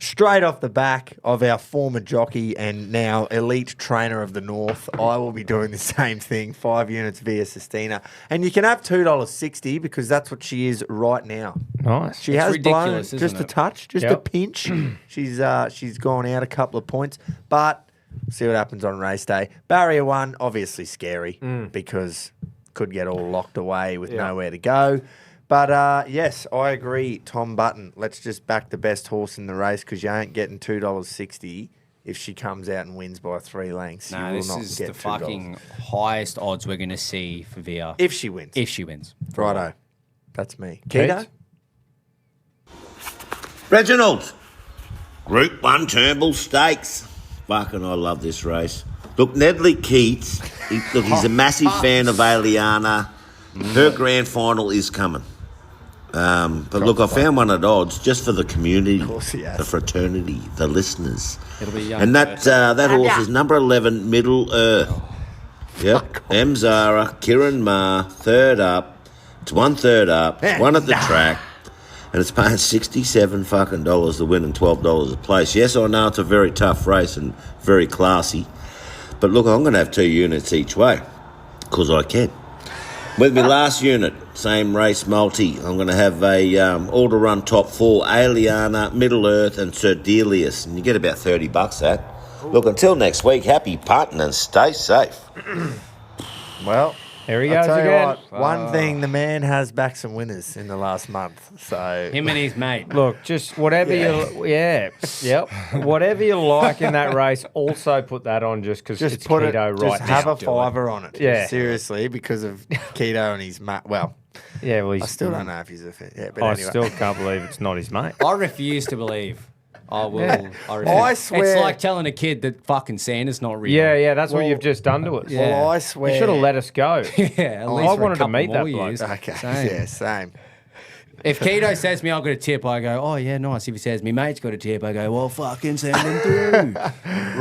Straight off the back of our former jockey and now elite trainer of the North, I will be doing the same thing, 5 units via Sistina. And you can have $2.60 because that's what she is right now. Nice. She It's has blown ridiculous, isn't just a it? touch, just a Yep. pinch. She's gone out a couple of points, but see what happens on race day. Barrier 1, obviously scary because could get all locked away with nowhere to go. But yes, I agree, Tom Button. Let's just back the best horse in the race because you ain't getting $2.60 if she comes out and wins by 3 lengths. No, you will this not is get the $2. fucking highest odds we're going to see for Via. If she wins. If she wins. Righto. That's me. Keto? Reginald, Group 1 Turnbull Stakes. Fucking, I love this race. Look, Nedley Keats, he's a massive fan of Aliana. Her grand final is coming. But look, I found one at odds just for the community, he has. the fraternity, the listeners. It'll be young. And that horse is number 11, Middle Earth. Yep. M. Zara, Kieran Ma, third up. It's 1/3 up. It's one at the track. And it's paying $67 fucking dollars to win and $12 a place. Yes, I know it's a very tough race and very classy. But look, I'm going to have 2 units each way because I can. With my last unit, same race multi, I'm going to have a all-to-run top 4, Aliana, Middle Earth and Sir Delius. And you get about $30 that. Look, until next week, happy punting and stay safe. Well, There he I'll goes tell you again. what, one thing, the man has backed some winners in the last month. So Him and his mate. Look, just whatever whatever you like in that race, also put that on just because it's put it, keto just right have now. a fiver on it. Yeah. Seriously, because of keto and his mate. Well, Yeah, well, I he's still don't know if he's a fit. Yeah, but I anyway. still can't believe it's not his mate. I refuse to believe. I will. Yeah. I refuse. I swear- It's like telling a kid that fucking Santa's not real. Yeah, that's what Well, you've just done to us. yeah. Well, I You swear. should have let us go. Yeah, at least I for a wanted to couple meet that more bloke. years. Okay. Same. Yeah, same. If Keto says to me, I've got a tip, I go, oh, yeah, nice. If he says, me mate's got a tip, I go, well, fucking send him through.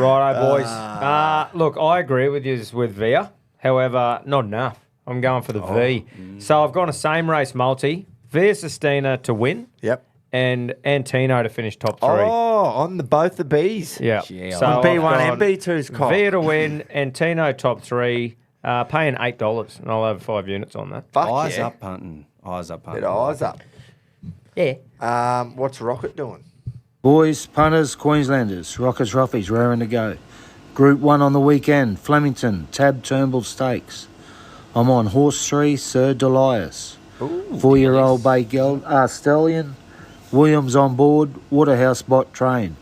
Righto, boys. Look, I agree with you with Via. However, not enough. I'm going for the V. So I've gone a same race multi. Via Sistina to win Yep. and Antino to finish top 3. Oh, on both the Bs. Yeah. Yeah, So On I've B1 gone and B2's cock. Via to win, Antino top 3, paying $8, and I'll have 5 units on that. Fuck Eyes yeah. up punting. Eyes up punting. Bit of eyes up. Yeah. What's Rocket doing? Boys, punters, Queenslanders, Rockers, Roffies, raring to go. Group 1 on the weekend, Flemington, Tab Turnbull Stakes. I'm on horse 3, Sir Delius. 4-year-old bay stallion. Williams on board, Waterhouse bot train.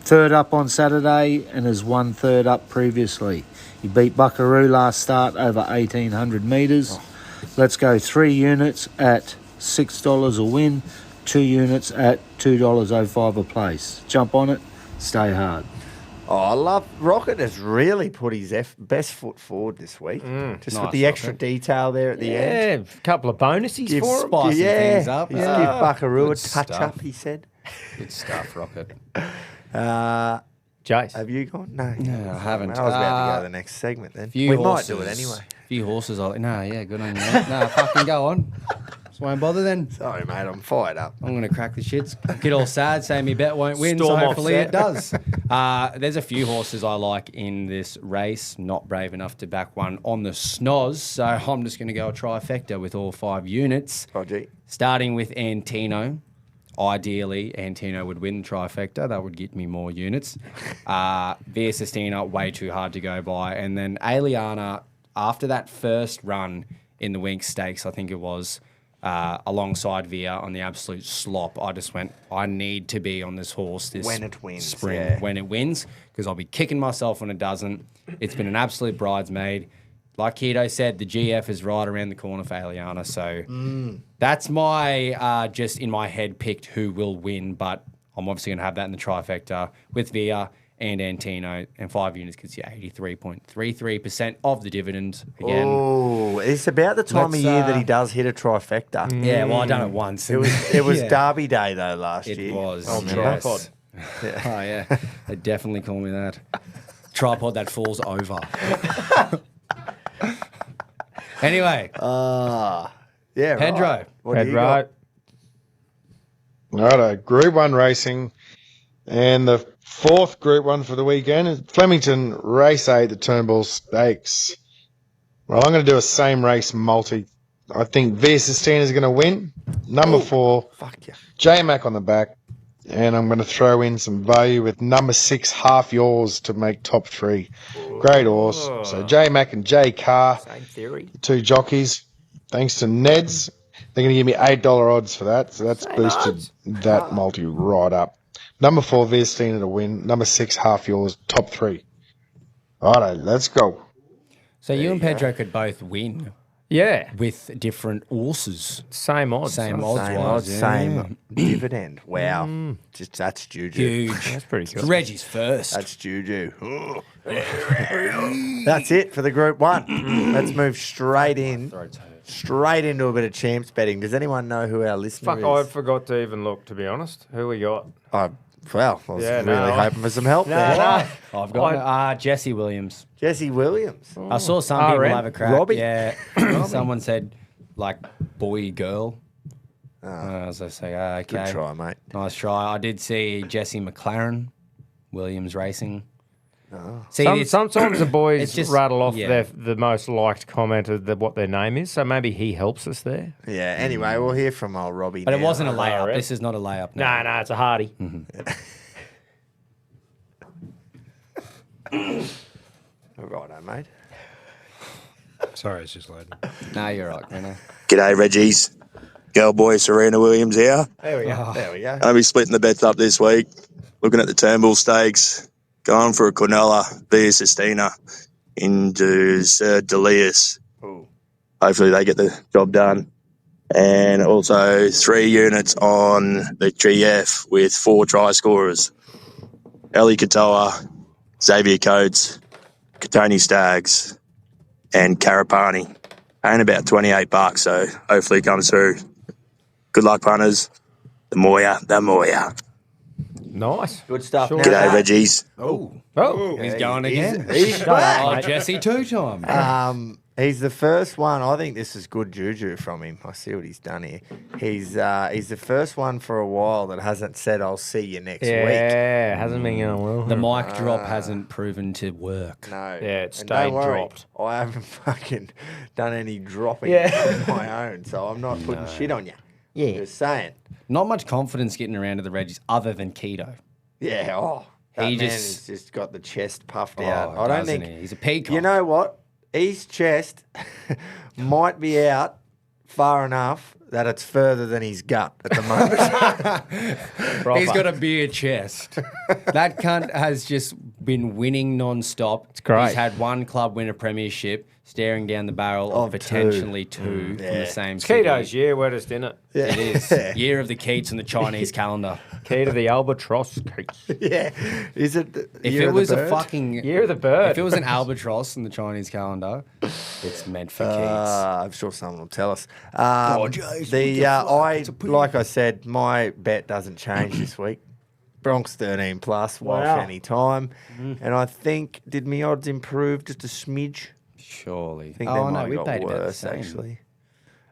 Third up on Saturday and has won third up previously. He beat Buckaroo last start over 1,800 metres. Let's go 3 units at $6 a win, 2 units at $2.05 a place. Jump on it, stay hard. Oh, I love Rocket has really put his best foot forward this week. Just with Nice, the extra Rocket. detail there at the end. Yeah, a couple of bonuses Give for him. Spicing things up. Just Yeah. give Buckaroo a Good touch stuff. up, he said. Good stuff, Rocket. Jace. Have you gone? No, No, I haven't. I was about to go to the next segment then. Few We horses, might do it anyway. Few horses. Good on you, mate. No, fucking go on. Just won't bother then. Sorry, mate. I'm fired up. I'm going to crack the shits. Get all sad, say me bet won't win, Storm so off hopefully set. it does. There's a few horses I like in this race. Not brave enough to back one on the snoz, so I'm just going to go a trifecta with all 5 units. Oh, gee. Starting with Antino. Ideally, Antino would win trifecta. That would get me more units. Via Sistina, way too hard to go by. And then Aliana, after that first run in the Winx Stakes, I think it was, alongside Via on the absolute slop, I just went, I need to be on this horse this When it wins, spring. yeah. When it wins, because I'll be kicking myself when it doesn't. It's been an absolute bridesmaid. Like Keto said, the GF is right around the corner for Aliana. So that's my, just in my head, picked who will win. But I'm obviously going to have that in the trifecta with Via and Antino. And 5 units gets you 83.33% of the dividend. Again, Oh, it's about the time of Let's, year that he does hit a trifecta. yeah, well, I done it once. It was Yeah. Derby Day, though, last It year. was. Oh, yes. tripod. Oh, yeah. They definitely call me that. Tripod that falls over. Anyway, Yeah, Pedro. right. What do you Pedro. got? Righto, Group 1 racing. And the 4th Group 1 for the weekend is Flemington Race 8, the Turnbull Stakes. Well, I'm going to do a same race multi. I think Via Sistina is going to win. Number 4, Fuck yeah. J-Mac on the back. And I'm going to throw in some value with number 6, Half Yours, to make top 3. Great horse. So J-Mac and J Carr, Same theory. 2 jockeys. Thanks to Neds. They're going to give me $8 odds for that. So that's boosted that multi right up. Number 4, Via Sistina to win. Number 6, Half Yours, top 3. Righto, let's go. So you and Pedro could both win Yeah. with different horses. Same odds. Same huh? odds. Same wise, odds, yeah. same dividend. Wow. Just that's juju. Huge. That's pretty cool. Reggie's first. That's juju. That's it for the Group 1. Let's move straight into a bit of champs betting. Does anyone know who our listener Fuck, I is? forgot to even look, to be honest. Who we got? Well, I was Yeah, really no, hoping for some help there. No. I've got Jesse Williams. Jesse Williams. I saw some people RM. have a crack. Robbie. Yeah. Someone said, like, boy, girl. As I say, okay. Good try, mate. Nice try. I did see Jesse McLaren, Williams Racing. See, Sometimes the boys it's just- rattle off yeah. the most liked comment of what their name is, so maybe he helps us there. Yeah, anyway, we'll hear from old Robbie But now. it wasn't a layup. RM. This is not a layup. No, it's a hardy. All right, mate. Sorry, it's just loading. No, you're right, Greno. G'day, Reggies. Girl boy Serena Williams here. There we go. There we go. I'll be splitting the bets up this week. Looking at the Turnbull Stakes. Going for a Cornella Via Sistina into Sir Delius. Ooh. Hopefully they get the job done. And also 3 units on the GF with 4 try scorers. Ellie Katoa, Xavier Coates, Katoni Staggs, and Carapani. Paying about $28, so hopefully it comes through. Good luck, punters. The Moya. Nice. Good stuff. Sure. Now G'day, that- Reggies. Oh, He's going again. He's back. Oh, Jesse 2-time. He's the first one. I think this is good juju from him. I see what he's done here. He's the first one for a while that hasn't said, "I'll see you next week." yeah, hasn't been going well. The mic drop hasn't proven to work. No. Yeah, it And stayed don't worry, dropped. I haven't fucking done any dropping Yeah. of my own, so I'm not putting shit on you. Yeah. Just saying. Not much confidence getting around to the Reggies other than Keto. Yeah. Oh, that He man just- has just got the chest puffed out. I don't doesn't think he? He's a peacock. You know what? His chest might be out far enough that it's further than his gut at the moment. He's got a beer chest. That cunt has just been winning non-stop. It's great. He's had one club win a premiership, staring down the barrel of potentially two from the same city. Keto's year, we're just in it. It is. Year of the Keats on the Chinese calendar. Key to the albatross, Keats. Yeah. Is it If year it of the was a bird? fucking... Year of the bird. If it was an albatross in the Chinese calendar, it's meant for Keats. I'm sure someone will tell us. Jace, like I said, my bet doesn't change this week. Bronx 13 plus, Walsh any time. And I think, did my odds improve just a smidge? Surely. I think they might have got worse, actually.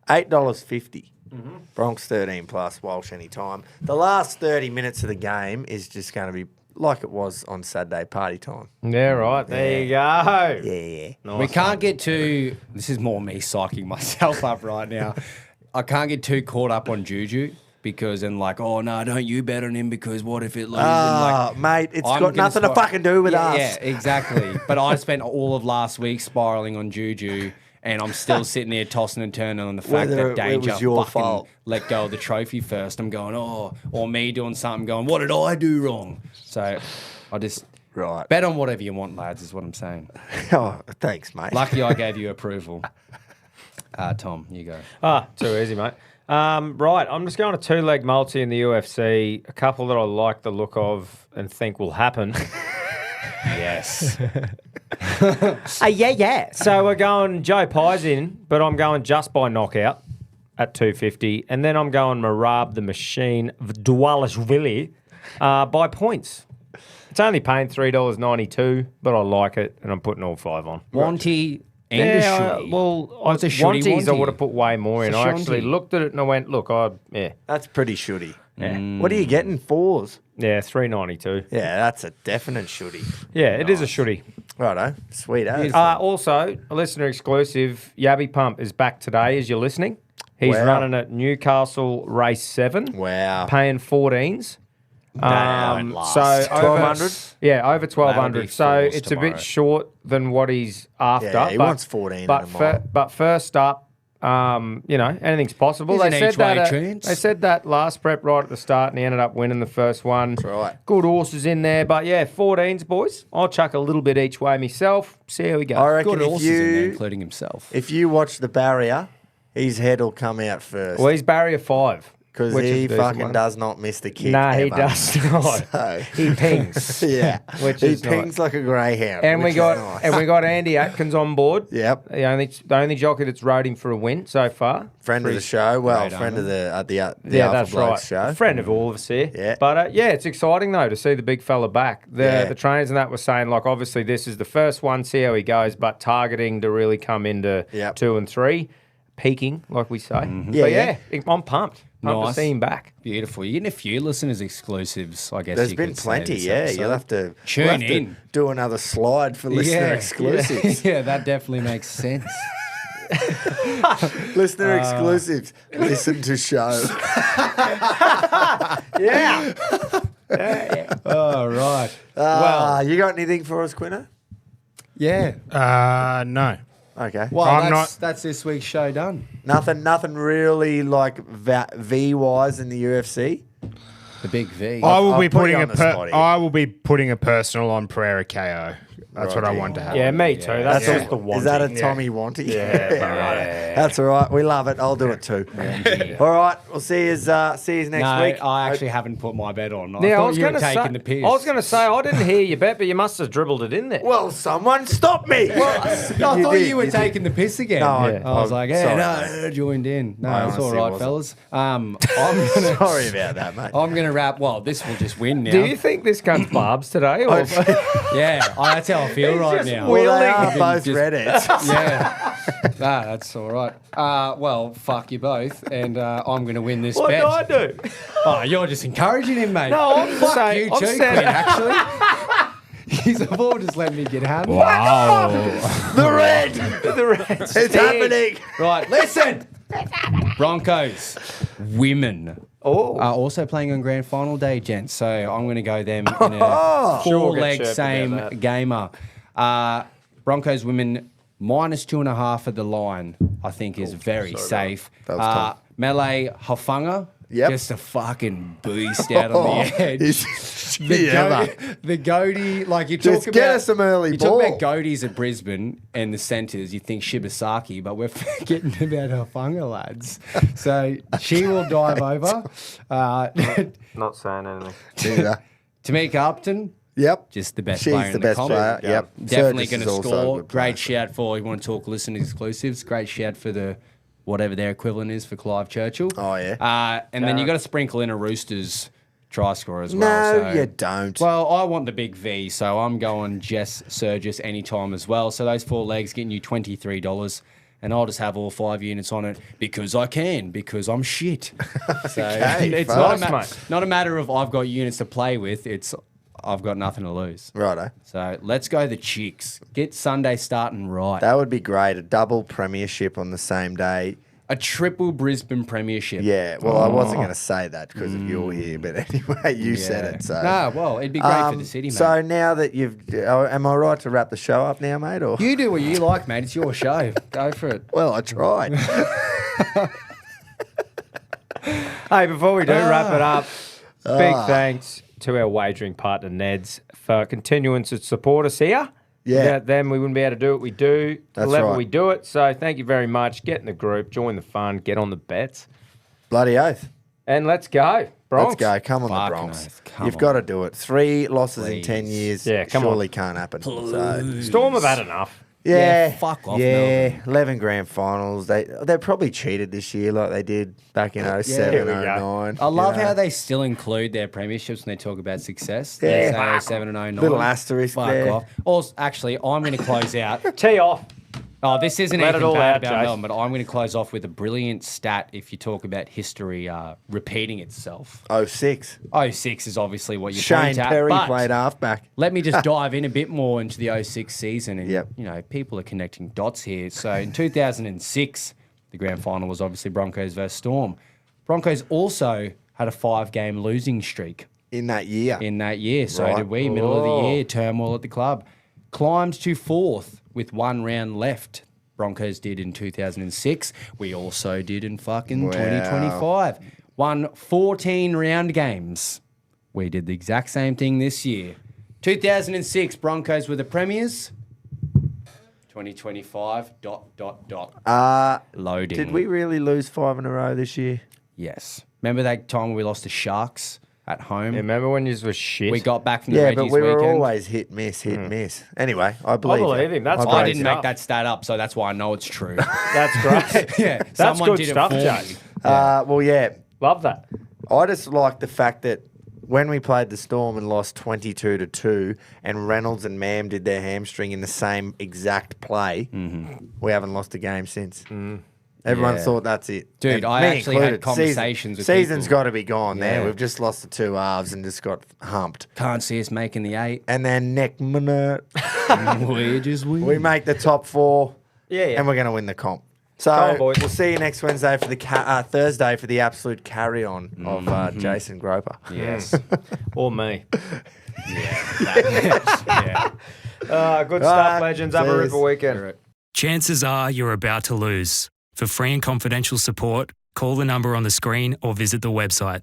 $8.50. Bronx 13 plus, Walsh any time. The last 30 minutes of the game is just going to be like it was on Saturday, party time. Yeah, right. There you go. Yeah. We can't get too... This is more me psyching myself up right now. I can't get too caught up on Juju. Because then oh no, don't you bet on him because what if it loses? Mate, it's got nothing to fucking do with us. Yeah, exactly. But I spent all of last week spiraling on Juju, and I'm still sitting there tossing and turning on the fact Whether that Danger it was your fucking fault. let go of the trophy first. I'm going, or me doing something going, what did I do wrong? So I just bet on whatever you want, lads, is what I'm saying. Oh, thanks, mate. Lucky I gave you approval. Tom, you go. Too easy, mate. Right, I'm just going to two-leg multi in the UFC. A couple that I like the look of and think will happen. Yes. Yeah. So we're going Joe Pies in, but I'm going just by knockout at 250. And then I'm going Marab the Machine Vdwalishvili by points. It's only paying $3.92, but I like it, and I'm putting all 5 on. Wanty and a shooty. Wanties shooty I would have put way more in. It's a I actually shunty. looked at it and I went, look, That's pretty shooty. Yeah. What are you getting? 4s? Yeah, $3.92. Yeah, that's a definite shooty. Yeah, it is a shooty. Righto. Sweet as. Also, a listener exclusive, Yabby Pump is back today as you're listening. He's running at Newcastle Race 7. Wow. Paying 14s. That won't last. So 1,200? Yeah, over 1,200. be So fours it's tomorrow. a bit short than what he's after. Yeah, he wants 14 But, in a mile. but first up, anything's possible. He's an They each-way chance. they said that last prep right at the start, and he ended up winning the first one. That's right. Good horses in there, but yeah, 14s, boys. I'll chuck a little bit each way myself. See how we go. I reckon Good if horses in there, you, including himself. if you watch the barrier, his head will come out first. Well, he's barrier 5. Because which is he a decent fucking one. does not miss the kick. Nah, he ever. does not. So, He pings. yeah. Which he is pings like a greyhound. And we which is got nice. Andy Atkins on board. Yep. The only jockey that's rode him for a win so far. Friend of the show. Well, Great friend of the Alpha That's Blokes right. show. Friend of all of us here. Yeah. But it's exciting though to see the big fella back. The trainers and that were saying obviously this is the first one, see how he goes, but targeting to really come into 2 and 3, peaking like we say. Mm-hmm. But I'm pumped. Pumped to Nice. see him back. Beautiful. You're getting a few listeners exclusives, I guess. There's you been could say plenty, this yeah. episode. You'll have to Tune in. do another slide for listener exclusives. Yeah, that definitely makes sense. Listener exclusives. Listen to show. Yeah. Oh, right. Well, you got anything for us, Quinno? Yeah. No. Okay. Well, I'm that's this week's show done. Nothing really like V wise in the UFC. The big V. I will I'll be put putting you a on the spot here. I will be putting a personal on Pereira KO. That's what I want to have. Yeah, me too. That's That's just the one. Is that a thing. Tommy Wanty? Yeah. That's all right. We love it. I'll do it too. All right. We'll see you next No, week. I actually haven't put my bet on. I Yeah, I thought was you were going to say. taking the piss. I was going to say I didn't hear your bet, but you must have dribbled it in there. Well, someone stop me. I thought did, you were did. taking the piss again. No, I was like, hey, sorry. no, joined in. No, I it's all honestly right, wasn't. fellas. I'm gonna, Sorry about that, mate. I'm gonna wrap. Well, this will just win now. Do you think this cunt's barbs today? Or Yeah, that's how I feel right now. Well, they are Fucking both just- Reddits. Yeah. That's all right. Well, fuck you both, and I'm going to win this what bet. do I do? Oh, you're just encouraging him, mate. No, I'm fuck saying- you I'm too, saying- Quinn, actually. He's all just letting me get hammered. Wow. The red. The Reds. It's happening. Right, listen. Broncos, women. Oh. Are also playing on grand final day, gents. So I'm going to go them in a Sure, get four-leg chirped same about that. gamer. Broncos women -2.5 at the line, I think is very safe. That was tough. Melee Hafunga, Yep. just a fucking beast out on the edge. He's ever. The goatee, like you Just talk get about, us some early you ball. talk about goatees at Brisbane and the centres, you think Shibasaki, but we're forgetting about our Funga lads. So she will dive over. Not saying anything. Tamika Upton. Yep. Just the best She's player the in the best comp. player. Yep. Definitely Surges going is to also a score. good player. Great shout for, you want to talk listener exclusives. Great shout for the whatever their equivalent is for Clive Churchill. Oh, yeah. And then you got to sprinkle in a Roosters try scorer as No, well. So. you don't. Well, I want the big V, so I'm going Jess Surgis anytime as well. So those 4 legs getting you $23. And I'll just have all 5 units on it because I can, because I'm shit. So it's not a matter of I've got units to play with. It's I've got nothing to lose. Righto. So let's go the Chicks. Get Sunday starting right. That would be great. A double premiership on the same day. A triple Brisbane premiership. Yeah. Well, I wasn't going to say that because of you're here, but anyway, you said it. So. No, well, it'd be great for the city, mate. So now that am I right to wrap the show up now, mate? Or You do what you like, mate. It's your show. Go for it. well, I tried. Hey, before we do wrap it up, big thanks to our wagering partner Neds for continuing to support us here. Yeah. Without them, we wouldn't be able to do what we do. The That's level right. we do it. So thank you very much. Get in the group, join the fun, get on the bets, Bloody oath. and let's go. Bronx. Let's go. Come on, the Fucking Bronx. oath. Come You've on. got to do it. 3 losses in Please. 10 years. Yeah, come on. surely can't happen. So, Storm have had enough. yeah, fuck off, Yeah, Melbourne. 11 grand finals. They probably cheated this year like they did back in 07, Here we go. 09. I love you know. how they still include their premierships when they talk about success. Yeah. They say 07 and 09. Little asterisk Fuck there. off. Also, actually, I'm going to close out. Tee off. Oh, this isn't Let it anything all bad out, about Jace. Melbourne, but I'm going to close off with a brilliant stat if you talk about history repeating itself. 06. 06 is obviously what you Shane point at, Perry but played halfback. let me just dive in a bit more into the 06 season. And, Yep. you know, people are connecting dots here. So in 2006, the grand final was obviously Broncos versus Storm. Broncos also had a 5-game losing streak In that year. So Right. did we. Middle of the year, turmoil at the club. Climbed to 4th with 1 round left. Broncos did in 2006. We also did in fucking Wow. 2025. Won 14 round games. We did the exact same thing this year. 2006, Broncos were the premiers. 2025, ... Loading. Did we really lose 5 in a row this year? Yes. Remember that time when we lost to Sharks at home? Yeah, remember when you was shit? We got back from the Yeah, Reggies but we were weekend. always hit, miss. Anyway, I believe, believe him. That's I great I believe didn't stuff. make that stat up, so that's why I know it's true. That's great. Yeah, That's someone good did stuff, it for Jay. me. Well, yeah. Love that. I just like the fact that when we played the Storm and lost 22-2, and Reynolds and Mam did their hamstring in the same exact play, we haven't lost a game since. Everyone Yeah. thought that's it. Dude, And I me actually had included. conversations with Season's people. got to be gone there. Yeah. We've just lost the 2 halves and just got humped. Can't see us making the 8. And then next minute, We just win. we make the top 4. Yeah, yeah. And we're going to win the comp. So Come on, boys. we'll see you next Wednesday for the Thursday for the absolute carry-on of Jason Groper. Yes. Or me. Yeah. Good stuff, legends. Have a cheers. ripper weekend. Chances are you're about to lose. For free and confidential support, call the number on the screen or visit the website.